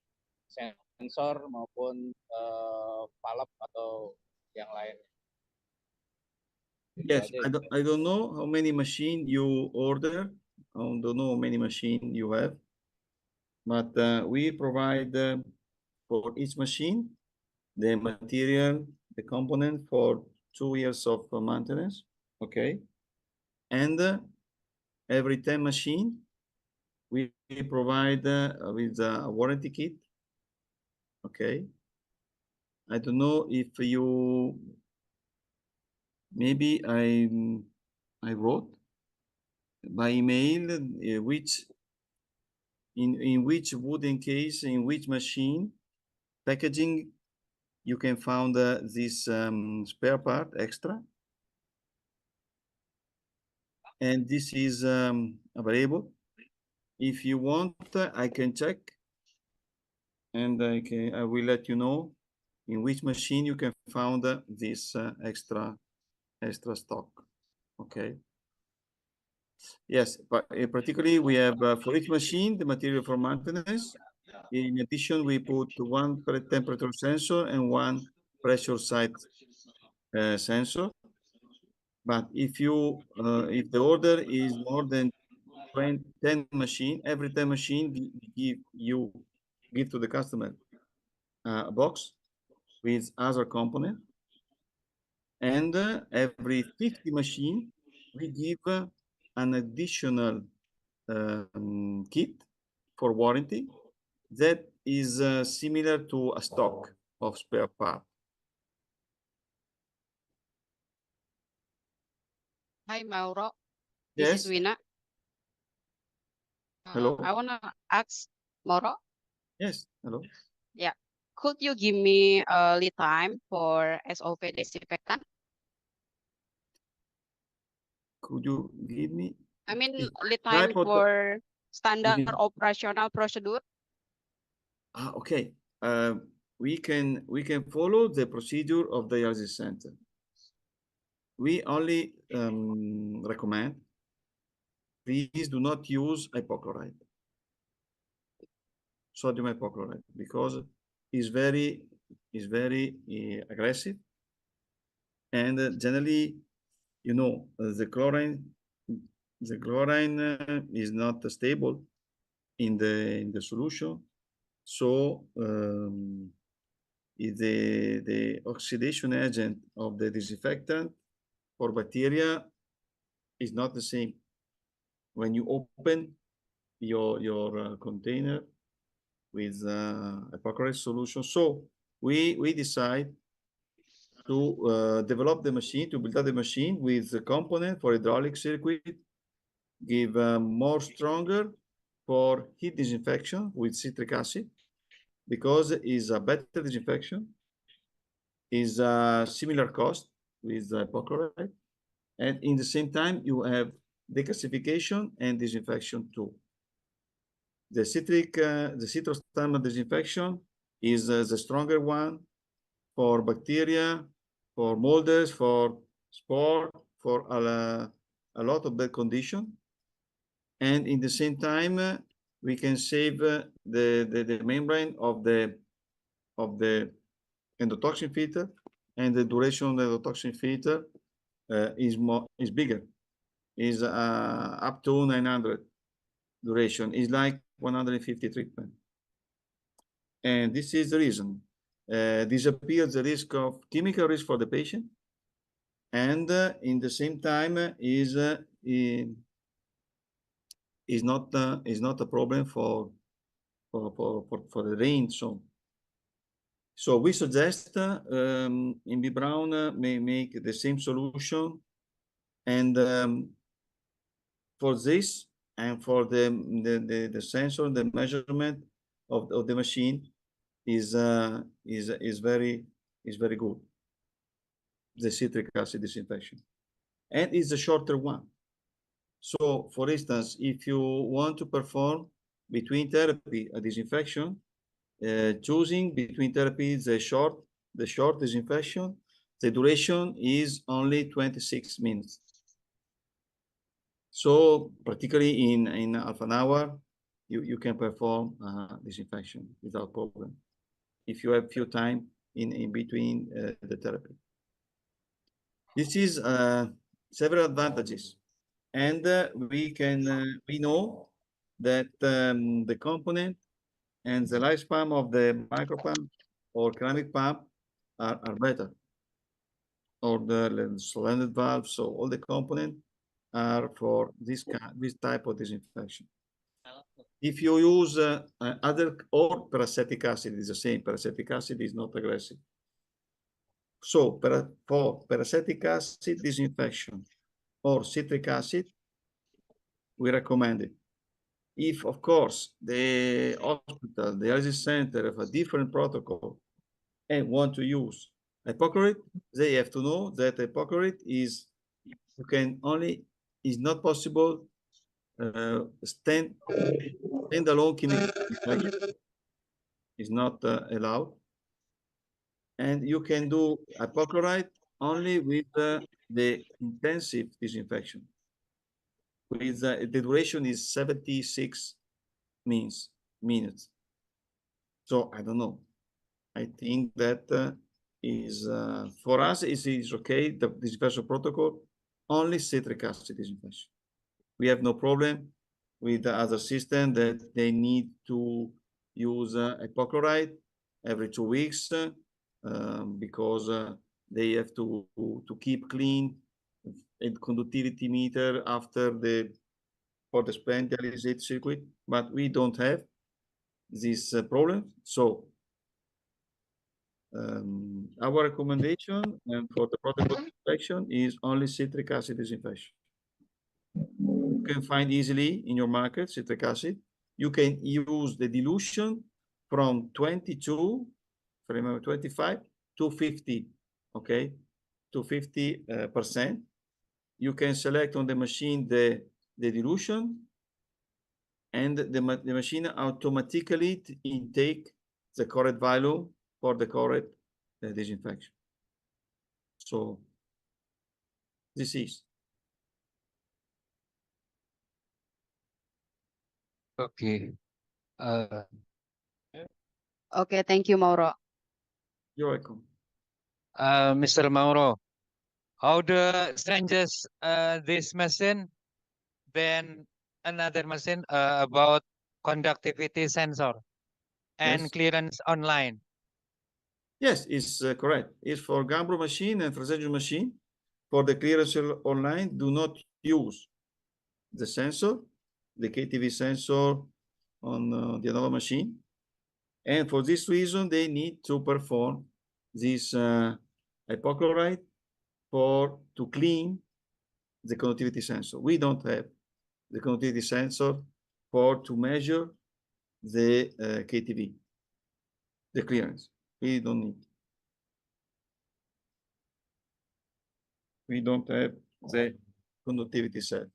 [SPEAKER 7] sensor maupun valve atau yang lain.
[SPEAKER 5] Yes, I don't know how many machine you order. I don't know how many machine you have, but we provide for each machine the material, the component for 2 years of maintenance. Okay, and every 10 machine we provide with a warranty kit. Okay, I don't know if you maybe I wrote by email which in which wooden case, in which machine packaging you can find this spare part extra, and this is available. If you want, I can check, and I will let you know in which machine you can find this extra stock. Okay. Yes, but particularly we have for each machine the material for maintenance. In addition, we put one temperature sensor and one pressure side sensor. But if the order is more than 10 machine, every 10 machine we give to the customer a box with other component, and every 50 machine we give an additional kit for warranty that is similar to a stock of spare part.
[SPEAKER 12] Hi, Mauro.
[SPEAKER 5] Yes.
[SPEAKER 12] This is Wina.
[SPEAKER 5] Hello.
[SPEAKER 12] I want to ask Mauro.
[SPEAKER 5] Yes. Hello.
[SPEAKER 12] Yeah. Could you give me a lead time for SOP disinfectant?
[SPEAKER 5] Could you give me?
[SPEAKER 12] I mean, lead time for standard
[SPEAKER 5] Mhm.
[SPEAKER 12] operational procedure.
[SPEAKER 5] Okay. We can follow the procedure of the dialysis center. We only recommend, please do not use hypochlorite, sodium hypochlorite, because it's very aggressive, and generally, the chlorine is not stable in the solution, so the oxidation agent of the disinfectant for bacteria is not the same. When you open your container with hypochlorite solution, so we decide to develop the machine, to build up the machine with the component for hydraulic circuit, give more stronger for heat disinfection with citric acid, because it's a better disinfection, is a similar cost with hypochlorite, and in the same time you have decasification and disinfection too. The citrus thermal disinfection is the stronger one for bacteria, for molders, for spore, for a lot of bad condition. And in the same time, we can save the membrane of the endotoxin filter, and the duration of the endotoxin filter is bigger, is up to 900 duration, is like 150 treatment. And this is the reason. Disappears the risk of chemical risk for the patient, and in the same time is not a problem for the range. So we suggest in B. Brown may make the same solution, and for this and for the sensor, the measurement of the machine is very good. The citric acid disinfection, and it's a shorter one. So, for instance, if you want to perform between therapy a disinfection, choosing between therapies the short disinfection, the duration is only 26 minutes. So, particularly in half an hour, you can perform disinfection without problem, if you have few time in between the therapy. This is several advantages, and we know that the component and the lifespan of the micro pump or ceramic pump are better, or the slanted valve. So all the components are for this type of disinfection. If you use other, or peracetic acid is the same. Peracetic acid is not aggressive. So for peracetic acid disinfection or citric acid, we recommend it. If, of course, the hospital, the dialysis center have a different protocol and want to use hypochlorite, they have to know that hypochlorite is not possible standalone chemical disinfection is not allowed, and you can do hypochlorite only with the intensive disinfection. With the duration is 76 minutes. So I don't know. I think that is for us is okay. The disinfection protocol only citric acid disinfection. We have no problem with the other system that they need to use hypochlorite every 2 weeks because they have to keep clean and conductivity meter after for the spent dialysate circuit, but we don't have this problem. So our recommendation for the protocol disinfection is only citric acid disinfection. You can find easily in your market citric acid. You can use the dilution from 22, if I remember, 25 to 50, okay, to 50%. You can select on the machine the dilution, and the machine automatically intake the correct value for the correct disinfection. So this is.
[SPEAKER 10] Okay.
[SPEAKER 12] Okay, thank you, Mauro.
[SPEAKER 5] You're welcome.
[SPEAKER 10] Mr. Mauro, how the strangers this machine then another machine about conductivity sensor and
[SPEAKER 5] Yes.
[SPEAKER 10] clearance online?
[SPEAKER 5] Yes, it's correct. It's for Gambro machine and Fresenius machine. For the clearance online, do not use the sensor, the KTV sensor on the Dianova machine. And for this reason, they need to perform this hypochlorite to clean the conductivity sensor. We don't have the conductivity sensor to measure the KTV, the clearance. We don't need. We don't have the conductivity set.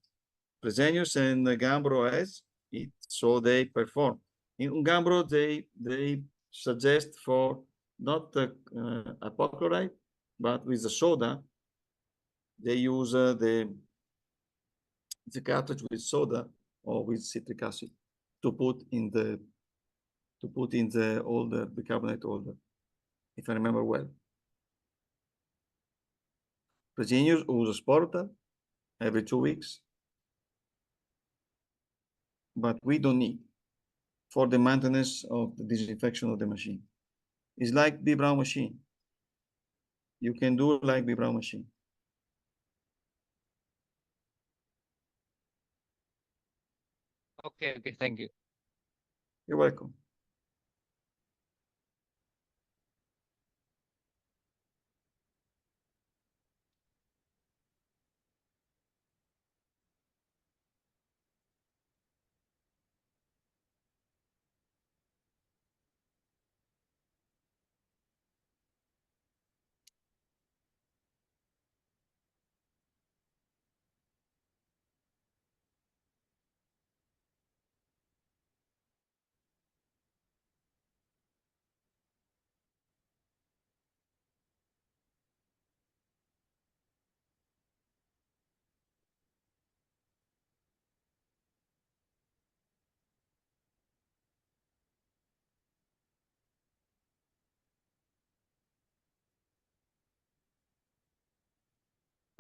[SPEAKER 5] Fresenius and Gambro has it, so they perform. In Gambro, they suggest for not hypochlorite, but with the soda, they use the cartridge with soda or with citric acid to put in the holder, the carbonate holder, if I remember well. Fresenius uses Porta every 2 weeks, but we don't need for the maintenance of the disinfection of the machine. It's like B. Brown machine. You can do like B. Brown machine.
[SPEAKER 10] Okay, thank you.
[SPEAKER 5] You're welcome.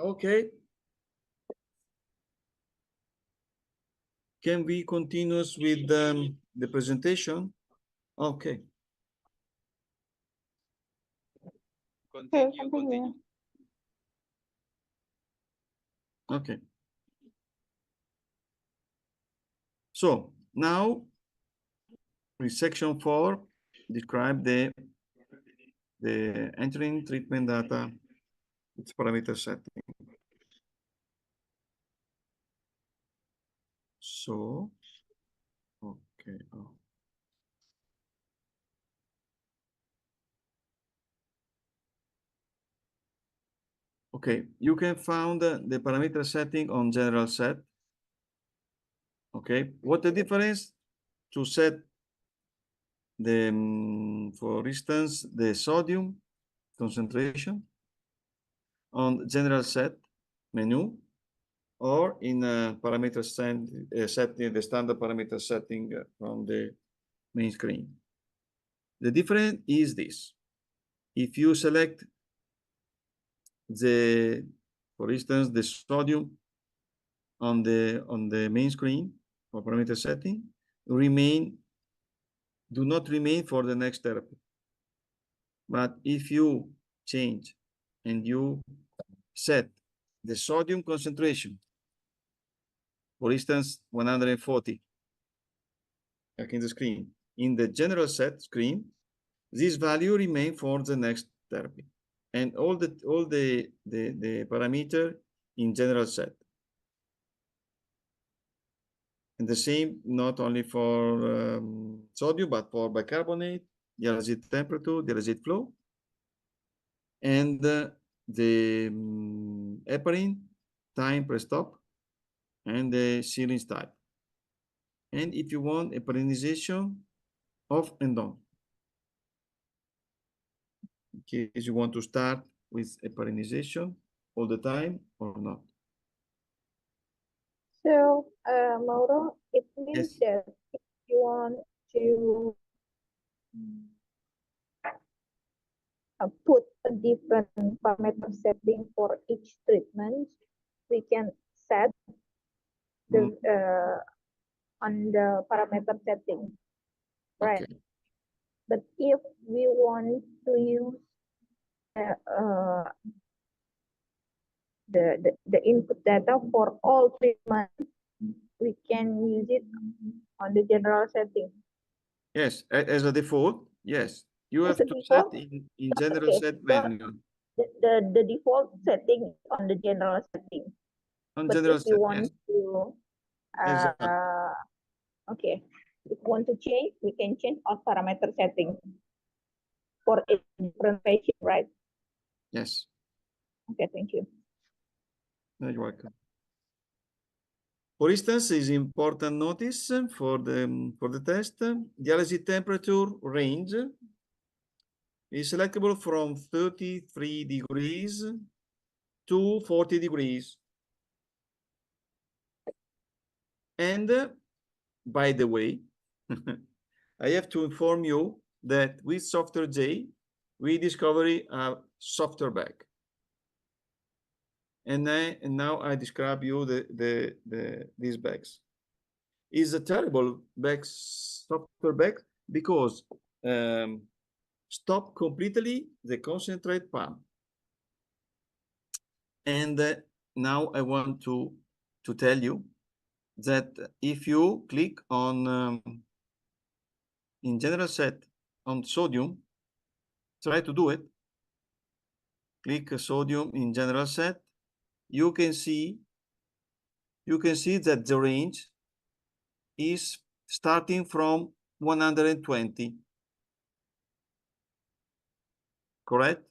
[SPEAKER 5] Okay. Can we continue with the presentation? Okay.
[SPEAKER 8] Continue.
[SPEAKER 5] Okay. So now, in section 4, describe the entering treatment data, its parameter setting. So, okay. Okay, you can find the parameter setting on general set. Okay, what the difference to set the, for instance, the sodium concentration on general set menu or in a parameter setting, the standard parameter setting from the main screen. The difference is this. If you select for instance, the sodium on the main screen for parameter setting, do not remain for the next therapy. But if you change and you set the sodium concentration, for instance, 140, like in the screen, in the general set screen, this value remain for the next therapy, and all the parameter in general set. And the same not only for sodium, but for bicarbonate, the resid temperature, the resid flow, and the heparin time per stop, and the syringe type. And if you want heparinization, off and on. In case you want to start with heparinization all the time or not.
[SPEAKER 8] So, Mauro, it means
[SPEAKER 5] Yes.
[SPEAKER 8] that if you want to put a different parameter setting for each treatment, we can set the on the parameter setting, right?
[SPEAKER 5] Okay.
[SPEAKER 8] But if we want to use the input data for all treatments, we can use it on the general setting.
[SPEAKER 5] Yes, as a default, yes. You
[SPEAKER 8] As
[SPEAKER 5] have
[SPEAKER 8] a
[SPEAKER 5] to
[SPEAKER 8] default?
[SPEAKER 5] set in general
[SPEAKER 8] Okay,
[SPEAKER 5] set
[SPEAKER 8] so
[SPEAKER 5] menu.
[SPEAKER 8] the default setting on the general setting.
[SPEAKER 5] On
[SPEAKER 8] But
[SPEAKER 5] general
[SPEAKER 8] if you
[SPEAKER 5] setting,
[SPEAKER 8] want
[SPEAKER 5] yes.
[SPEAKER 8] to,
[SPEAKER 5] Exactly.
[SPEAKER 8] okay, if you want to change, we can change our parameter setting for a different patient, right?
[SPEAKER 5] Yes.
[SPEAKER 8] Okay, thank you.
[SPEAKER 5] No, you're welcome. For instance, is important notice for the test. Dialysis temperature range is selectable from 33 degrees to 40 degrees. And by the way, I have to inform you that with Software J, we discover a software bag. And now I describe you these bags. Is a terrible software bag because stop completely the concentrate pump. And now I want to tell you that if you click on in general set on sodium, try to do it. Click sodium in general set. You can see that the range is starting from 120. Correct?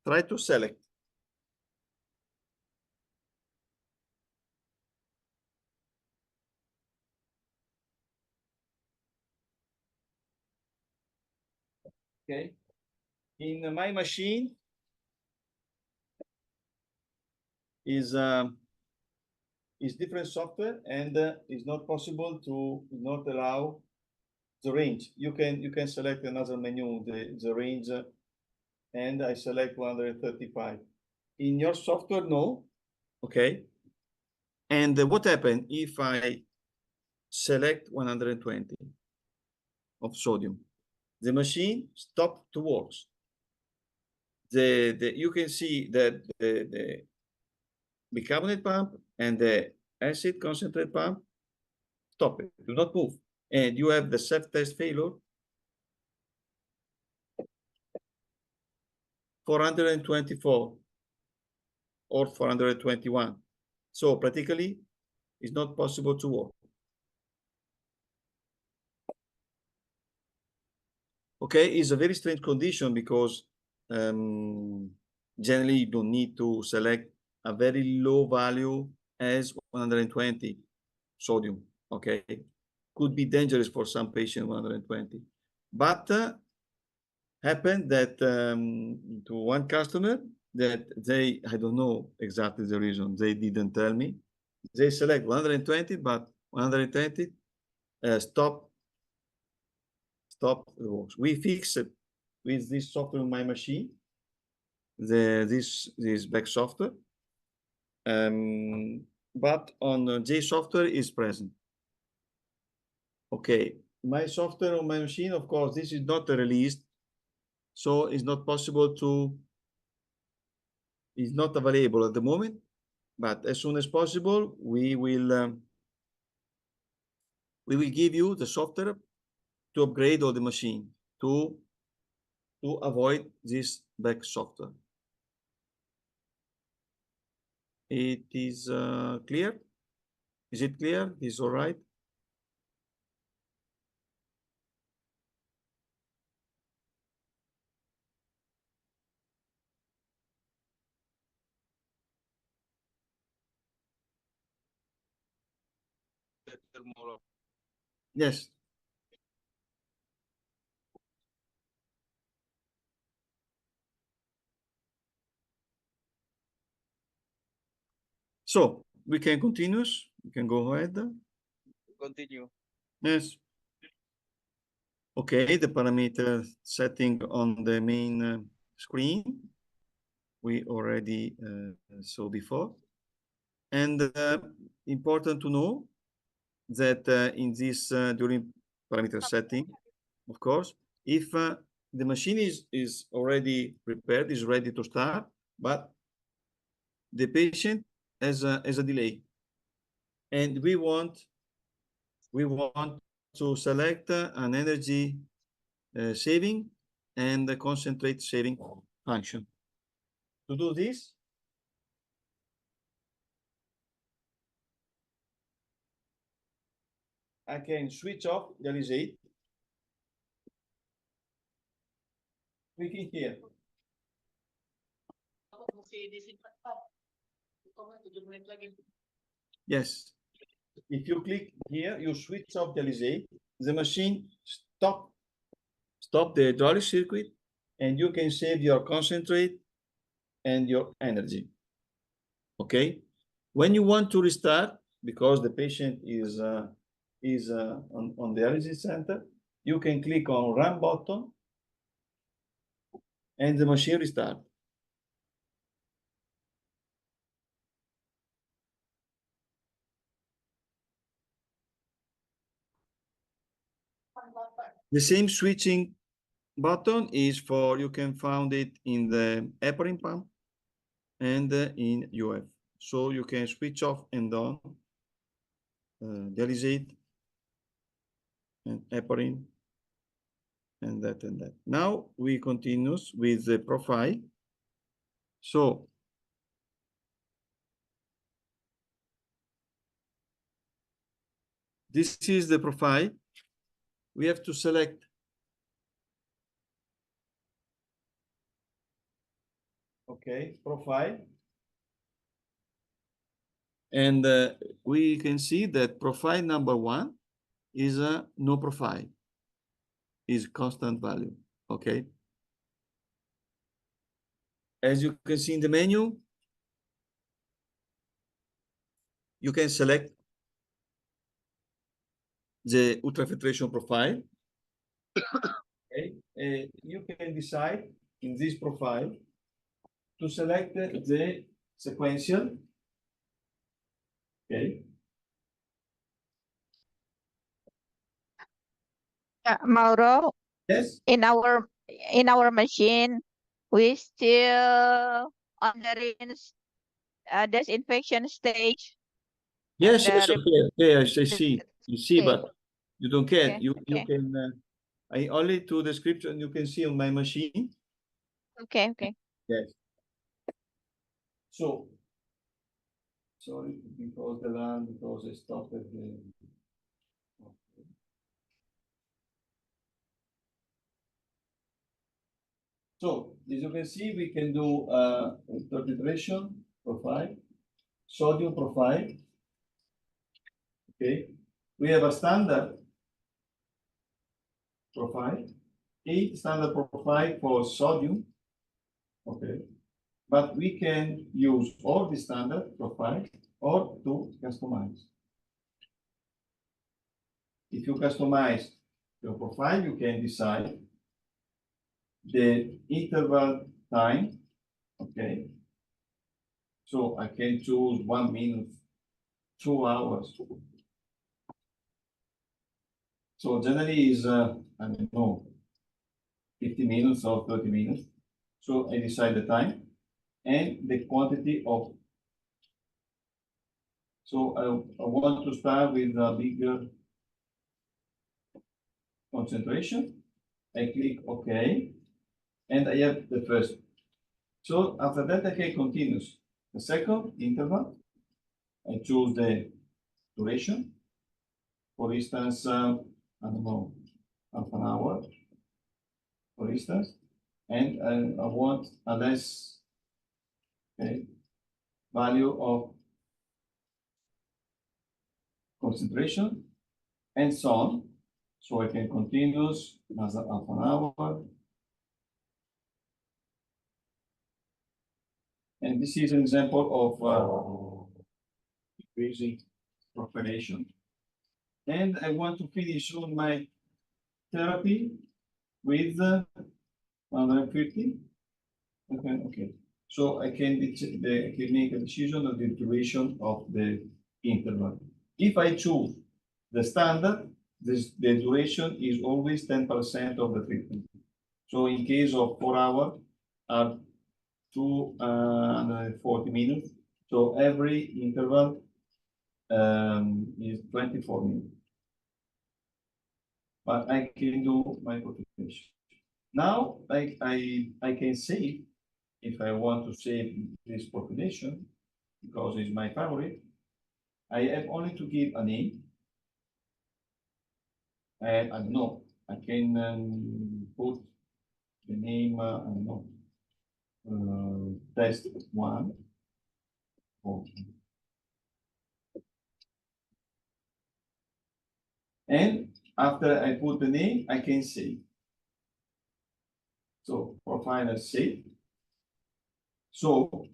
[SPEAKER 5] Try to select. Okay. In my machine is different software, and it's not possible to not allow the range. You can select another menu, the range, and I select 135. In your software, no. Okay. And what happened if I select 120 of sodium? The machine stopped to work. You can see that the bicarbonate pump and the acid concentrate pump stop it, do not move. And you have the self-test failure 424 or 421. So practically, it's not possible to work. Okay, it's a very strange condition because generally you don't need to select a very low value as 120 sodium. Okay, could be dangerous for some patients 120, but happened that to one customer that I don't know exactly the reason, they didn't tell me. They select 120, but 120 stop the works. We fix it with this software in my machine, this back software, but on J software is present. Okay, my software on my machine, of course, this is not released, so it's not possible to, it's not available at the moment, but as soon as possible, we will give you the software to upgrade all the machine to avoid this back software. It is clear? Is it clear? Is all right? Yes. So we can continue. We can go ahead.
[SPEAKER 11] Continue.
[SPEAKER 5] Yes. Okay, the parameter setting on the main screen we already saw before. And important to know that in this during parameter setting, of course, if the machine is already prepared, is ready to start, but the patient has a delay, and we want to select an energy saving and the concentrate saving function. To do this, I can switch off dialysate, clicking here. Yes, if you click here, you switch off dialysate, the machine stop the hydraulic circuit, and you can save your concentrate and your energy. Okay, when you want to restart, because the patient is on the dialysis center, you can click on run button and the machine restart. The same switching button is for, you can find it in the heparin pump and in UF. So you can switch off and on dialysate and heparin and that and that. Now we continue with the profile. So this is the profile. We have to select profile. And we can see that profile number 1 is a no profile, is constant value, okay? As you can see in the menu, you can select the ultrafiltration profile. Okay, you can decide in this profile to select the sequential. Okay.
[SPEAKER 8] Mauro,
[SPEAKER 5] Yes.
[SPEAKER 8] in our machine, we still on the rinse disinfection stage.
[SPEAKER 5] Yes,
[SPEAKER 8] the
[SPEAKER 5] yes,
[SPEAKER 8] rep-
[SPEAKER 5] okay, I see. You see,
[SPEAKER 8] okay.
[SPEAKER 5] but you don't care.
[SPEAKER 8] Okay,
[SPEAKER 5] You
[SPEAKER 8] okay.
[SPEAKER 5] can. I only to description you can see on my machine.
[SPEAKER 8] Okay, okay.
[SPEAKER 5] Yes. So, sorry, because I stopped at the. So, as you can see, we can do ultrafiltration profile, sodium profile. Okay, we have a standard profile, a standard profile for sodium. Okay, but we can use all the standard profile or to customize. If you customize your profile, you can decide the interval time. Okay, so I can choose 1 minute, 2 hours. So generally is I don't know, 50 minutes or 30 minutes. So I decide the time and the quantity of. So I want to start with a bigger concentration. I click OK, and I have the first. So after that, I can continue. The second interval, I choose the duration. For instance, I don't know, half an hour, for instance, and I want a less value of concentration, and so on. So I can continue as half an hour. And this is an example of increasing propagation. And I want to finish on my therapy with 150. Okay. So I can make a decision of the duration of the interval. If I choose the standard, the duration is always 10% of the treatment. So in case of 4 hours, 240 minutes. So every interval is 24 minutes. but I can do my population. Now, I can save, if I want to save this population, because it's my favorite, I have only to give a name. And I don't know, I can put the name, I don't know, test one. And after I put the name, I can save. So profile as save. So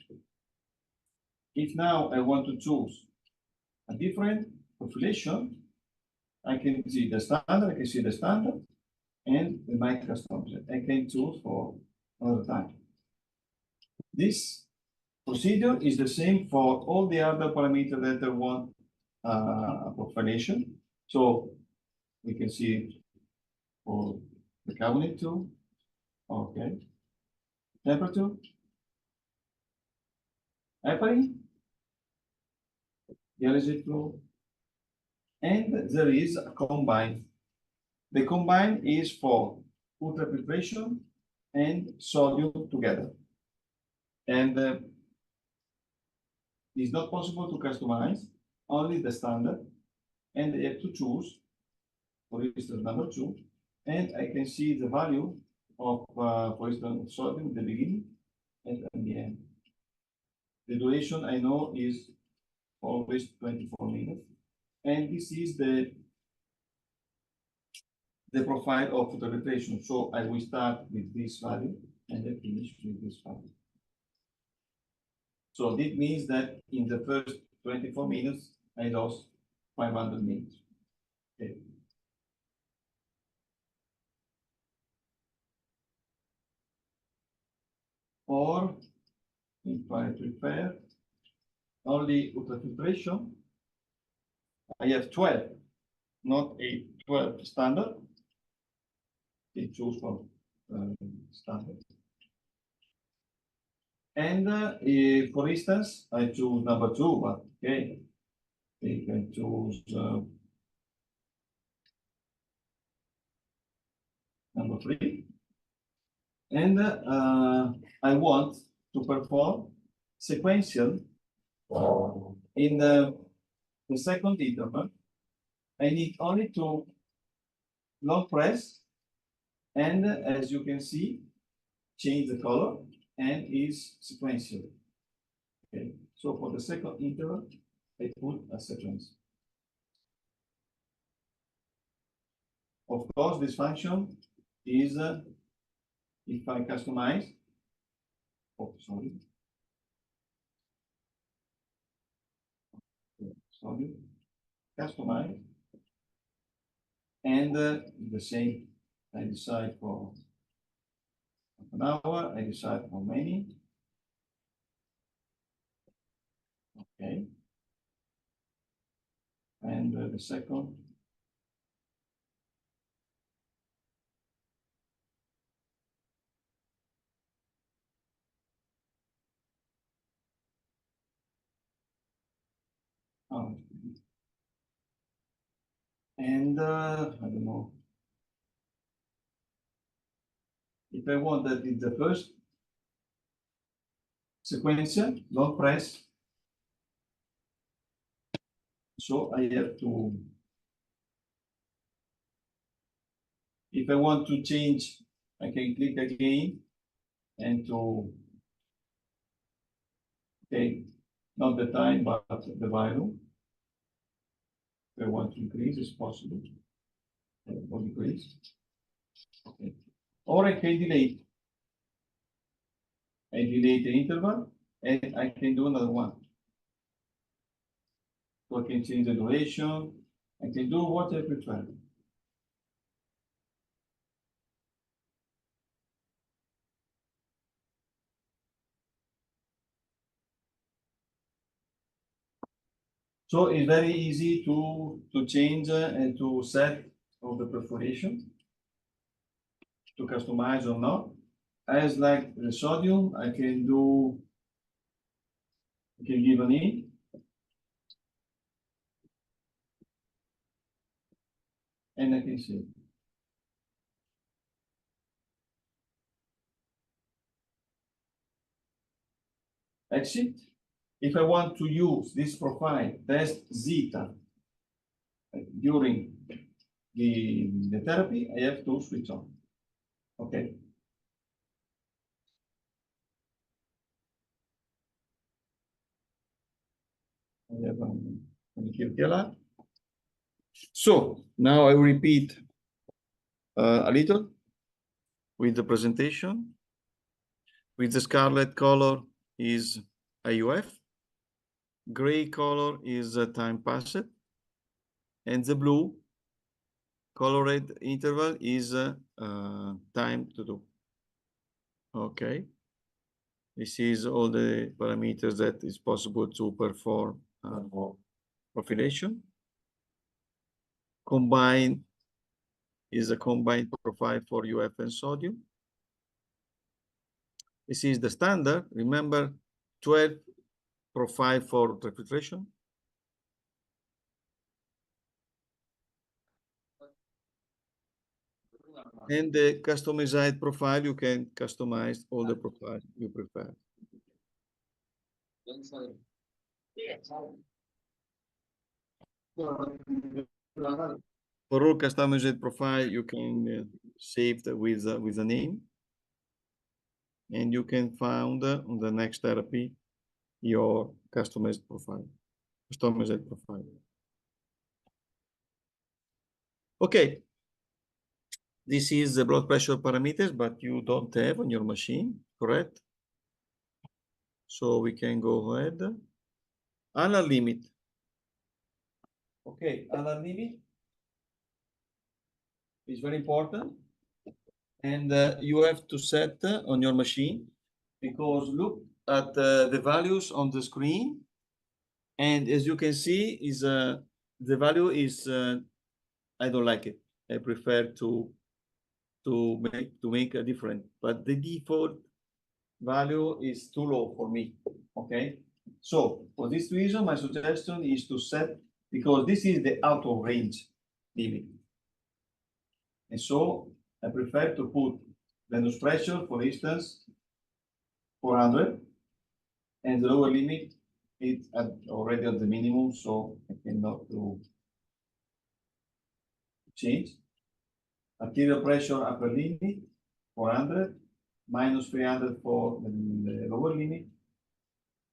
[SPEAKER 5] if now I want to choose a different population, I can see the standard, I can see the standard, and the my custom object. I can choose for another time. This procedure is the same for all the other parameters that I want population. So we can see it for the cabinet too. Okay. Temperature. Heparin. Dialysis flow. And there is a combine. The combine is for ultrafiltration and sodium together. And it's not possible to customize, only the standard. And I have to choose, for instance, number 2. And I can see the value of, for instance, sodium at the beginning and at the end. The duration I know is always 24 minutes. And this is the profile of photogravation. So I will start with this value and I finish with this value. So this means that in the first 24 minutes, I lost 500 minutes. Okay. Or if I prepare only ultrafiltration, I have 12, not 8, 12 standard. I choose from standard. And if, for instance, I choose number 2, but okay, I can choose number 3. And I want to perform sequential in the second interval. I need only to long press, and as you can see, change the color and is sequential. Okay, so for the second interval, I put a sequence. Of course, this function is if I customize. Oh, sorry. Sorry. Customize. And the same, I decide for an hour, I decide how many. Okay. And the second. Oh. And I don't know. If I want that in the first sequential, long press. So I have to, if I want to change, I can click again and to take not the time, but the value. If I want to increase, it's possible. Or decrease. Okay. Or I can delete. I delete the interval and I can do another one. So I can change the duration. I can do what I prefer. So it's very easy to change and to set of the perforation, to customize or not. As like the sodium, I can do, I can give a name. And I can see. exit. If I want to use this profile test zeta during the therapy, I have to switch on. Okay. So now I will repeat a little with the presentation. With the scarlet color is AUF, gray color is time passed, and the blue colored interval is time to do. Okay. This is all the parameters that is possible to perform profilation. Combine is a combined profile for UF and sodium. This is the standard. Remember, 12 profile for refiltration. And the customized profile, you can customize all the profile you prefer. For all customized profile, you can save with a name, and you can find on the next therapy your customized profile. Okay. This is the blood pressure parameters, but you don't have on your machine, correct? So we can go ahead. Annual limit. Okay, annual limit is very important. And you have to set on your machine, because look at the values on the screen. And as you can see, is the value is I don't like it. I prefer to make a different, but the default value is too low for me. Okay, so for this reason, my suggestion is to set, because this is the out of range limit, and so I prefer to put venous pressure, for instance, 400, and the lower limit is already at the minimum, so I cannot do change. Arterial pressure upper limit 400, minus 300 for the lower limit.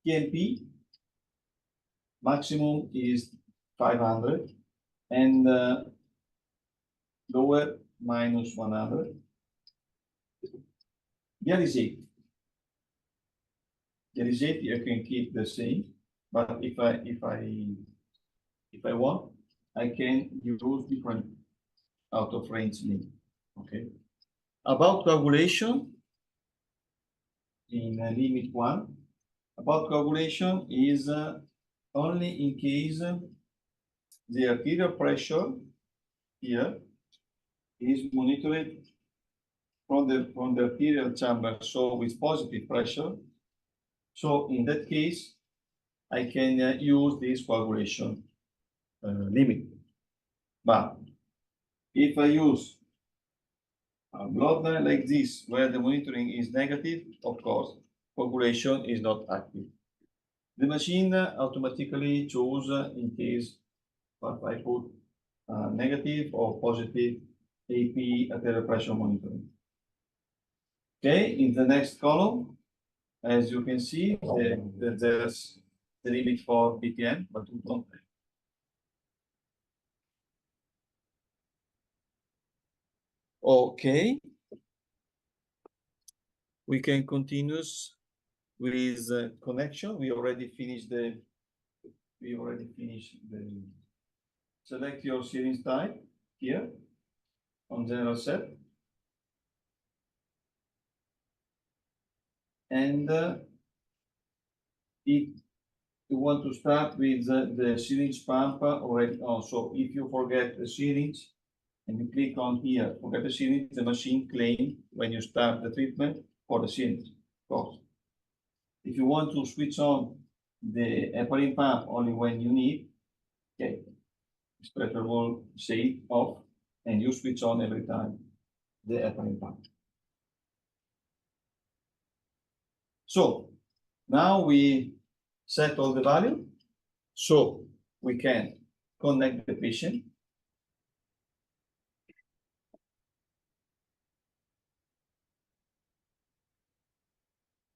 [SPEAKER 5] TMP maximum is 500, and lower minus 100. Dialysate. Dialysate you can keep the same, but if I want, I can use different out of range limit. Okay. About coagulation in limit 1, about coagulation is only in case the arterial pressure here is monitored from the arterial chamber, so with positive pressure. So in that case, I can use this coagulation limit. But if I use a blood line like this, where the monitoring is negative, of course, coagulation is not active. The machine automatically choose in case if I put negative or positive AP arterial pressure monitoring. Okay, in the next column, as you can see, there's the limit for BPM, but we don't have. Okay, we can continue with connection. We already finished the. Select your series type here on general set, and if you want to start with the syringe pump already on, so if you forget the syringe and you click on here, forget the syringe, the machine claims when you start the treatment for the syringe, of course. If you want to switch on the heparin pump only when you need, okay, it's preferable say off, and you switch on every time the heparin pump. So Now we set all the value, so we can connect the patient.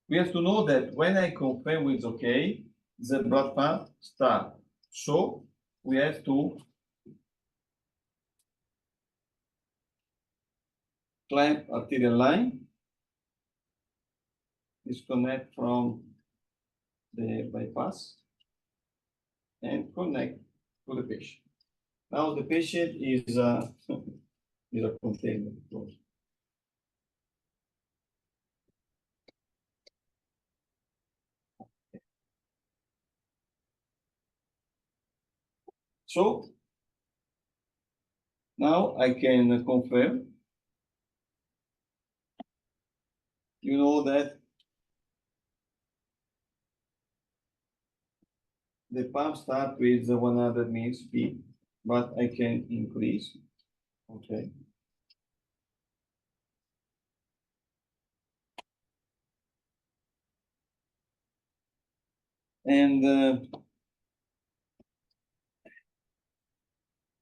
[SPEAKER 5] We have to know that when I confirm it's okay, the blood pump start. So we have to clamp arterial line, disconnect from the bypass, and connect to the patient. Now the patient is a container. So now I can confirm. You know that the pump start with the 100 mean speed, but I can increase. Okay. And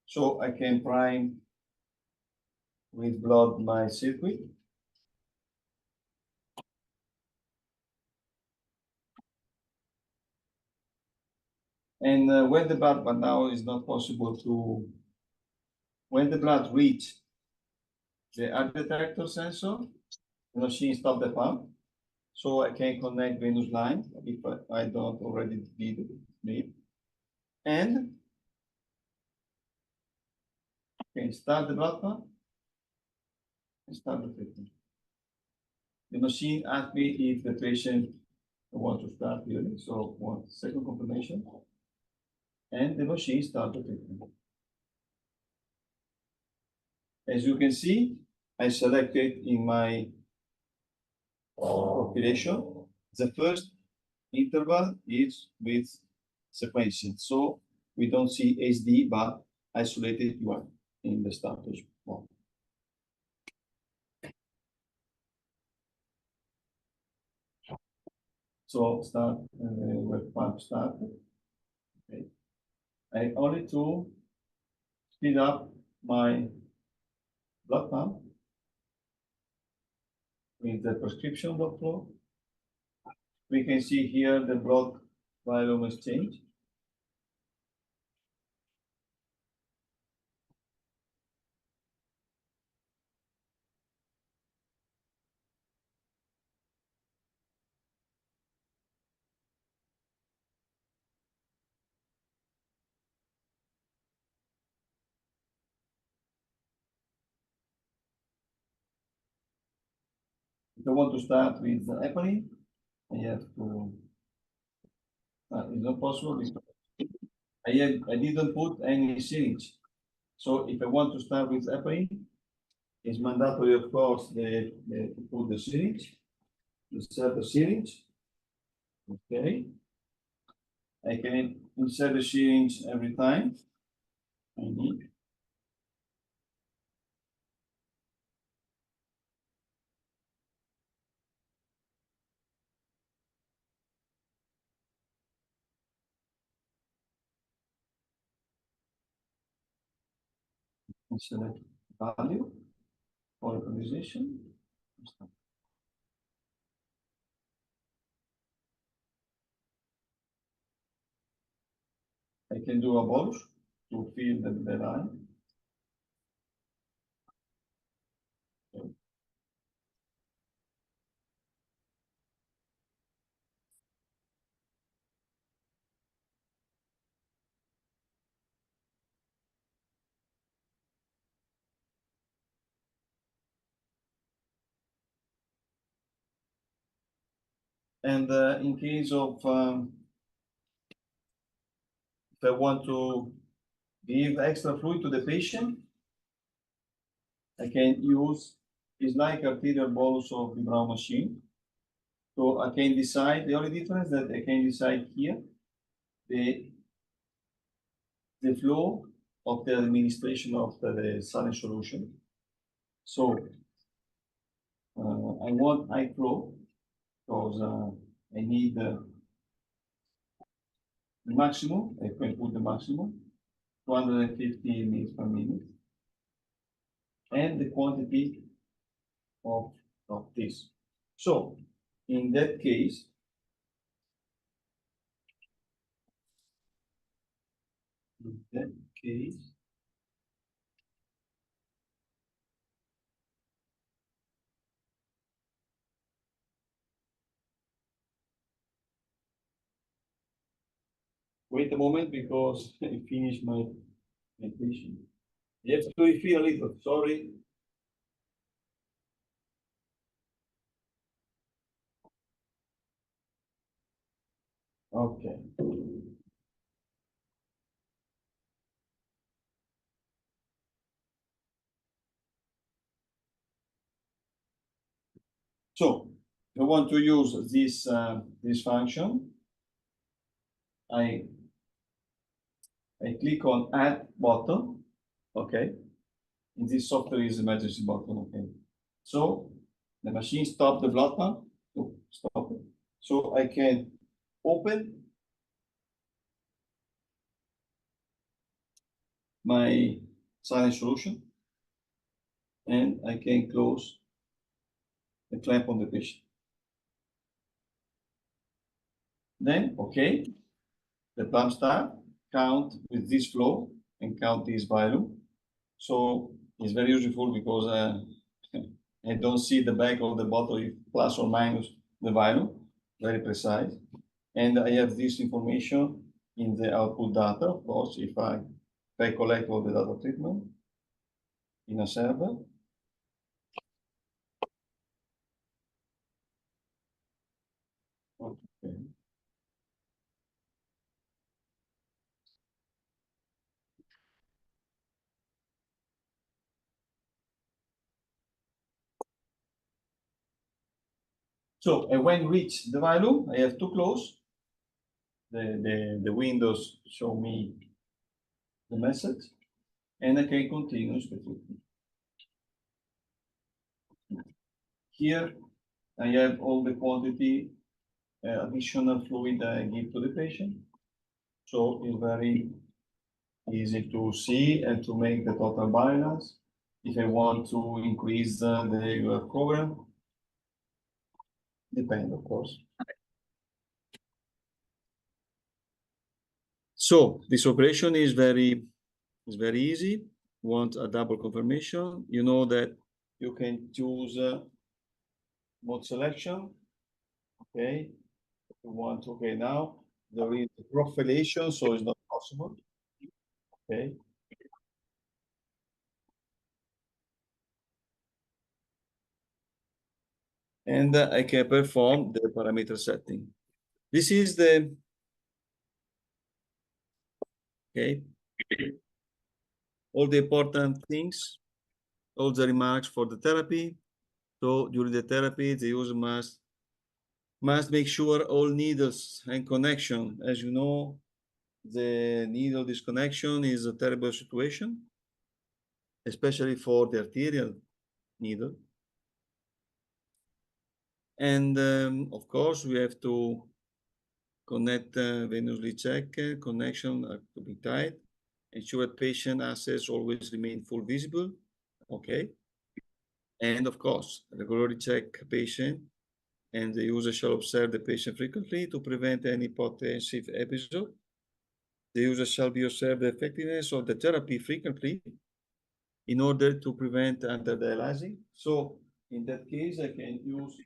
[SPEAKER 5] so I can prime with blood my circuit. And when the blood, but now it's not possible to, when the blood reach the art detector sensor, the machine stop the pump. So I can connect venous line if I don't already need. And can start the blood pump and start the treatment. The machine asks me if the patient wants to start healing, so one second confirmation, and the machine starts the treatment. As you can see, I selected in my population, the first interval is with sequential. So we don't see SD, but isolated one in the status one. So start with pump started. Okay. I only to speed up my blood pump with the prescription blood flow. We can see here the blood volume is changed. If I want to start with the heparin, I have to, it's not possible because I didn't put any syringe. So if I want to start with heparin, it's mandatory, of course, to put the syringe, insert the syringe. Okay. I can insert the syringe every time I need. Select value for localization. I can do a bolus to fill the line. Okay. And in case of if I want to give extra fluid to the patient, I can use, it's like arterial bolus of the Brown machine. So I can decide, the only difference that I can decide here, the flow of the administration of the saline solution. So I want high flow because I need the maximum, I can put the maximum, 250 mils per minute, and the quantity of this. So in that case, wait a moment because I finished my meditation. You have to refill a little, sorry. Okay. So I want to use this function. I click on add button. Okay. And this software is emergency button. Okay. So the machine stop the blood pump. Oh, stop it. So I can open my saline solution and I can close the clamp on the patient. Then, okay, the pump start, count with this flow and count this volume. So it's very useful because I don't see the back of the bottle, if plus or minus the volume, very precise. And I have this information in the output data, of course, if I collect all the data treatment in a server. Okay. So when reach the value, I have to close. The windows show me the message, and I can continue the treatment. Here, I have all the quantity additional fluid I give to the patient. So it's very easy to see and to make the total balance. If I want to increase the regular program, depend, of course. So this operation is very easy. Want a double confirmation? You know that you can choose mode selection. Okay, if you want. Okay, now there is profilation, so it's not possible. Okay. And I can perform the parameter setting. This is the, okay, all the important things, all the remarks for the therapy. So during the therapy, the user must make sure all needles and connection. As you know, the needle disconnection is a terrible situation, especially for the arterial needle. And of course, we have to connect venously check connection to be tight, ensure patient access always remain full visible. Okay. And of course, regularly check patient, and the user shall observe the patient frequently to prevent any hypotensive episode. The user shall be observed the effectiveness of the therapy frequently in order to prevent underdialyzing. So in that case, I can use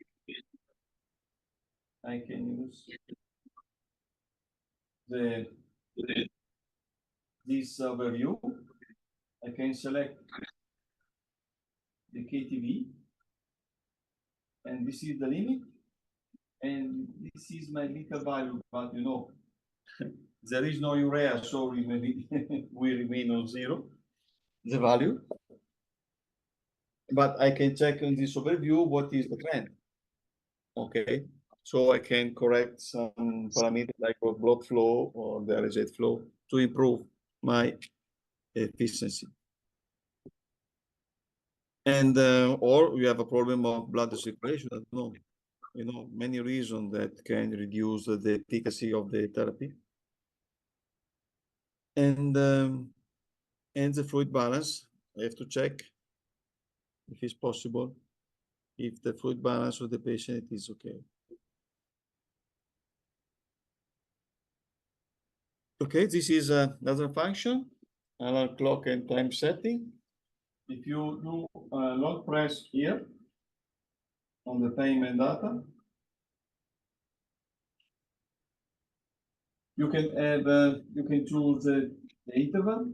[SPEAKER 5] this overview. I can select the KTV, and this is the limit, and this is my little value, but you know, there is no urea, so we remain on zero, the value. But I can check on this overview what is the trend. Okay, so I can correct some parameters like blood flow or the RZ flow to improve my efficiency. And or we have a problem of blood circulation. I don't know. many reasons that can reduce the efficacy of the therapy. And the fluid balance, I have to check if it's possible, if the fluid balance of the patient is okay. Okay, this is another function, alarm clock and time setting. If you do a long press here on the time and data, you can add, you can choose the interval,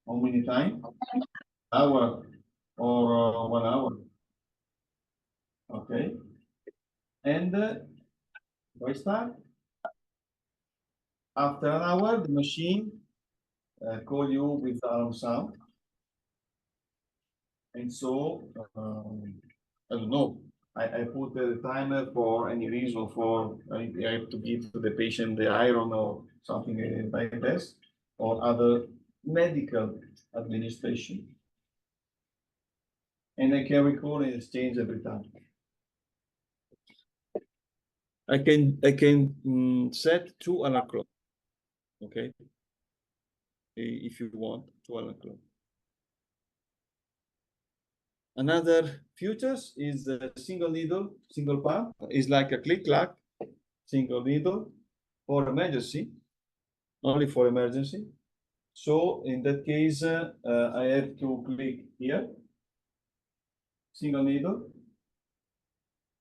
[SPEAKER 5] how many times, hour or 1 hour. Okay, and if I start, after an hour, the machine call you with alarm sound. And so, I don't know, I put the timer for any reason for, I have to give to the patient the iron or something like this, or other medical administration. And I can record and exchange every time. I can set 2 alarm clock, okay? If you want 2 alarm clock. Another features is the single needle, single pump. It's like a click-clack, single needle for emergency, only for emergency. So in that case, I have to click here, single needle.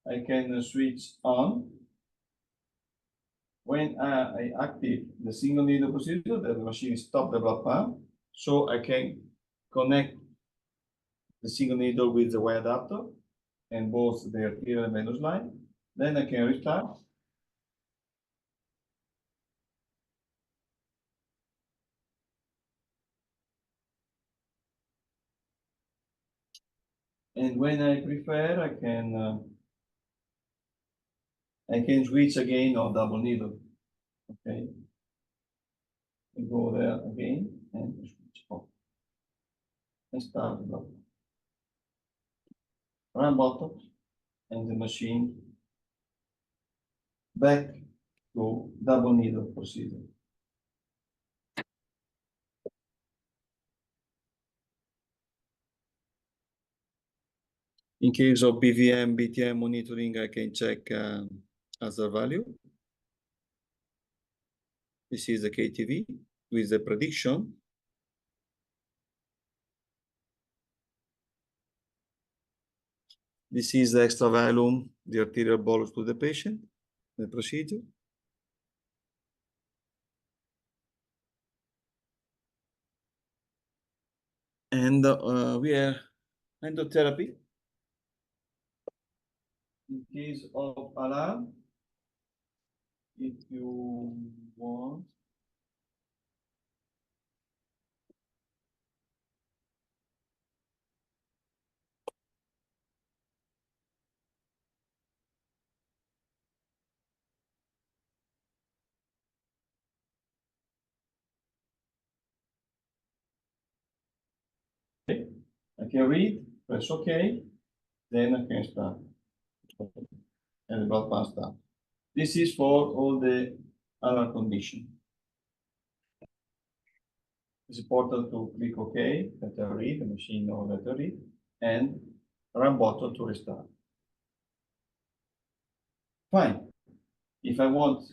[SPEAKER 5] I can switch on. When I activate the single needle procedure, the machine stops the blood pump. So I can connect the single needle with the wire adapter and both the arterial and venous line. Then I can restart. And when I prefer, I can switch again on double needle. Okay. And go there again and switch off. And start the block. Run bottom and the machine back to double needle procedure. In case of BVM, BTM monitoring, I can check other value. This is the KTV with the prediction. This is the extra volume, the arterial bolus to the patient, the procedure. And we are endotherapy. In case of alarm, if you want, okay. I can read, press OK, then I can start. And the blood pump start. This is for all the alarm condition. It's important to click OK, let her read, the machine knows let her read, and run button to restart. Fine. If I want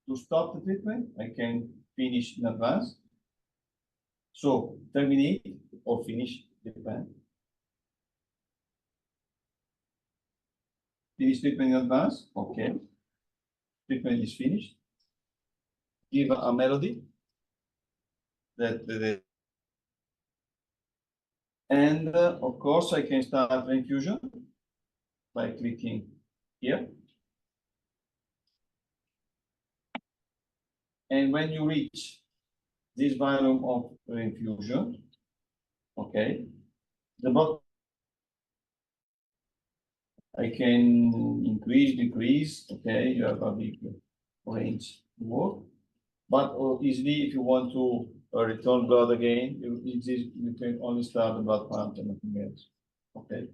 [SPEAKER 5] to stop the treatment, I can finish in advance. So terminate or finish, depend. Finish treatment in advance, okay. Treatment is finished. Give a melody and of course I can start the infusion by clicking here. And when you reach this volume of infusion, okay, the blood I can increase, decrease, okay, you have a big range to work. But easily, if you want to return blood again, you can only start the blood pump and nothing else. Okay.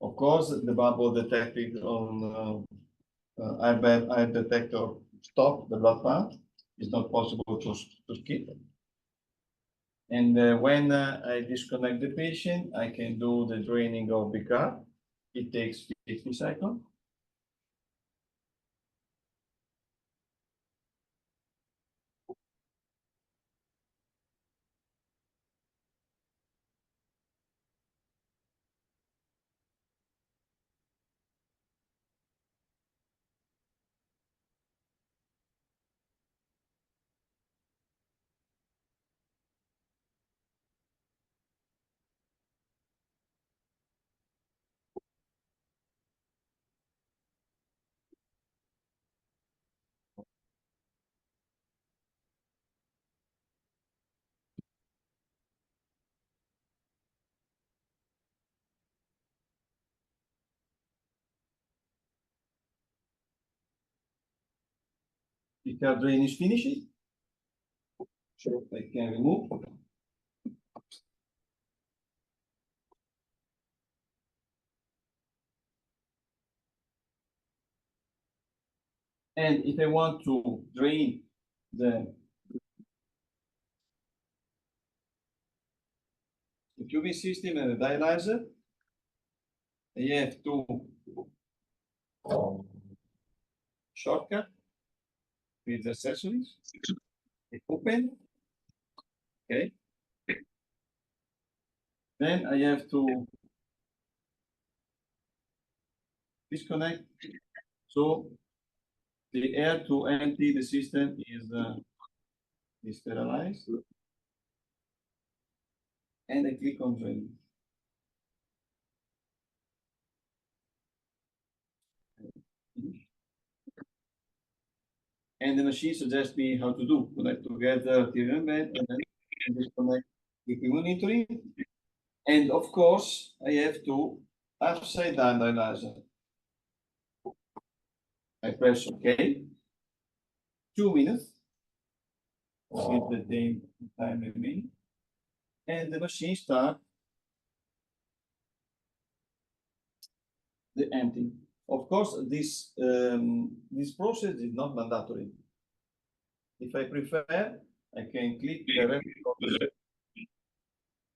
[SPEAKER 5] Of course, the bubble detected on air detector stop the blood path. It's not possible to skip. And when I disconnect the patient, I can do the draining of the card. It takes 50 seconds. The card drain is finished. So I can remove. And if I want to drain the QV system and the dialyzer, I have to shortcut with the accessories. I open. Okay. Then I have to disconnect. So the air to empty the system is sterilized. And I click on drain. And the machine suggests me how to do. Connect together the bed and then disconnect the monitoring. And of course, I have to upside down dialyzer. I press OK. 2 minutes. See the time remaining. And the machine starts the emptying. Of course, this process is not mandatory. If I prefer, I can click the rest of the.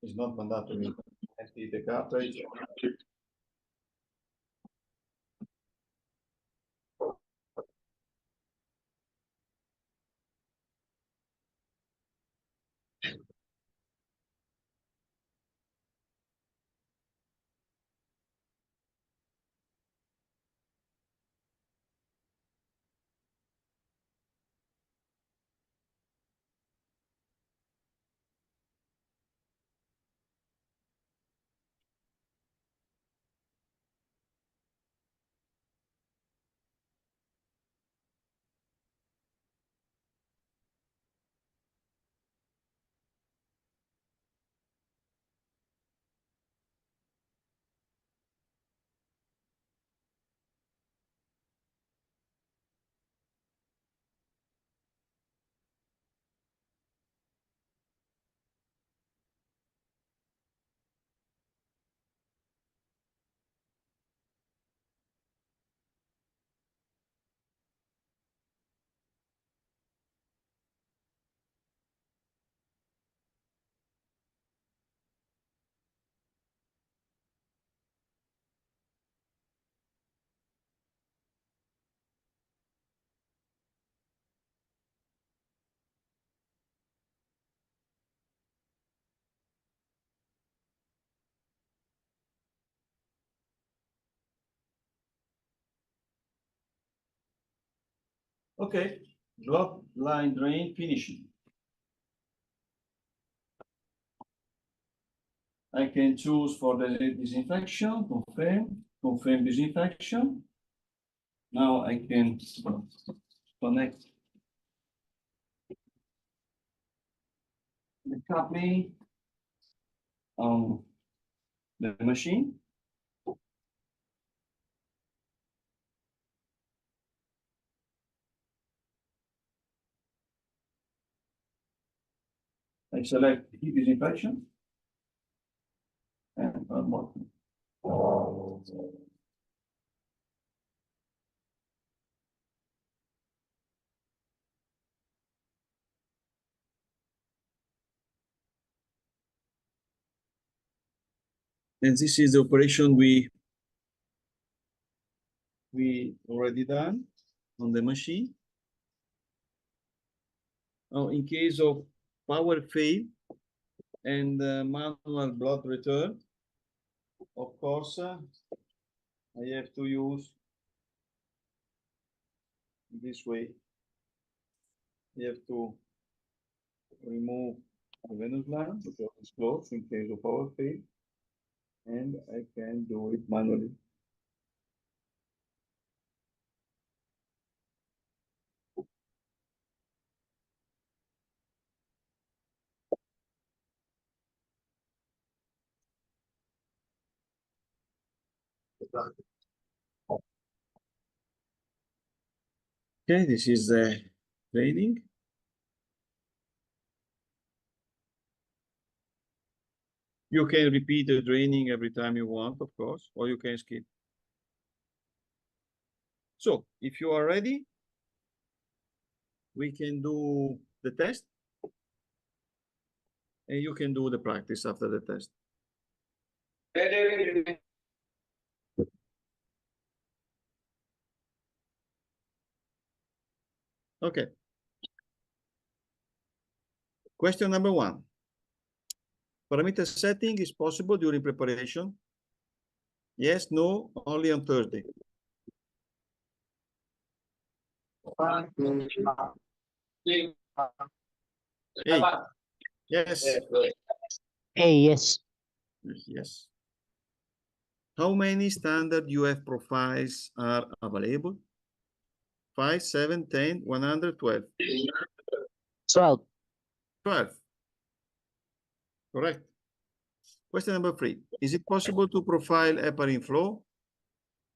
[SPEAKER 5] It's not mandatory. Empty the cartridge. Okay, blood line drain finishing. I can choose for the disinfection, confirm disinfection. Now I can connect the coupling on the machine. I select heat disinfection and one more. And this is the operation we already done on the machine. Now, in case of power fail and manual blood return, of course, I have to use this way. You have to remove the venous line because it's closed in case of power fail, and I can do it manually. Okay, this is the training. You can repeat the training every time you want, of course, or you can skip. So, if you are ready, we can do the test, and you can do the practice after the test. Okay. Question number 1. Parameter setting is possible during preparation? Yes, no, only on Thursday. Hey, yes.
[SPEAKER 13] Hey, yes.
[SPEAKER 5] Yes. How many standard UF profiles are available? 5, 7, 10, 100, 12.
[SPEAKER 13] 12.
[SPEAKER 5] 12. Correct. Question number 3. Is it possible to profile heparin flow?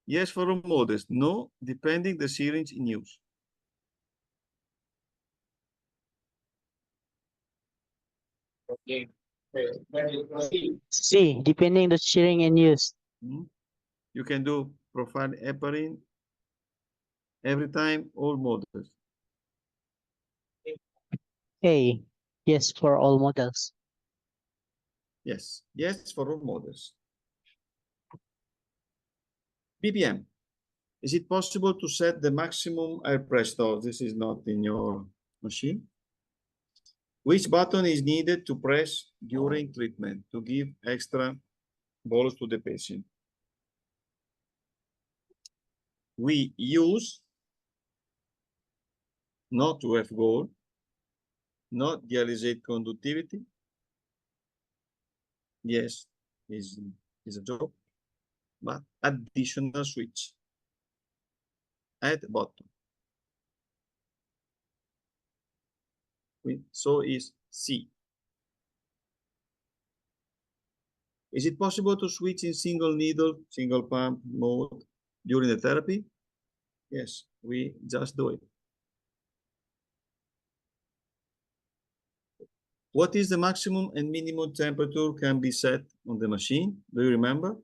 [SPEAKER 5] Yes, for all models. No, depending the syringe in use.
[SPEAKER 13] C, depending the sharing and use.
[SPEAKER 5] You can do profile heparin every time, all models.
[SPEAKER 13] A, yes, for all models.
[SPEAKER 5] Yes, yes, for all models. BPM. Is it possible to set the maximum air pressure? This is not in your machine. Which button is needed to press during treatment to give extra bolus to the patient? We use not to have goal, not dialysate conductivity. Yes, is a job, but additional switch at the bottom. So is C. Is it possible to switch in single needle, single pump mode during the therapy? Yes, we just do it. What is the maximum and minimum temperature can be set on the machine? Do you remember?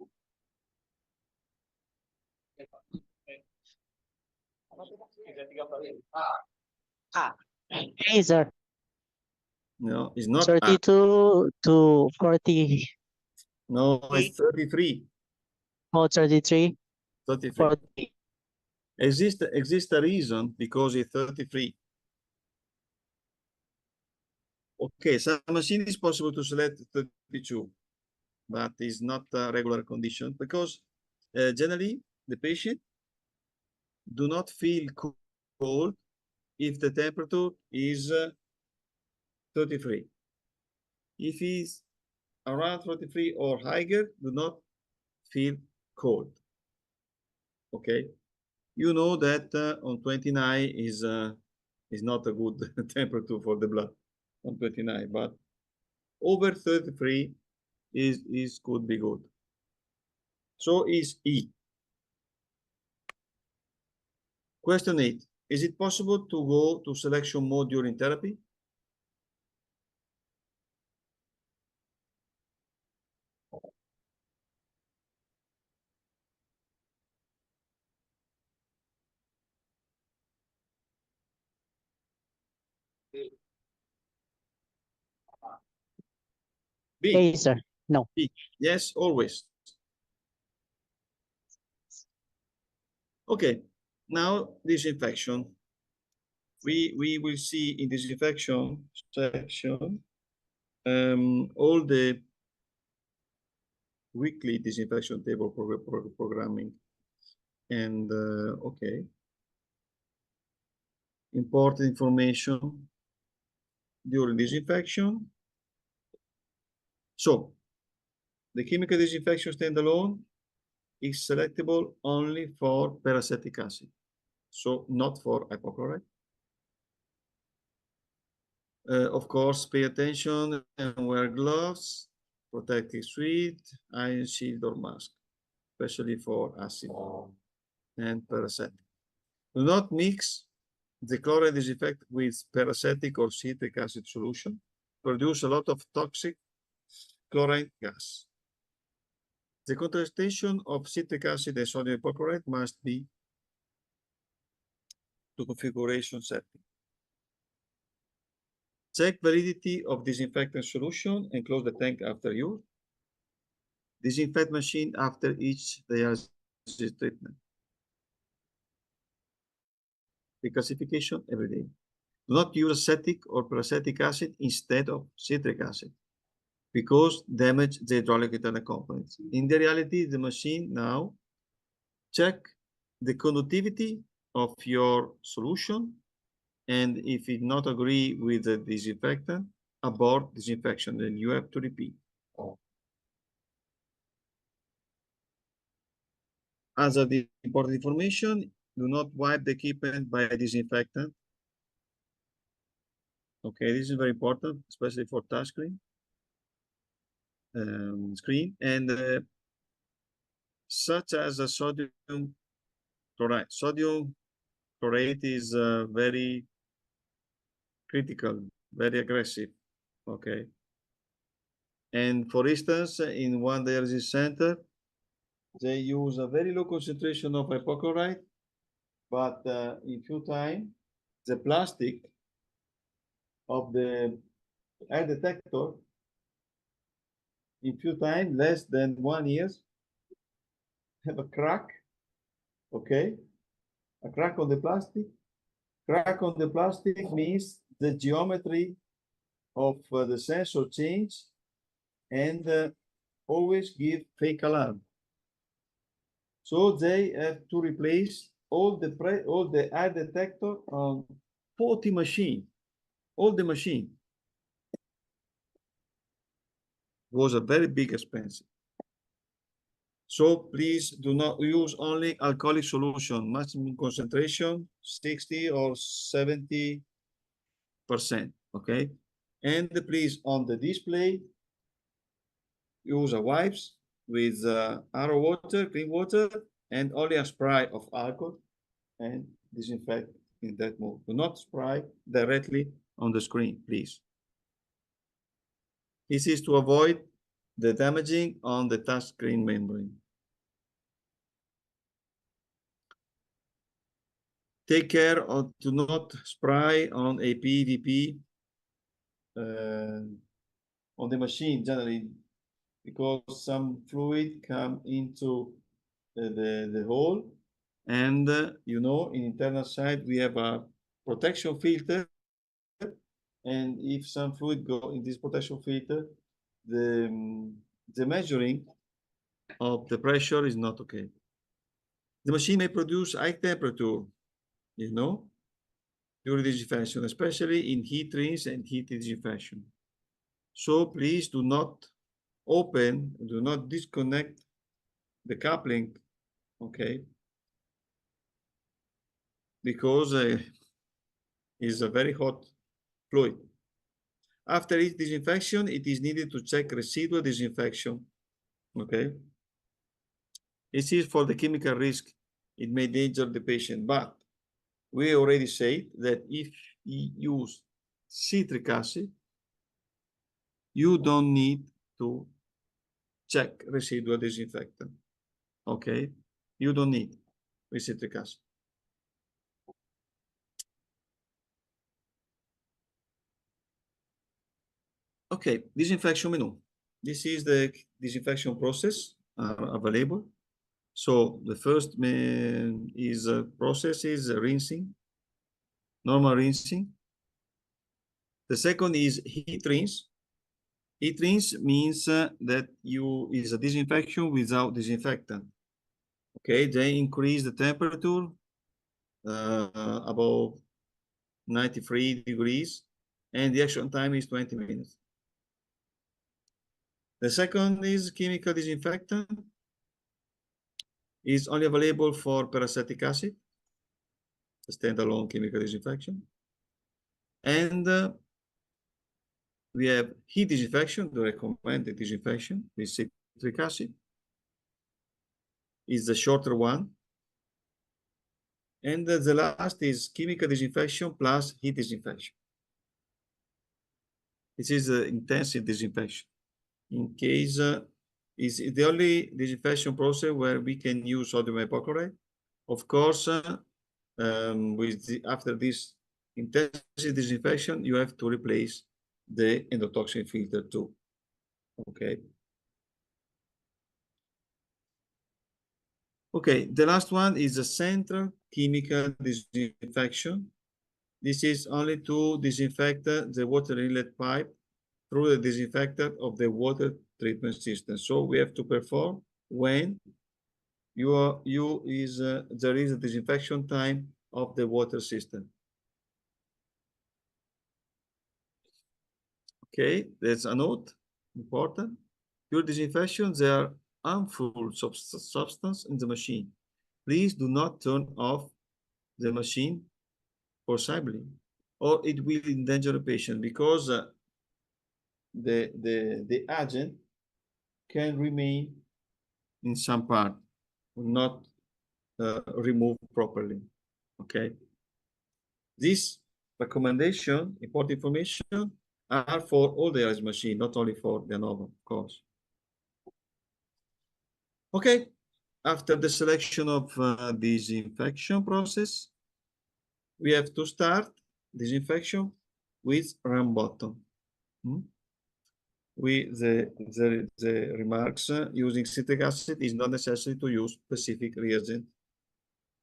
[SPEAKER 13] Hey, sir.
[SPEAKER 5] No, it's not
[SPEAKER 13] 32 to 40.
[SPEAKER 5] No, it's 33.
[SPEAKER 13] Oh, 33.
[SPEAKER 5] 33.
[SPEAKER 13] 40.
[SPEAKER 5] Exists a reason because it's 33. Okay, some machine is possible to select 32, but it's not a regular condition because generally the patient do not feel cold if the temperature is 33. If it's around 33 or higher, do not feel cold. Okay, you know that on 29 is not a good temperature for the blood on 29, but over 33 is could be good. So is E. Question 8. Is it possible to go to selection mode during therapy? B.
[SPEAKER 13] A, sir. No.
[SPEAKER 5] B. Yes, always. Okay, now disinfection. We will see in disinfection section all the weekly disinfection table programming. And okay, important information during disinfection. So the chemical disinfection standalone is selectable only for peracetic acid, so not for hypochlorite. Of course, pay attention and wear gloves, protective suit, iron shield or mask, especially for acid and peracetic. Do not mix the chlorine disinfect with peracetic or citric acid solution. Produce a lot of toxic chlorine gas. The concentration of citric acid and sodium hypochlorite must be to configuration setting. Check validity of disinfectant solution and close the tank after use. Disinfect machine after each dialysis treatment. Reclassification every day. Do not use acetic or peracetic acid instead of citric acid because damage the hydraulic internal components. In the reality, the machine now check the conductivity of your solution, and if it not agree with the disinfectant, abort disinfection, then you have to repeat. As of the important information, do not wipe the equipment by a disinfectant. Okay, this is very important, especially for touchscreen screen, and such as a sodium chloride. Sodium chloride is very critical, very aggressive. Okay. And for instance, in one dialysis center, they use a very low concentration of hypochlorite, but in few time, the plastic of the air detector, in few time, less than 1 year, have a crack, okay? A crack on the plastic. Crack on the plastic means the geometry of the sensor change and always give fake alarm. So they have to replace all the air detector on 40 machine, all the machine. Was a very big expense. So please do not use only alcoholic solution, maximum concentration 60 or 70%, okay? And please on the display, use a wipes with RO water, clean water, and only a spray of alcohol and disinfect in that mode. Do not spray directly on the screen, please. This is to avoid the damaging on the touchscreen membrane. Take care of to not spray on a PVP on the machine generally, because some fluid come into the hole, and you know, in internal side we have a protection filter, and if some fluid go in this protection filter, the measuring of the pressure is not okay. The machine may produce high temperature, you know, during disinfection, especially in heat rings and heat disinfection. So please do not open, do not disconnect the coupling, okay? Because it's a very hot fluid. After each disinfection, it is needed to check residual disinfection, okay? This is for the chemical risk. It may danger the patient, but we already said that if you use citric acid, you don't need to check residual disinfectant, okay? You don't need with citric acid. Okay, disinfection menu. this is the disinfection process available. So the first process is rinsing, normal rinsing. The second is heat rinse. Heat rinse means that is a disinfection without disinfectant. Okay, they increase the temperature above 93 degrees, and the action time is 20 minutes. The second is chemical disinfectant. Is only available for peracetic acid, a standalone chemical disinfection. And we have heat disinfection, the recommended disinfection with citric acid. Is the shorter one. And the last is chemical disinfection plus heat disinfection. This is intensive disinfection. In case is the only disinfection process where we can use sodium hypochlorite. Of course, after this intensive disinfection, you have to replace the endotoxin filter too. Okay. Okay, the last one is a central chemical disinfection. This is only to disinfect the water inlet pipe through the disinfectant of the water treatment system. So we have to perform when there is a disinfection time of the water system. Okay, that's a note, important. Your disinfection, there are harmful substance in the machine. Please do not turn off the machine forcibly, or it will endanger the patient, because the agent can remain in some part, not removed properly. Okay. This recommendation, important information, are for all the dialysis machine, not only for the Dianova, of course. Okay. After the selection of disinfection process, we have to start disinfection with ram bottom. The remarks using citric acid is not necessary to use specific reagent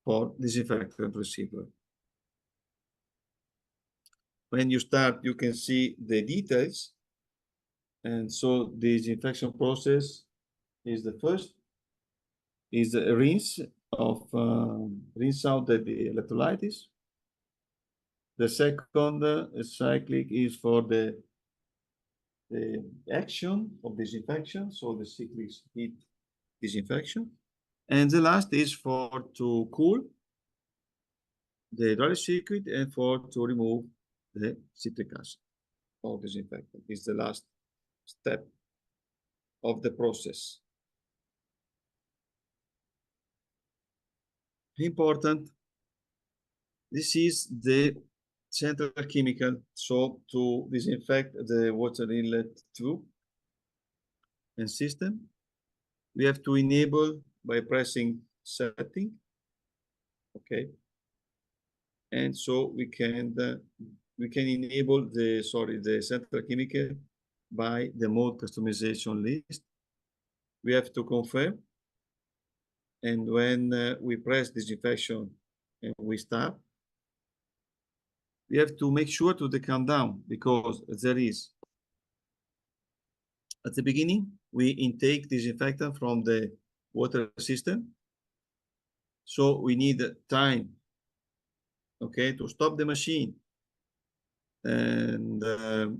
[SPEAKER 5] for disinfectant receiver. When you start, you can see the details. And so the disinfection process is the first, is a rinse out the electrolytes. The second cyclic is for the action of disinfection, so the cyclic heat disinfection. And the last is to cool the hydraulic circuit and to remove the citric acid or disinfectant. Is the last step of the process. Important. This is the central chemical, so to disinfect the water inlet tube and system, we have to enable by pressing setting. Okay. And so we can enable the central chemical by the mode customization list. We have to confirm, and when we press disinfection and we start, we have to make sure to calm down, because there is, at the beginning, we intake disinfectant from the water system. So we need time, okay, to stop the machine and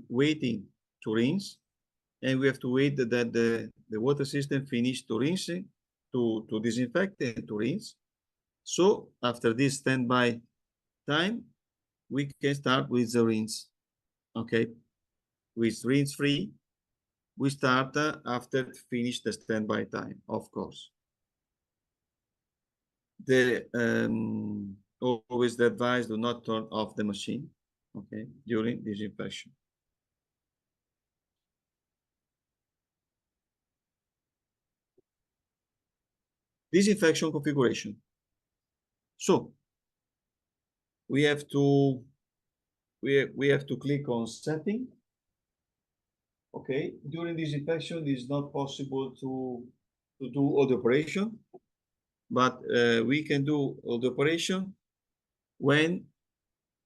[SPEAKER 5] waiting to rinse. And we have to wait that the water system finish to rinsing, to disinfect and to rinse. So after this standby time, we can start with the rinse. Okay, with rinse free, we start after finish the standby time, of course. Always the advice, do not turn off the machine, okay, during disinfection. Disinfection configuration. So we have to click on setting. Okay, during disinfection, it is not possible to do all the operation, but we can do all the operation when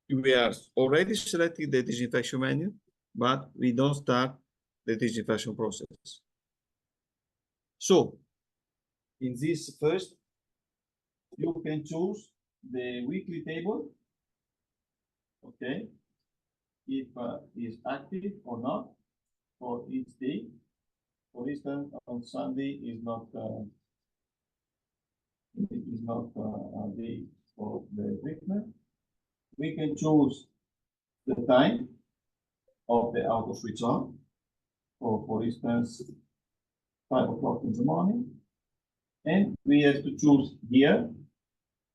[SPEAKER 5] we are already selecting the disinfection menu, but we don't start the disinfection process. So, in this first, you can choose the weekly table, okay, if is active or not for each day. For instance, on Sunday is not a day for the treatment. We can choose the time of the auto switch on, for instance, 5 o'clock in the morning. And we have to choose here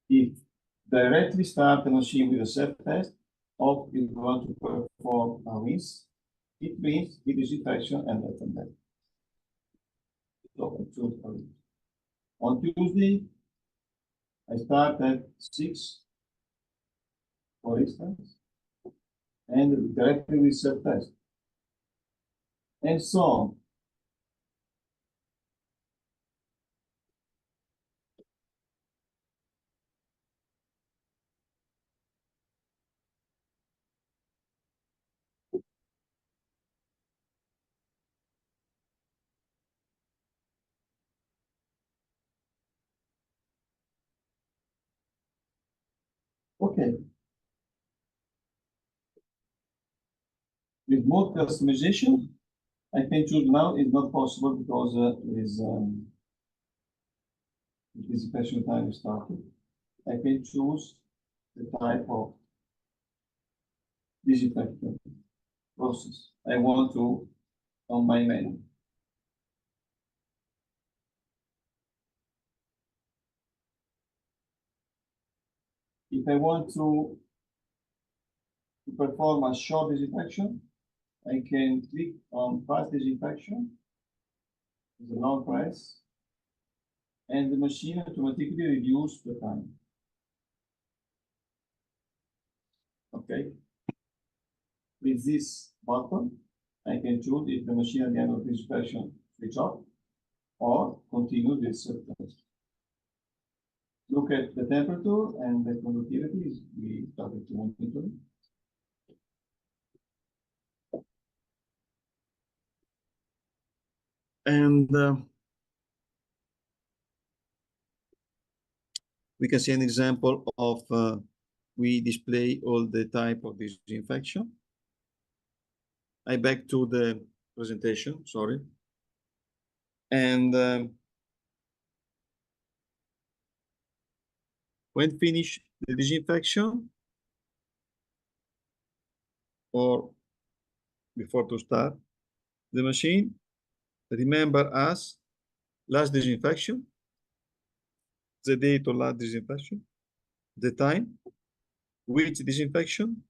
[SPEAKER 5] if directly start the machine with a self-test or if we want to perform a rinse. It means the disinfection and that. So I choose a rinse. On Tuesday, I start at 6, for instance, and directly with self-test. And so on. Okay. With more customization, I can choose now. It's not possible because the special time is started. I can choose the type of disinfectant process I want to on my menu. If I want to perform a short disinfection, I can click on fast disinfection, the long press, and the machine automatically reduces the time. Okay. With this button, I can choose if the machine at the end of the disinfection switch off or continue this test. Look at the temperature and the conductivity. We started to monitor. And we can see an example of we display all the type of disinfection. I back to the presentation, sorry. And when finish the disinfection or before to start the machine, remember as last disinfection, the date of last disinfection, the time, which disinfection,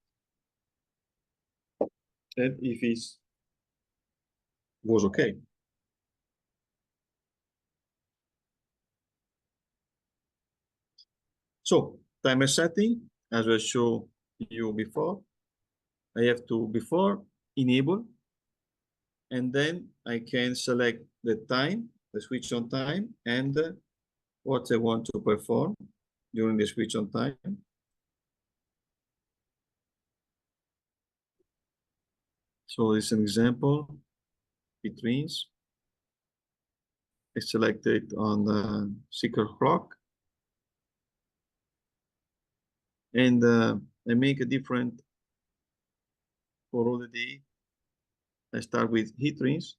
[SPEAKER 5] and if it was okay. So timer setting, as I showed you before, I have to before enable, and then I can select the time, the switch on time, and what I want to perform during the switch on time. So it's an example. It means I select it on the 6 o'clock, and I make a different for all the day. I start with heat rinse,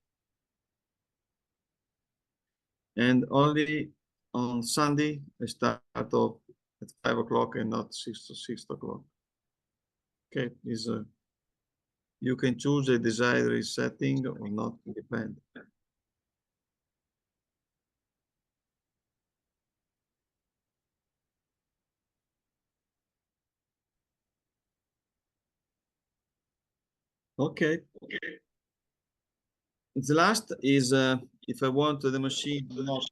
[SPEAKER 5] and only on Sunday I start off at 5 o'clock and not 6 o'clock. Okay, is you can choose a desired setting or not, depend. Okay. The last is if I want the machine to not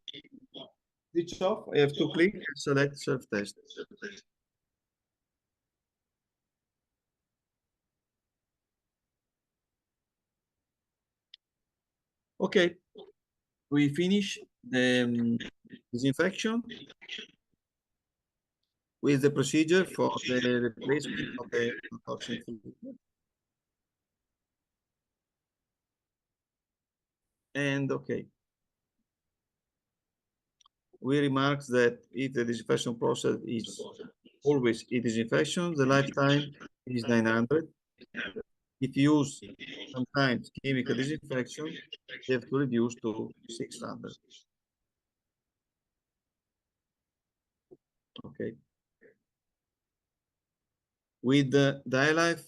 [SPEAKER 5] switch off, I have to click and select self-test. Okay, we finish the disinfection with the procedure for the replacement of the toxin filter. And okay, we remark that if the disinfection process is always a disinfection, the lifetime is 900. If you use sometimes chemical disinfection, you have to reduce to 600. Okay. With the Dialife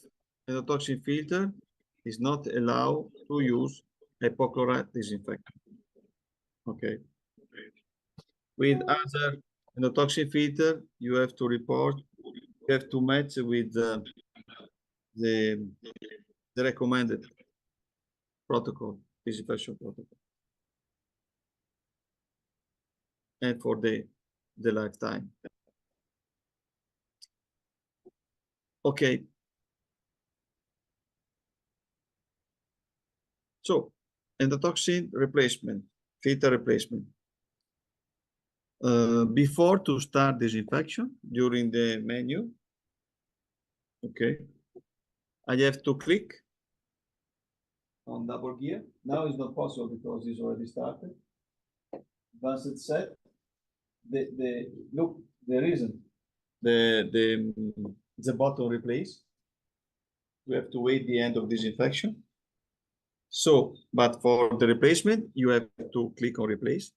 [SPEAKER 5] endotoxin filter, is not allowed to use hypochlorite disinfectant. Okay. With other endotoxin filter, you have to report, you have to match with the recommended protocol, disinfection protocol, and for the lifetime. Okay. So, endotoxin replacement, filter replacement. Before to start disinfection, during the menu, okay, I have to click on double gear. Now it's not possible because it's already started. Advanced set. The look, the reason the button replace. We have to wait the end of disinfection. So, but for the replacement, you have to click on replace.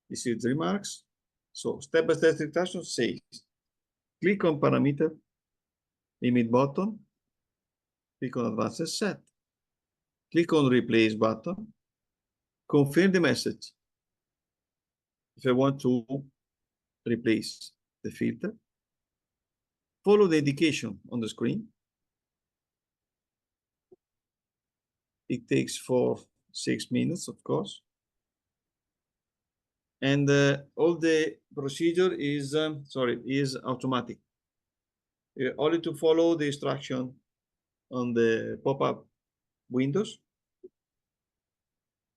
[SPEAKER 5] This is the remarks. So step-by-step instruction says, click on parameter, limit button, click on advanced set, click on replace button, confirm the message. If I want to replace the filter, follow the indication on the screen. It takes 4-6 minutes, of course. And all the procedure is, is automatic. You only to follow the instruction on the pop-up windows.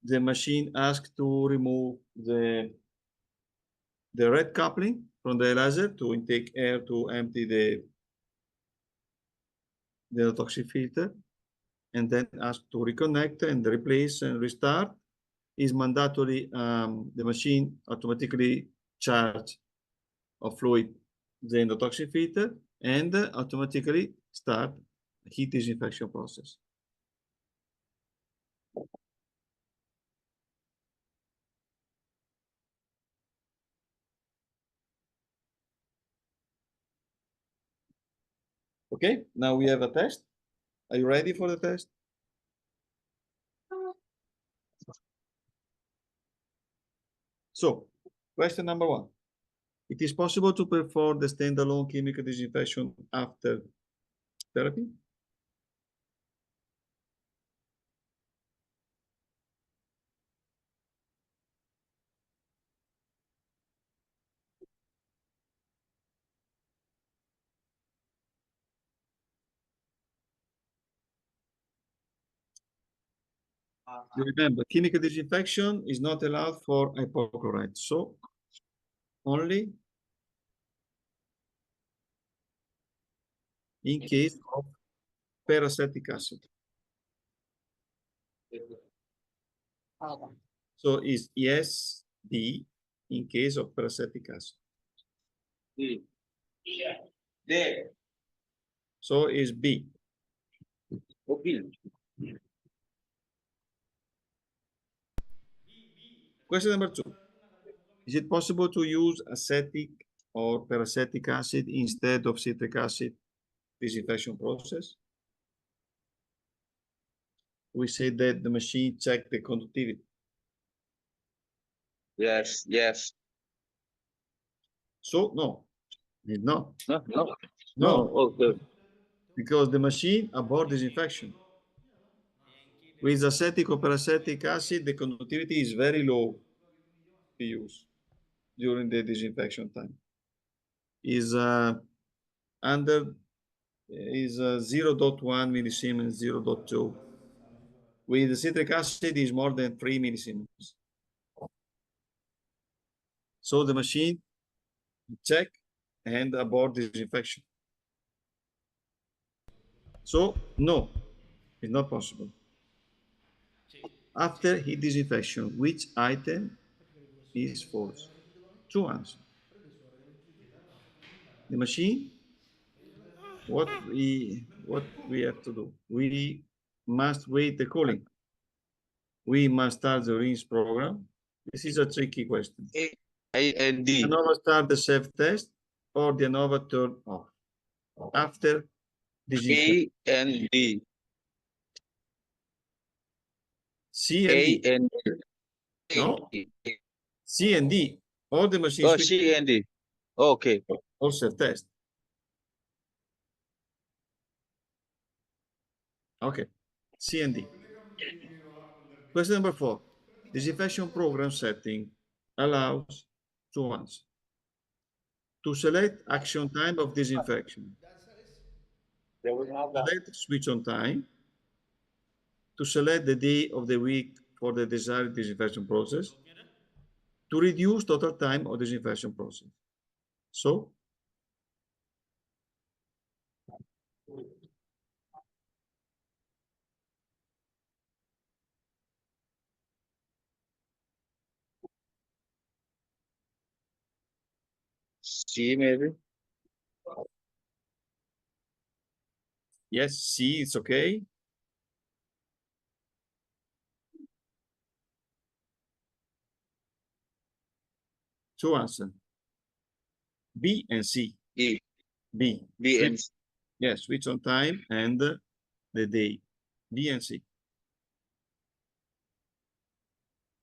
[SPEAKER 5] The machine asks to remove the red coupling from the laser to intake air to empty the toxic filter, and then ask to reconnect and replace and restart. Is mandatory. The machine automatically charge of fluid the endotoxin filter and automatically start heat disinfection process. Okay, now we have a test. Are you ready for the test? So, question number 1. It is possible to perform the standalone chemical disinfection after therapy? You remember, chemical disinfection is not allowed for hypochlorite, so only in case of peracetic acid. So is yes, D, in case of peracetic acid. D. So is B. Question number 2. Is it possible to use acetic or peracetic acid instead of citric acid disinfection process? We say that the machine check the conductivity.
[SPEAKER 11] Yes, yes.
[SPEAKER 5] So no, it's not.
[SPEAKER 11] No.
[SPEAKER 5] No,
[SPEAKER 11] Okay.
[SPEAKER 5] because the machine abort disinfection. With acetic or peracetic acid, the conductivity is very low to use during the disinfection time. Is under is 0.1 millisiemens, 0.2 with citric acid is more than 3 millisiemens. So the machine check and abort disinfection. So no, it's not possible. After heat disinfection, which item is false? True answer. The machine, what we have to do? We must wait the cooling. We must start the rinse program. This is a tricky question.
[SPEAKER 11] A and D.
[SPEAKER 5] Dianova start the self-test or Dianova turn off after disinfection.
[SPEAKER 11] A and D.
[SPEAKER 5] C and
[SPEAKER 11] A
[SPEAKER 5] D.
[SPEAKER 11] and
[SPEAKER 5] No,
[SPEAKER 11] D.
[SPEAKER 5] C and D. All the machines.
[SPEAKER 11] Oh, C and D. Okay.
[SPEAKER 5] All self-test. Okay, C and D. Question number 4. Disinfection program setting allows two answers. To select action time of disinfection. Select switch on time. To select the day of the week for the desired disinfection process. To reduce total time of disinfection process. So,
[SPEAKER 11] C maybe.
[SPEAKER 5] yes, C, it's okay. Two answers. B and C.
[SPEAKER 11] E.
[SPEAKER 5] B.
[SPEAKER 11] B and
[SPEAKER 5] Switch, yes, switch on time and the day. B and C.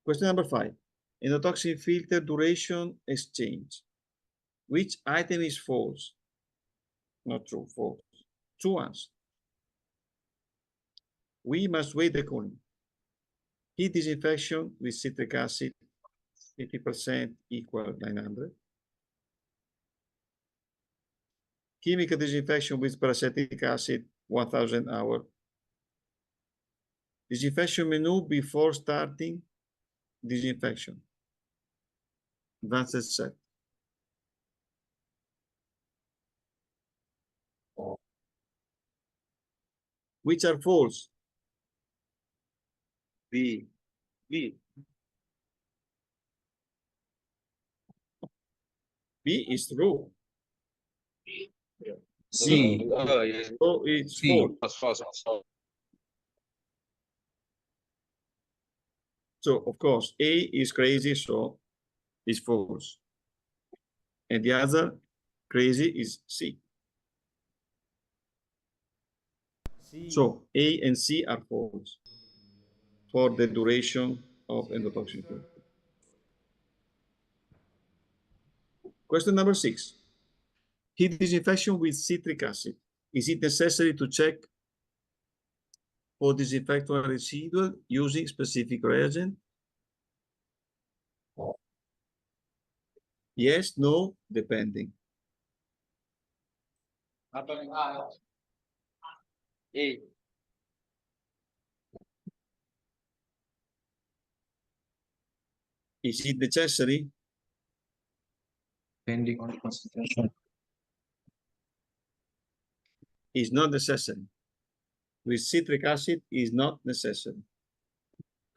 [SPEAKER 5] Question number 5. Endotoxin filter duration exchange. Which item is false? Not true, false. Two answers. We must wait the cooling. Heat disinfection with citric acid, 50% equal 900. Chemical disinfection with peracetic acid, 1000 hours. Disinfection menu before starting disinfection. Advanced set. Which are false?
[SPEAKER 11] B. B.
[SPEAKER 5] B is true.
[SPEAKER 11] C. Oh, yes.
[SPEAKER 5] So it's
[SPEAKER 11] C.
[SPEAKER 5] false.
[SPEAKER 11] False.
[SPEAKER 5] So of course, A is crazy, so it's false. And the other crazy is C. So A and C are false for the duration of endotoxin filter. Question number 6. Heat disinfection with citric acid. Is it necessary to check for disinfectant residual using specific reagent? Yes, no, depending.
[SPEAKER 11] A.
[SPEAKER 5] Is it necessary?
[SPEAKER 7] Depending on the concentration.
[SPEAKER 5] Is not necessary. With citric acid is not necessary.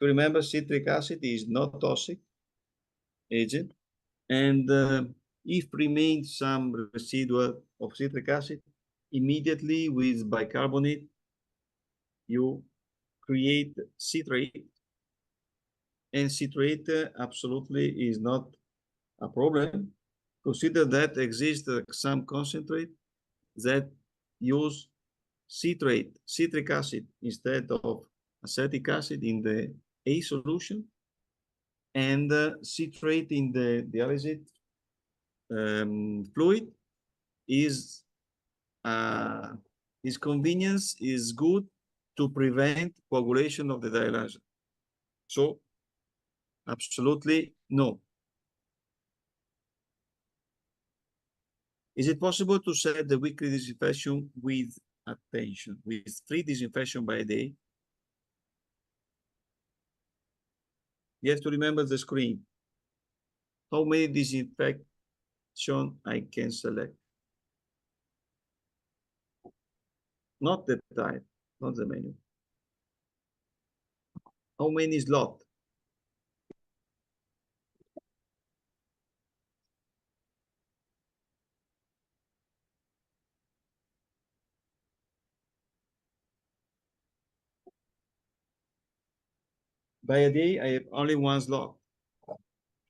[SPEAKER 5] Remember, citric acid is not toxic agent, and if remains some residual of citric acid, immediately with bicarbonate, you create citrate, and citrate absolutely is not a problem. Consider that exists some concentrate that use citric acid instead of acetic acid in the A solution, and citrate in the dialysate fluid is his convenience is good to prevent coagulation of the dialyzer. So absolutely no. Is it possible to set the weekly disinfection with attention, with 3 disinfection by day? You have to remember the screen. How many disinfection I can select? Not the type, not the menu. How many slot? By a day, I have only one slot.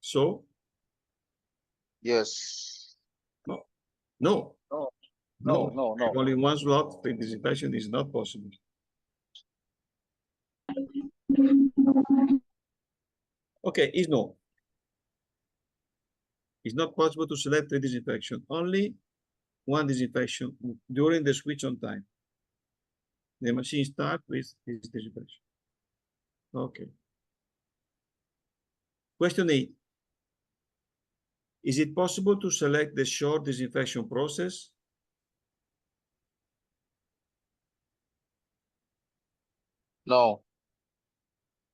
[SPEAKER 5] So?
[SPEAKER 11] Yes.
[SPEAKER 5] No.
[SPEAKER 11] No.
[SPEAKER 5] Only one slot for disinfection is not possible. Okay, is no. It's not possible to select 3 disinfection. Only one disinfection during the switch on time. The machine starts with this disinfection. Okay. Question 8. Is it possible to select the short disinfection process?
[SPEAKER 11] No.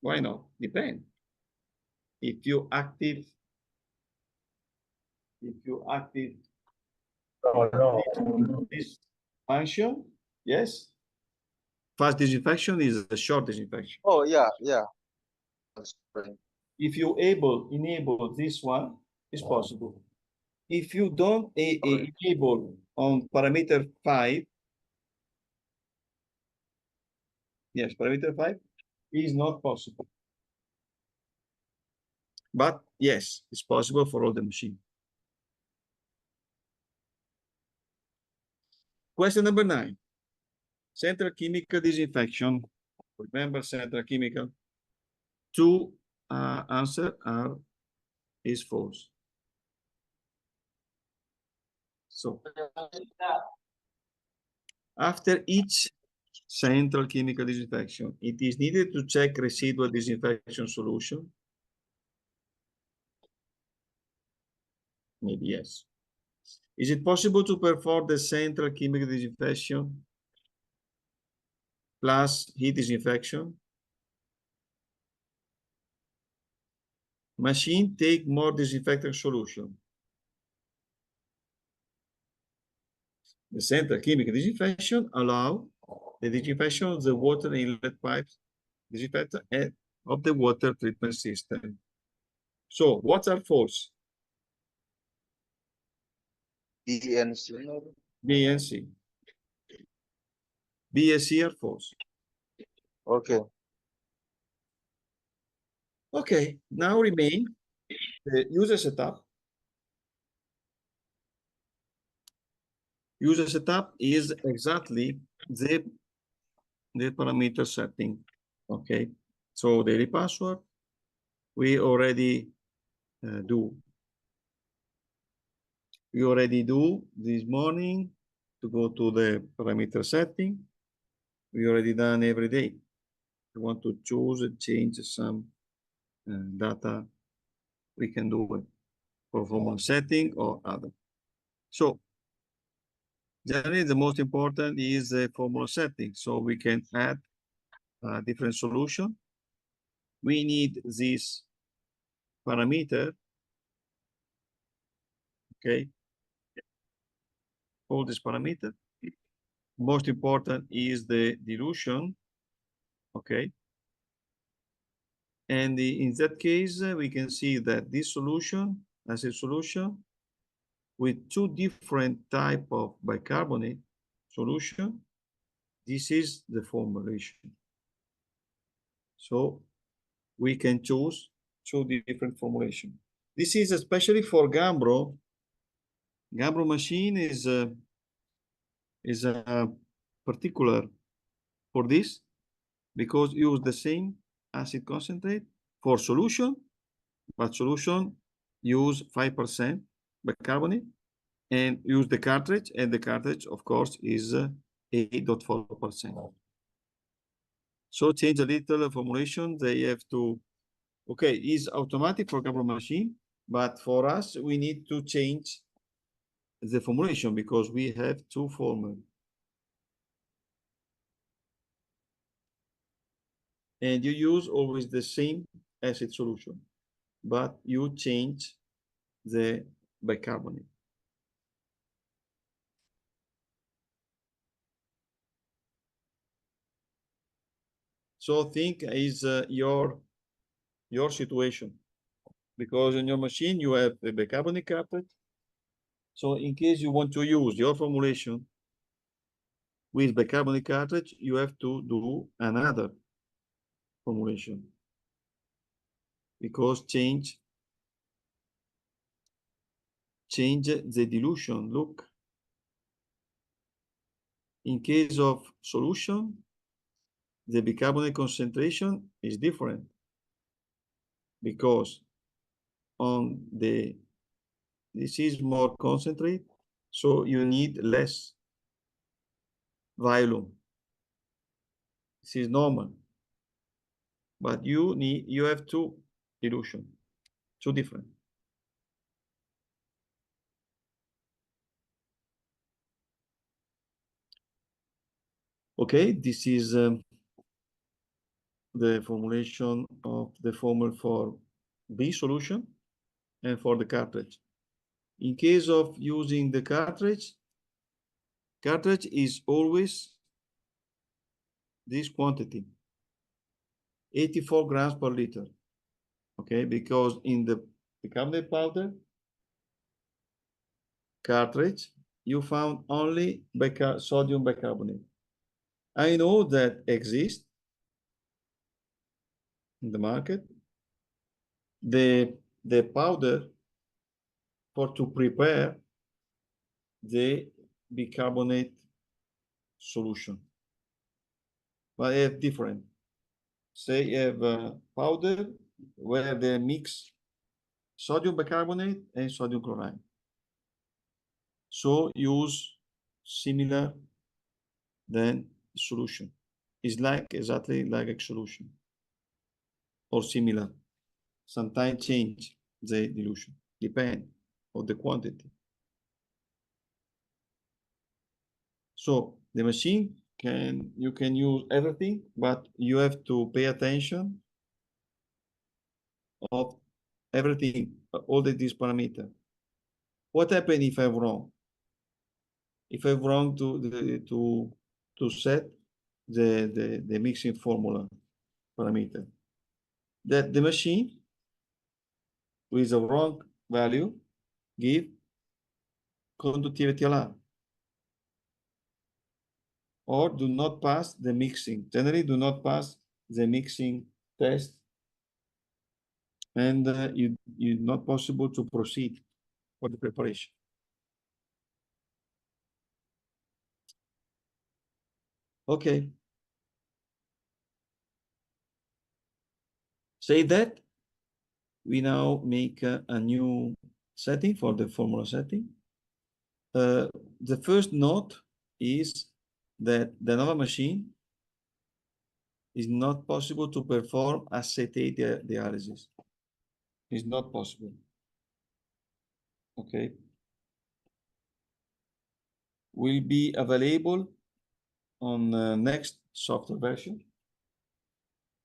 [SPEAKER 5] Why not? Depends. If you active this function, yes. Fast disinfection is a short disinfection.
[SPEAKER 11] Oh, yeah. That's right.
[SPEAKER 5] If you enable this one, it's possible. If you don't enable on parameter 5, yes, parameter 5 is not possible. But yes, it's possible for all the machine. Question number 9. Central chemical disinfection. Remember central chemical. 2 answer is false. So after each central chemical disinfection, it is needed to check residual disinfection solution. Maybe yes. Is it possible to perform the central chemical disinfection plus heat disinfection? Machine take more disinfectant solution. The central chemical disinfection allow the disinfection of the water inlet pipes, disinfectant and of the water treatment system. So what are false?
[SPEAKER 11] B and C.
[SPEAKER 5] B and C. B and C are false.
[SPEAKER 11] Okay.
[SPEAKER 5] Okay, now remain the user setup. User setup is exactly the parameter setting. Okay, so daily password we already do. We already do this morning to go to the parameter setting. We already done every day. I want to choose and change some data. We can do it for formal setting or other. So generally, the most important is the formula setting. So we can add a different solution. We need this parameter. Okay. All this parameter. Most important is the dilution. Okay. And in that case, we can see that this solution as a solution with 2 different type of bicarbonate solution. This is the formulation. So we can choose 2 different formulation. This is especially for Gambro. Gambro machine is particular for this because use the same acid concentrate for solution, but solution use 5% bicarbonate and use the cartridge, and the cartridge of course is 8.4%. So change a little formulation. They have to, okay, is automatic for Gambro machine, but for us we need to change the formulation because we have 2 formulas. And you use always the same acid solution, but you change the bicarbonate. So think is your situation, because in your machine you have the bicarbonate cartridge. So in case you want to use your formulation with bicarbonate cartridge, you have to do another formulation, because change the dilution. Look, in case of solution, the bicarbonate concentration is different, because on this is more concentrate, so you need less volume. This is normal, but you have two dilution, two different. Okay, this is the formulation of the formula for B solution and for the cartridge. In case of using the cartridge is always this quantity, 84 grams per liter. Okay, because in the bicarbonate powder cartridge, you found only sodium bicarbonate. I know that exists in the market the powder to prepare the bicarbonate solution, but they have different. Say you have a powder where they mix sodium bicarbonate and sodium chloride. So use similar than solution. It's like exactly like a solution or similar. Sometimes change the dilution, depend on the quantity. So the machine you can use everything, but you have to pay attention of everything, all these parameters. What happens if I'm wrong? If I'm wrong to set the mixing formula parameter, that the machine with a wrong value give conductivity alarm, or do not pass the mixing. Generally, do not pass the mixing test, and it's not possible to proceed for the preparation. Okay. Say that we now make a new setting for the formula setting. The first note is that the Dianova machine is not possible to perform acetate dialysis. It's not possible. Okay. Will be available on next software version.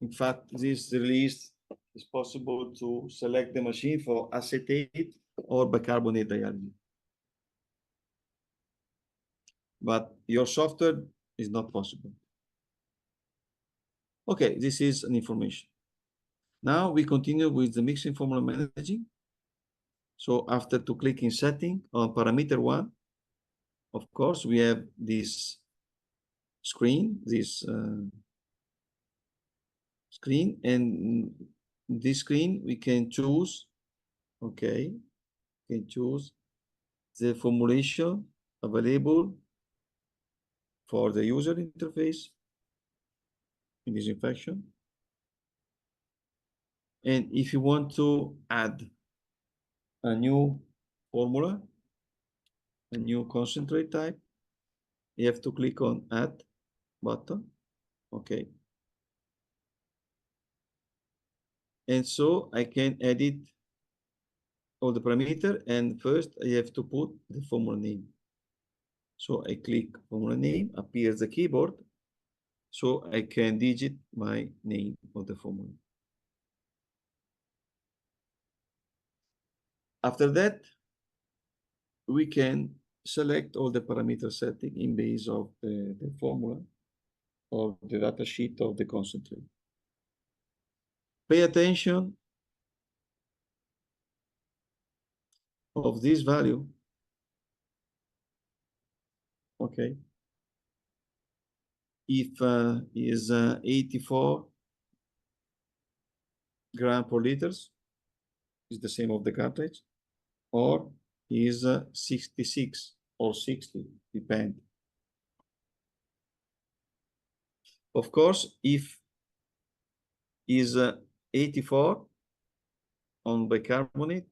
[SPEAKER 5] In fact, this release is possible to select the machine for acetate or bicarbonate dialysis. But your software is not possible. Okay, this is an information. Now we continue with the mixing formula managing. So after to click in setting on parameter 1, of course, we have this screen, and this screen we can choose, okay, we can choose the formulation available for the user interface in disinfection. And if you want to add a new formula, a new concentrate type, you have to click on add button. Okay. And so I can edit all the parameter, and first I have to put the formula name. So I click formula name, appears the keyboard, so I can digit my name of the formula. After that, we can select all the parameter setting in base of the formula or the data sheet of the concentrate. Pay attention of this value. Okay. If is 84 gram per liters, is the same of the cartridge, or is 66 or 60, depend. Of course, if is 84 on bicarbonate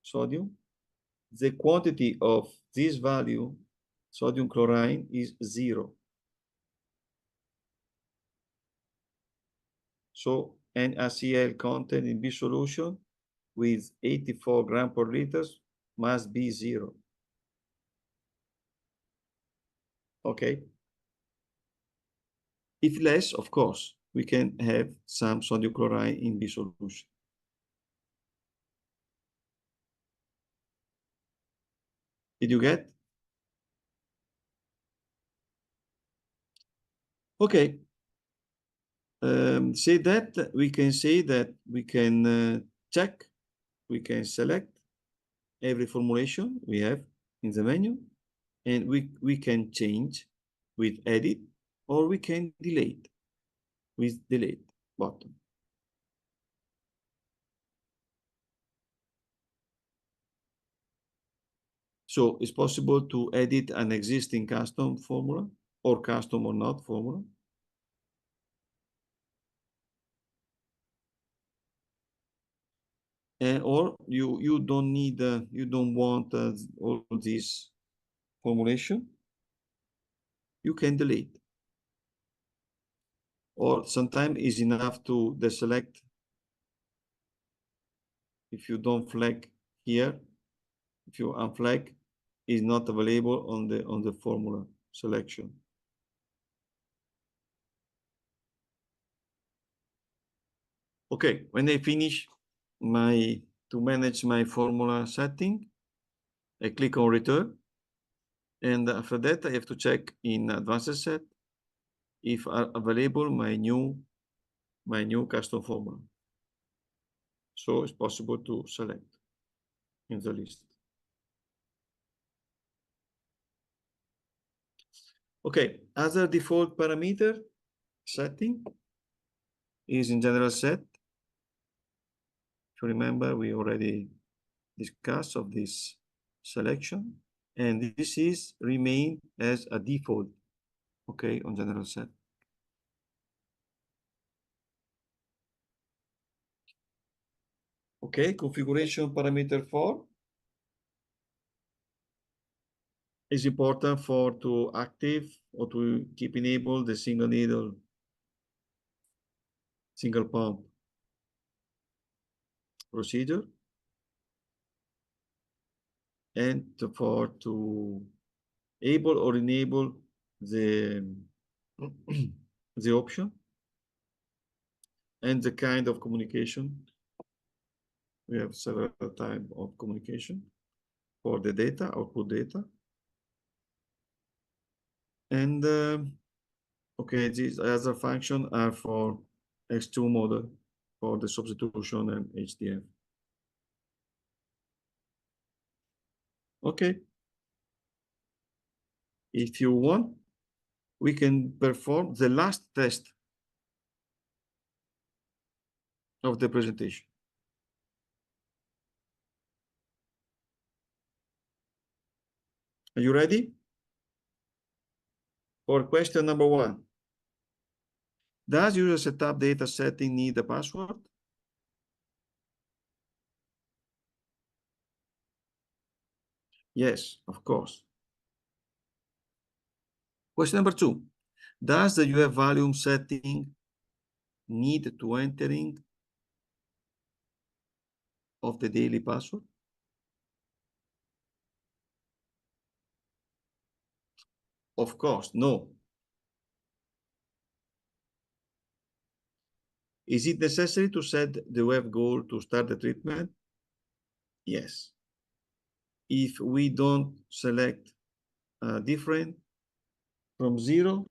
[SPEAKER 5] sodium, the quantity of this value, sodium chloride, is 0. So NaCl content in this solution with 84 gram per liter must be 0. Okay. If less, of course, we can have some sodium chloride in this solution. Did you get? Okay. Say that we can say that we can check, we can select every formulation we have in the menu, and we can change with edit, or we can delete with delete button. So it's possible to edit an existing custom formula or custom or not formula. Or you don't need, you don't want all this formulation, you can delete. Or sometimes it's enough to deselect. If you don't flag here, if you unflag, is not available on the formula selection. Okay, when I finish to manage my formula setting, I click on return, and after that I have to check in advanced set if are available my new custom formula. So it's possible to select in the list. Okay, other default parameter setting is in general set. If you remember, we already discussed of this selection, and this is remain as a default, okay, on general set. Okay, configuration parameter 4 is important for to active or to keep enable the single needle, single pump procedure, and to able or enable the the option and the kind of communication. We have several types of communication for the data, output data. And okay, these other functions are for X2 model for the substitution and HDF. Okay. If you want, we can perform the last test of the presentation. Are you ready? For question number 1. Does user setup data setting need a password? Yes, of course. Question number 2. Does the UF volume setting need to entering of the daily password? Of course, no. Is it necessary to set the web goal to start the treatment? Yes. If we don't select different from 0,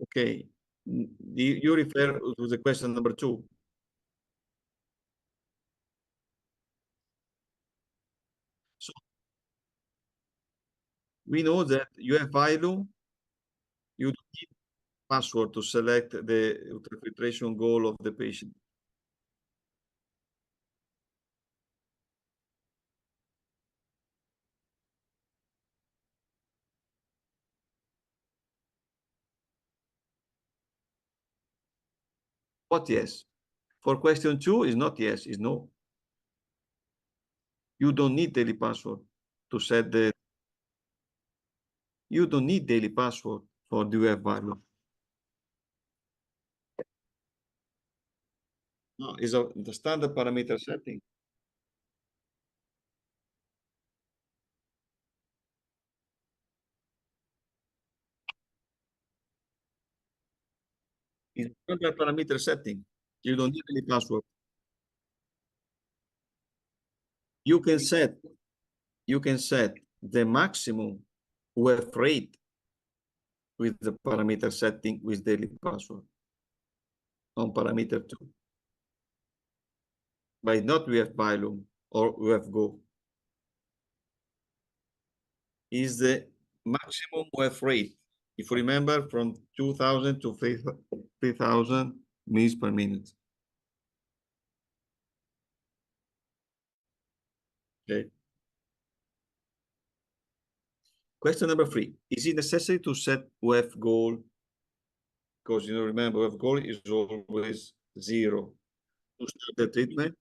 [SPEAKER 5] okay. You refer to the question number 2. So we know that you have value, you don't need password to select the ultrafiltration goal of the patient. What yes? For question 2 is not yes, is no. You don't need daily password to set the. You don't need daily password for the UF value. No, it's the standard parameter setting. It's standard parameter setting. You don't need any password. You can set the maximum UF rate with the parameter setting with daily password on parameter 2. But not UF volume or UF go. Is the maximum UF rate. If you remember, from 2000 to 3000 mils per minute. Okay. Question number 3. Is it necessary to set UF goal? Because you know, remember, UF goal is always 0 to start the treatment.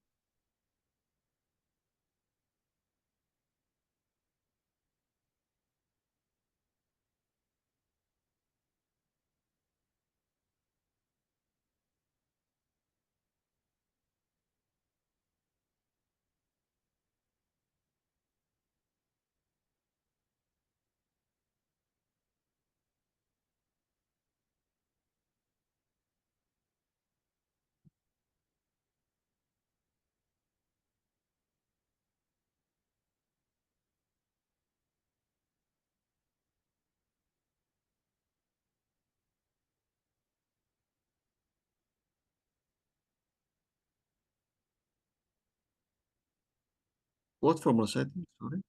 [SPEAKER 5] What formula setting? Sorry.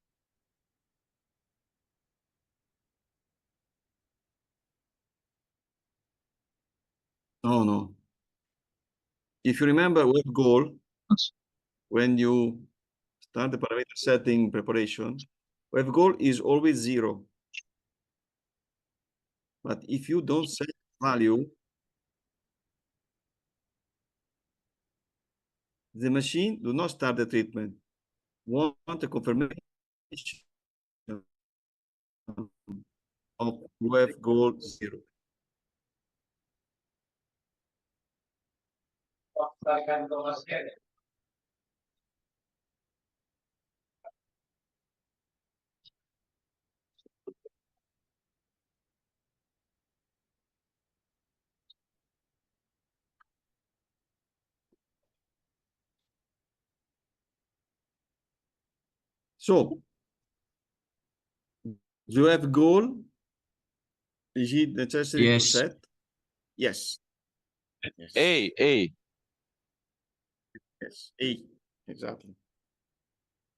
[SPEAKER 5] No, no. If you remember UF goal, when you start the parameter setting preparation, UF goal is always 0. But if you don't set value, the machine do not start the treatment. Want a confirmation of UF goal 0. So, do you have goal? Is it necessary to set? Yes. Yes.
[SPEAKER 11] A.
[SPEAKER 5] Yes, A, exactly.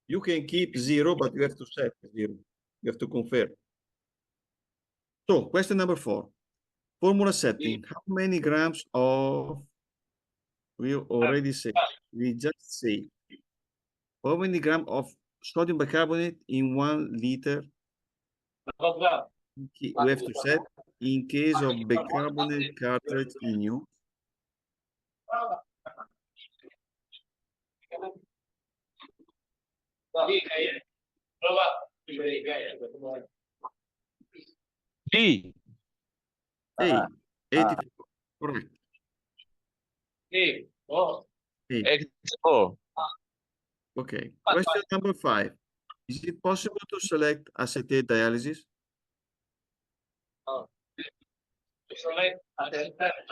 [SPEAKER 5] You can keep 0, but you have to set 0. You have to confirm. So, question number 4. Formula setting. How many grams of, we already say, we just say, how many grams of sodium bicarbonate in 1 liter? We have to set in case of bicarbonate cartridge in use.
[SPEAKER 11] D.
[SPEAKER 5] A, 84. Correct.
[SPEAKER 11] A. Oh,
[SPEAKER 5] A.
[SPEAKER 11] XO.
[SPEAKER 5] Okay. Question number 5. Is it possible to select acetate dialysis?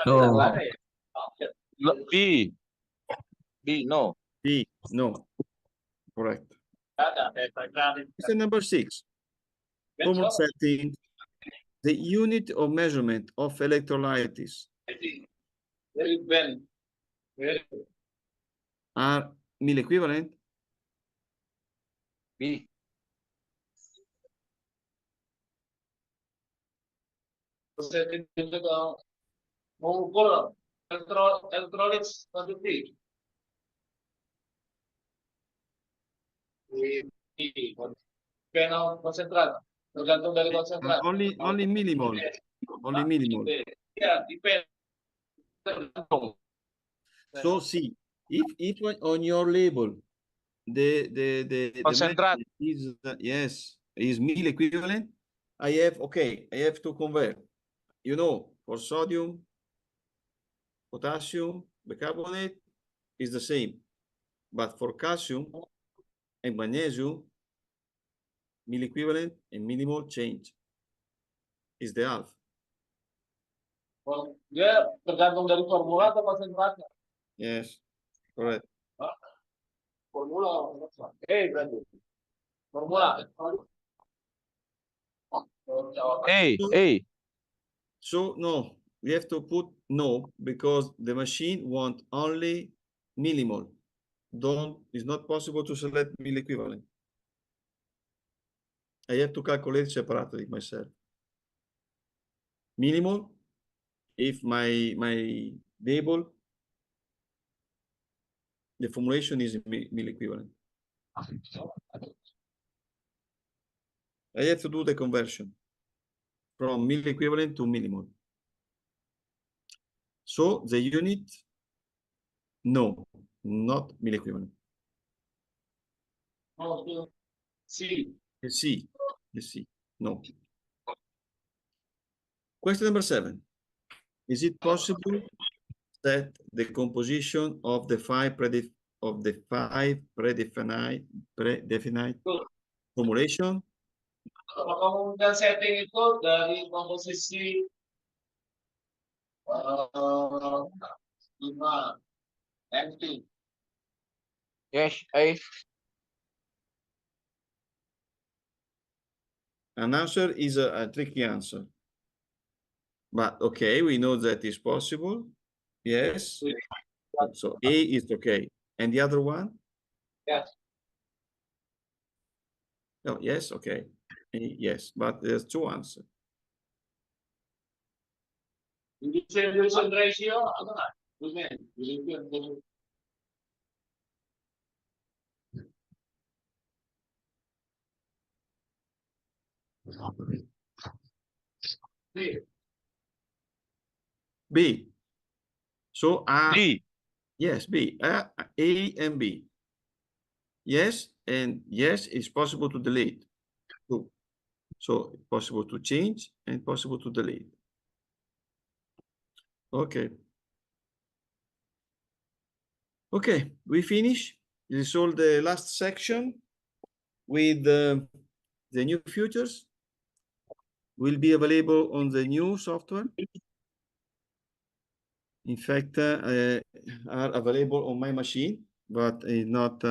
[SPEAKER 11] No. B. B, no.
[SPEAKER 5] B. No. Correct. Question number 6. Formula setting. The unit of measurement of electrolytes are milliequivalent.
[SPEAKER 11] B. Mengukur elektrolit quantity. Panel konsentrat tergantung dari konsentrat.
[SPEAKER 5] Only millimole. Only millimole.
[SPEAKER 11] Ya, depend. Tergantung.
[SPEAKER 5] So see, if on your label the
[SPEAKER 11] Concentrat.
[SPEAKER 5] method is yes is milliequivalent, I have to convert. You know, for sodium, potassium, bicarbonate is the same, but for calcium and magnesium, milliequivalent and millimole change is the half.
[SPEAKER 11] Dia tergantung dari formula atau konsentratnya?
[SPEAKER 5] Yes, correct.
[SPEAKER 11] Formula. Berarti. Formula. A.
[SPEAKER 5] So no, we have to put no because the machine want only millimole. It's not possible to select milliequivalent. I have to calculate separately myself. Millimole, if my label, the formulation is milliequivalent. I have to do the conversion from milliequivalent to millimole. So the unit, no, not milliequivalent.
[SPEAKER 11] C.
[SPEAKER 5] C. No. Question number 7. Is it possible that the composition of the five predefined formulation
[SPEAKER 11] Kemudian setting itu dari komposisi 5 empty. Yes,
[SPEAKER 5] An answer is a tricky answer. But okay, we know that is possible. Yes. So A is okay. And the other one?
[SPEAKER 11] Yes.
[SPEAKER 5] No, yes, okay. Yes, but there's 2 answers.
[SPEAKER 11] Distribution ratio apa enggak?
[SPEAKER 5] B. So
[SPEAKER 11] B.
[SPEAKER 5] Yes, B. A and B. Yes, and yes, it's possible to delete. Too. So possible to change and possible to delete. Okay. Okay, we finish. This is all the last section with the new features will be available on the new software. In fact, are available on my machine, but is not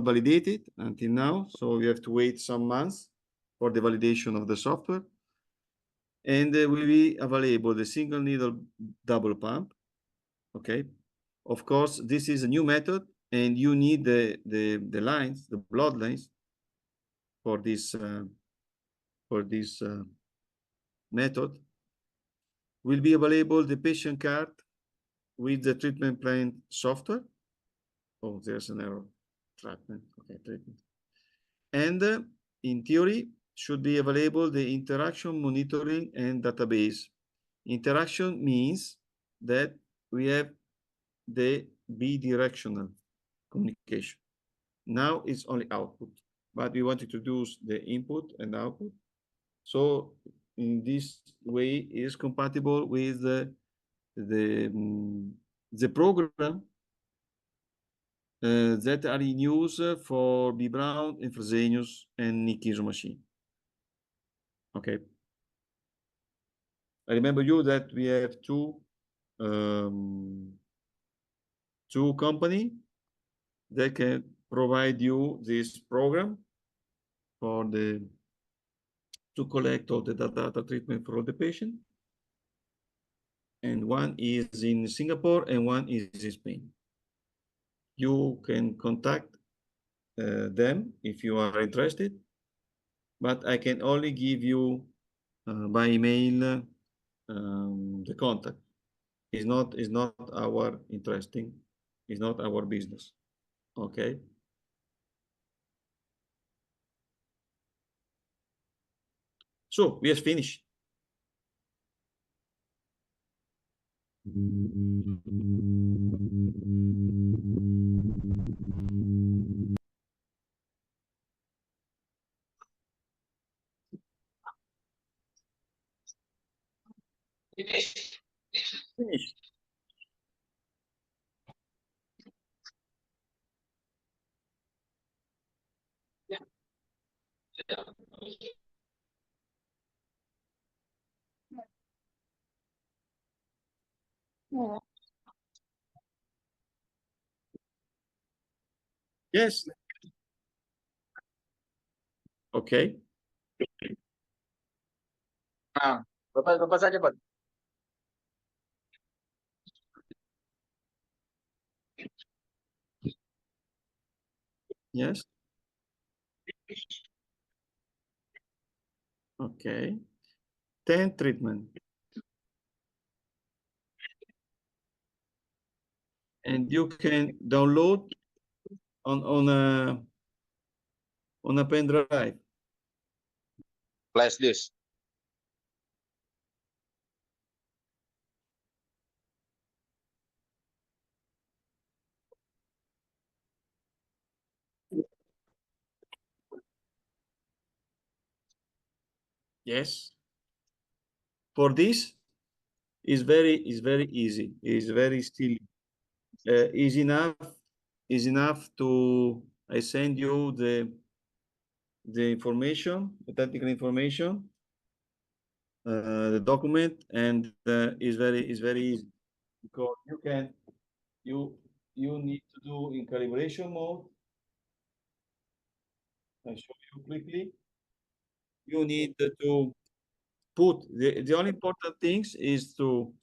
[SPEAKER 5] validated until now. So we have to wait some months for the validation of the software. And will be available the single needle double pump. Okay. Of course, this is a new method, and you need the lines, the blood lines, for this method. Will be available the patient card with the treatment plan software. Oh, there's an error. Treatment. Okay, treatment. And in theory, should be available the interaction monitoring and database. Interaction means that we have the bidirectional communication. Now it's only output, but we want to introduce the input and output. So in this way, it is compatible with the the program that are in use for B. Brown and Fresenius and Niki's machine. Okay. I remember you that we have two company that can provide you this program for to collect all the data treatment for the patient. And one is in Singapore and one is in Spain. You can contact them if you are interested, but I can only give you by email the contact. Is not our interesting, is not our business. Okay. So we have finished. Finished. Yeah. Yeah. Yes. Okay. Bapak saja, Pak. Yes. Okay. 10 treatment. And you can download on a pen drive.
[SPEAKER 11] Flash disk.
[SPEAKER 5] Yes. For this is very easy. Is very still easy enough to I send you the information, the technical information, the document, and is very easy because you need to do in calibration mode. I show you quickly. You need to put the only important things is to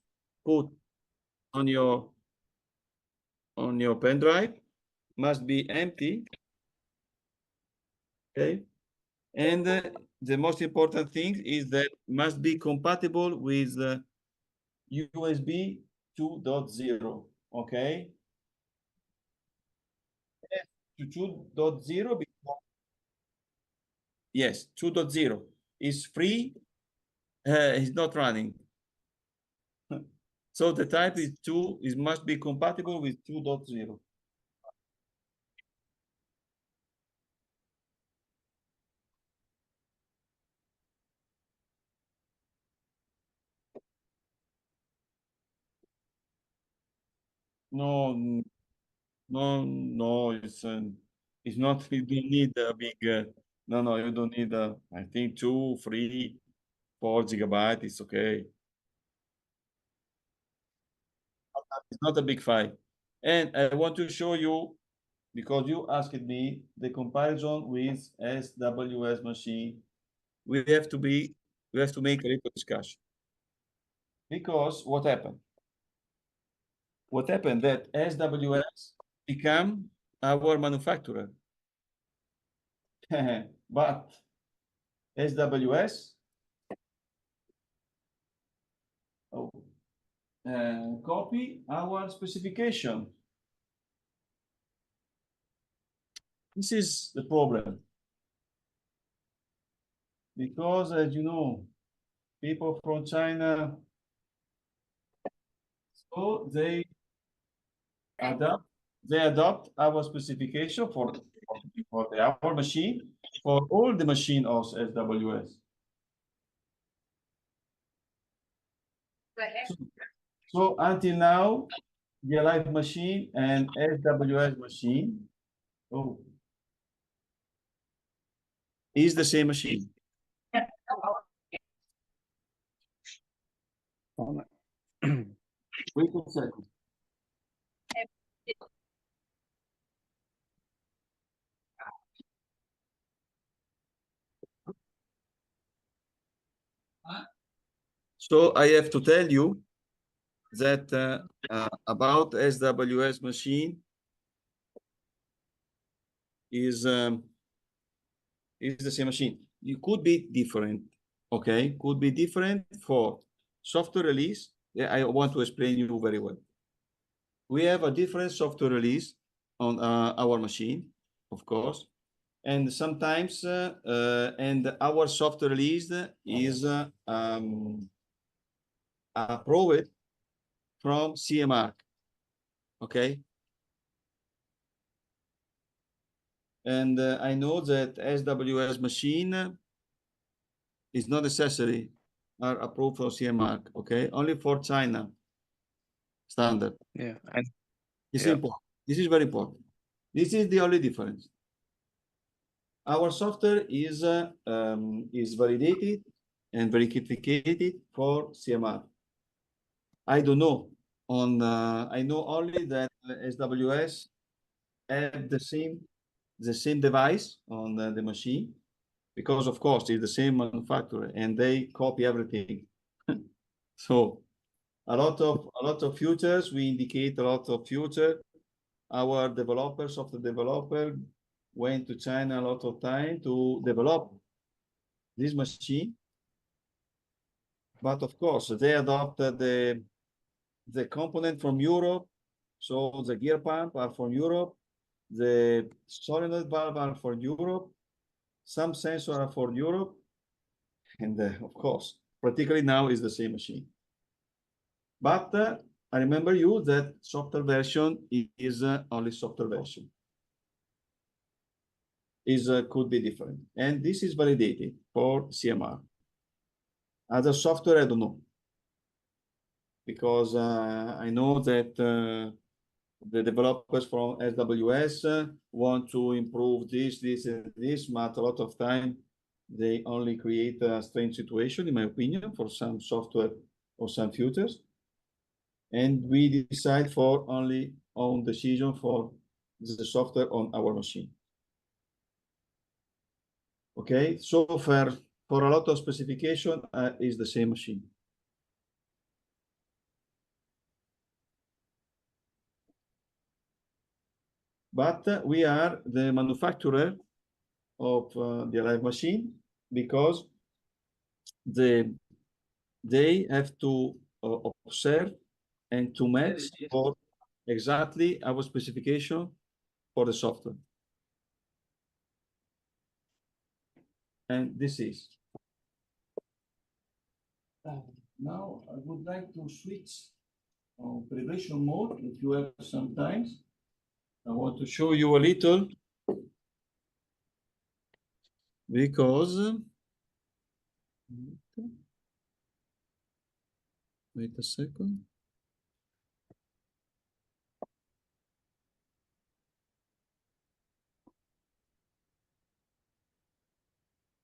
[SPEAKER 5] put on your pen drive, must be empty. Okay. And the most important thing is that must be compatible with USB 2.0. Okay. To 2.0 because yes, 2.0 is free. It's not running. So the type is 2 is must be compatible with 2.0. No, it's not. You don't need a big. No, you don't need a. I think 2, 3, 4 gigabyte. It's okay. It's not a big file. And I want to show you because you asked me the comparison with SWS machine. We have to make a little discussion because what happened? What happened that SWS become our manufacturer, but SWS copy our specification. This is the problem because, as you know, people from China, so they adopt our specification for our machine for all the machine of SWS. So until now, the live machine and SWS machine. Oh, is the same machine. Wait a second. So I have to tell you that about SWS machine is the same machine. It could be different, okay? Could be different for software release. Yeah, I want to explain you very well. We have a different software release on our machine, of course, and sometimes and our software release is approved from CMR, okay? And I know that SWS machine is not necessary are approved for CMR, okay? Only for China standard.
[SPEAKER 7] Yeah, and
[SPEAKER 5] It's
[SPEAKER 7] yeah.
[SPEAKER 5] important. This is very important. This is the only difference. Our software is validated and verified for CMR. I don't know on. I know only that SWS have the same device on the machine, because of course it's the same manufacturer and they copy everything. So a lot of futures, we indicate a lot of future. Our developers of the developer went to China a lot of time to develop this machine. But of course, they adopted the component from Europe. So the gear pump are from Europe. The solenoid valve are for Europe. Some sensors are for Europe. And of course, particularly now is the same machine. But I remember you that software version is only software version. Could be different. And this is validated for CMR. Other software, I don't know. Because I know that the developers from SWS want to improve this, and this, but a lot of time they only create a strange situation, in my opinion, for some software or some features. And we decide for only own decision for the software on our machine. Okay, so for a lot of specification is the same machine. But we are the manufacturer of the live machine, because they have to observe and to match for exactly our specification for the software. And this is. Now I would like to switch on calibration mode if you have some time. I want to show you a little, because wait a second.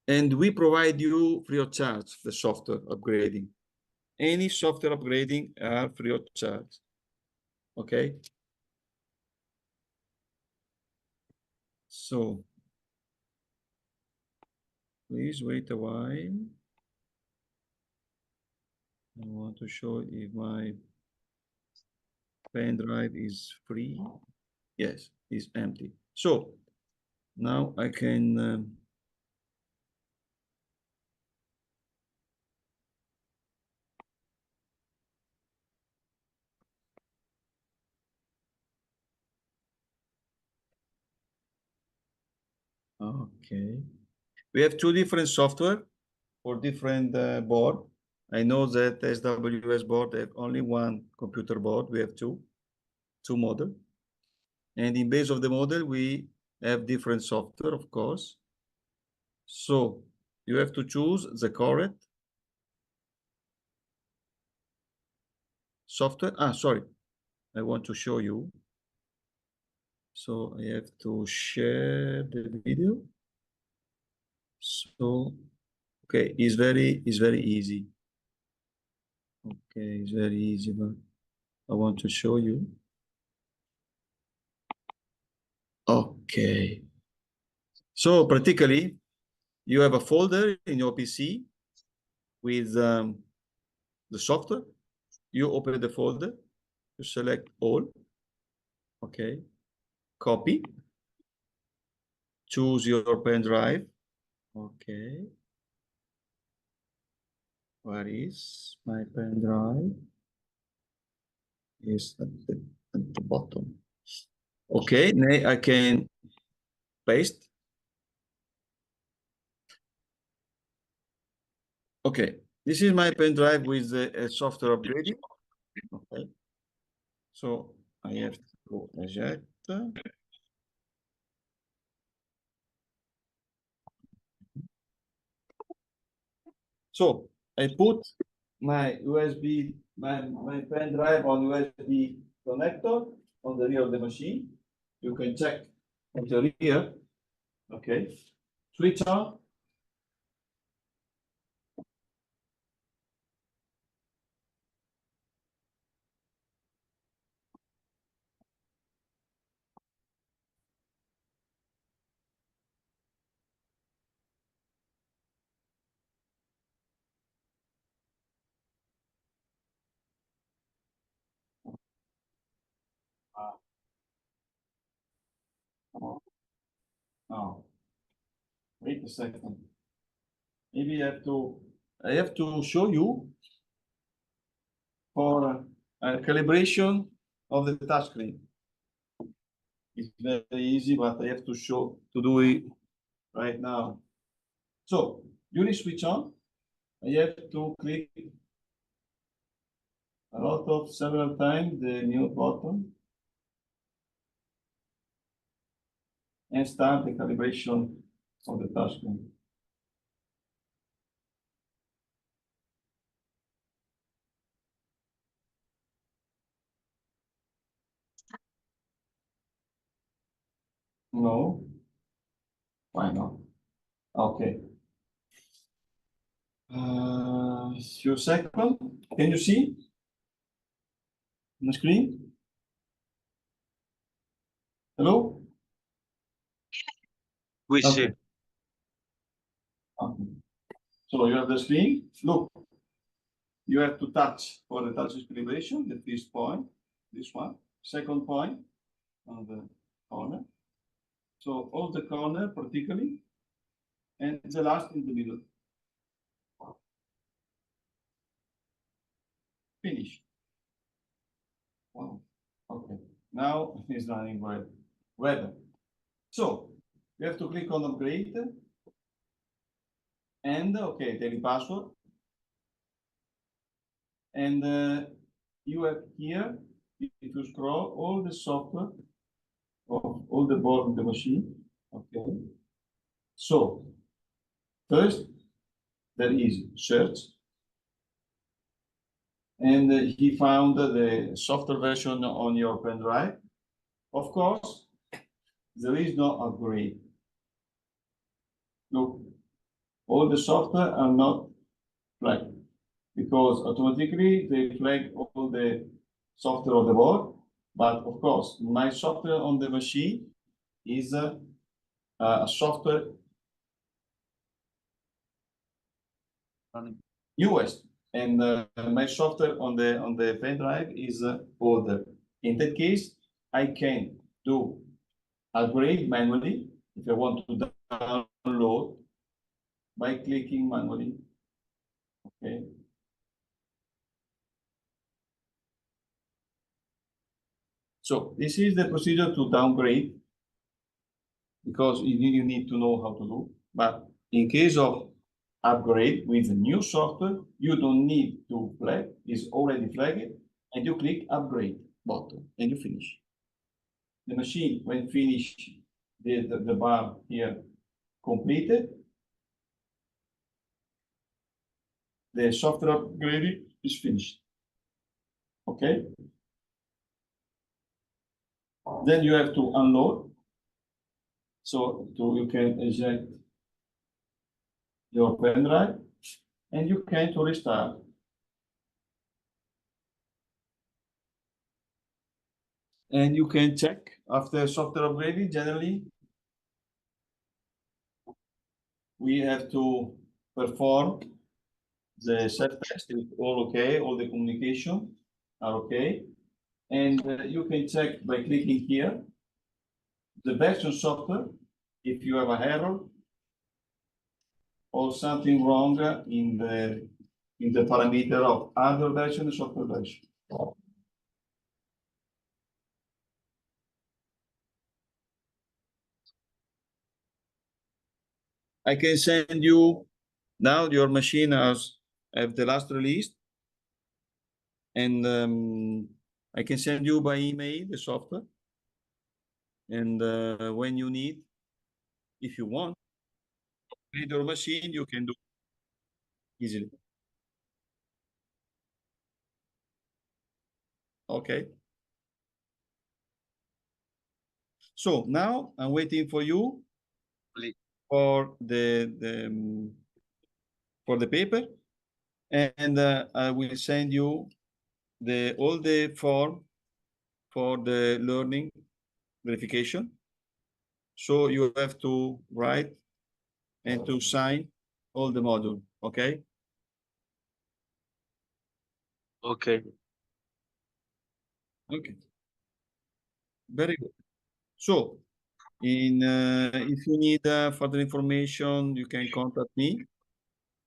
[SPEAKER 5] And we provide you free of charge the software upgrading. Any software upgrading are free of charge. Okay. So please wait a while. I want to show if my pen drive is free. Yes, it's empty. So now I can okay. We have two different software for different board. I know that SWS board have only one computer board. We have two model. And in base of the model, we have different software, of course. So you have to choose the correct software. Sorry. I want to show you. So I have to share the video. So, okay, it's very easy. Okay, it's very easy, but I want to show you. Okay. So practically, you have a folder in your PC with the software. You open the folder, you select all. Okay. Copy. Choose your pen drive. Okay. Where is my pen drive? Is at the bottom. Okay, now I can paste. Okay, this is my pen drive with the software upgrading. Okay, so I have to go eject. So I put my USB, my pen drive on USB connector on the rear of the machine. You can check on the rear. Okay, switch on. Now, wait a second. Maybe I have to show you for calibration of the touchscreen. It's very easy, but I have to do it right now. So during switch on, I have to click several times the mute button and start the calibration of the touchscreen. No, why not? Okay. Few seconds. Can you see on the screen? Hello?
[SPEAKER 10] We see.
[SPEAKER 5] Okay. So you have the screen. Look, you have to touch for the touch calibration, the first point, this one. Second point on the corner. So all the corner particularly, and the last in the middle. Finish. Wow. Okay. Now it's running well. So you have to click on upgrade and okay, daily password. And you have here, if you scroll, all the software of all the board in the machine. Okay. So first there is search. And he found the software version on your pen drive. Of course, there is no upgrade. Look, all the software are not flagged because automatically they flag all the software of the board. But of course, my software on the machine is a software US, and my software on the pen drive is older. In that case, I can do upgrade manually if I want to download by clicking manually. Okay. So this is the procedure to downgrade because you need to know how to do. But in case of upgrade with the new software, you don't need to flag, it's already flagged, and you click upgrade button and you finish. The machine, when finished, the bar here completed, the software upgrade is finished. Okay? Then you have to unload. So you can eject your pen drive and you can to restart. And you can check after software upgrading. Generally, we have to perform the self-test. It's all okay, all the communication are okay. And you can check by clicking here the version software if you have a error or something wrong in the parameter of hardware version and software version. I can send you now. Your machine has have the last release, and I can send you by email the software. And when you need, if you want, read your machine, you can do easily. Okay. So now I'm waiting for you for for the paper, and I will send you all the form for the learning verification. So you have to write and to sign all the module. Okay.
[SPEAKER 11] Okay.
[SPEAKER 5] Okay. Very good. So if you need further information, you can contact me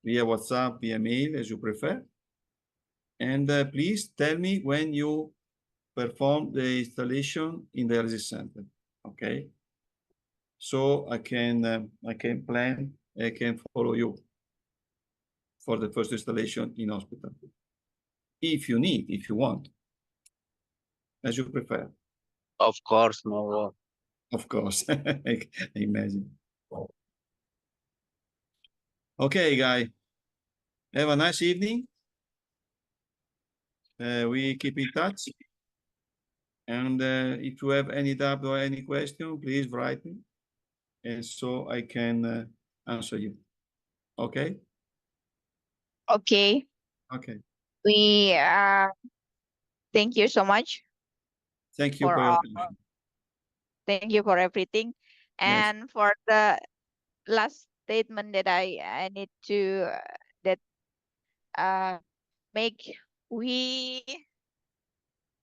[SPEAKER 5] via WhatsApp, via mail, as you prefer. And please tell me when you perform the installation in the dialysis center. Okay. So I can plan, I can follow you for the first installation in hospital. If you need, if you want, as you prefer.
[SPEAKER 11] Of course, Mauro.
[SPEAKER 5] Of course, I imagine. Okay, guy. Have a nice evening. We keep in touch. And if you have any doubt or any question, please write me. And so I can answer you. Okay?
[SPEAKER 14] Okay.
[SPEAKER 5] Okay.
[SPEAKER 14] We thank you so much
[SPEAKER 5] Thank you
[SPEAKER 14] for
[SPEAKER 5] for your
[SPEAKER 14] all.
[SPEAKER 5] attention.
[SPEAKER 14] Thank you for everything.
[SPEAKER 5] Yes.
[SPEAKER 14] And for the last statement that I need to that make we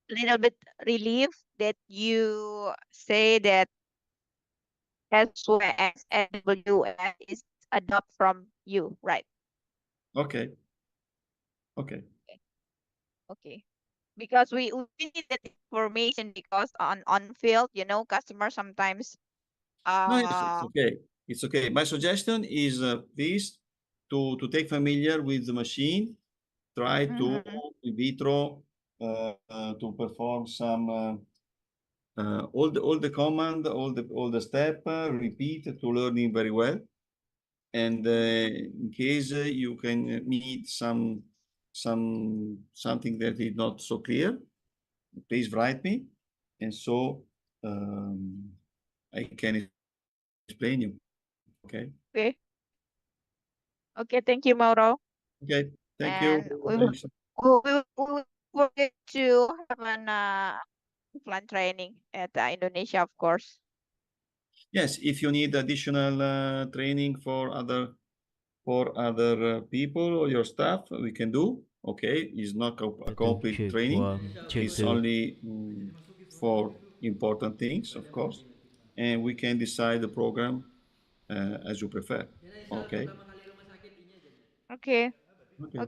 [SPEAKER 14] little bit relieved that you say that SYX and WF is adopt from you, right?
[SPEAKER 5] Okay. Okay.
[SPEAKER 14] Okay. Because we need that information because on field, you know, customers sometimes
[SPEAKER 5] No, it's okay. It's okay. My suggestion is please to take familiar with the machine, try to in vitro to perform some all the command, all the step, repeat to learning very well. And in case you can meet something that is not so clear, please write me, and so I can explain you. Okay.
[SPEAKER 14] Okay. Okay, thank you, Mauro.
[SPEAKER 5] Okay, thank
[SPEAKER 14] And
[SPEAKER 5] you.
[SPEAKER 14] we will forget to have an offline training at Indonesia, of course.
[SPEAKER 5] Yes, if you need additional training for other people or your staff, we can do. Okay, it's not a complete training. It's only for important things, of course, and we can decide the program as you prefer. Okay.
[SPEAKER 14] Okay.
[SPEAKER 5] Okay.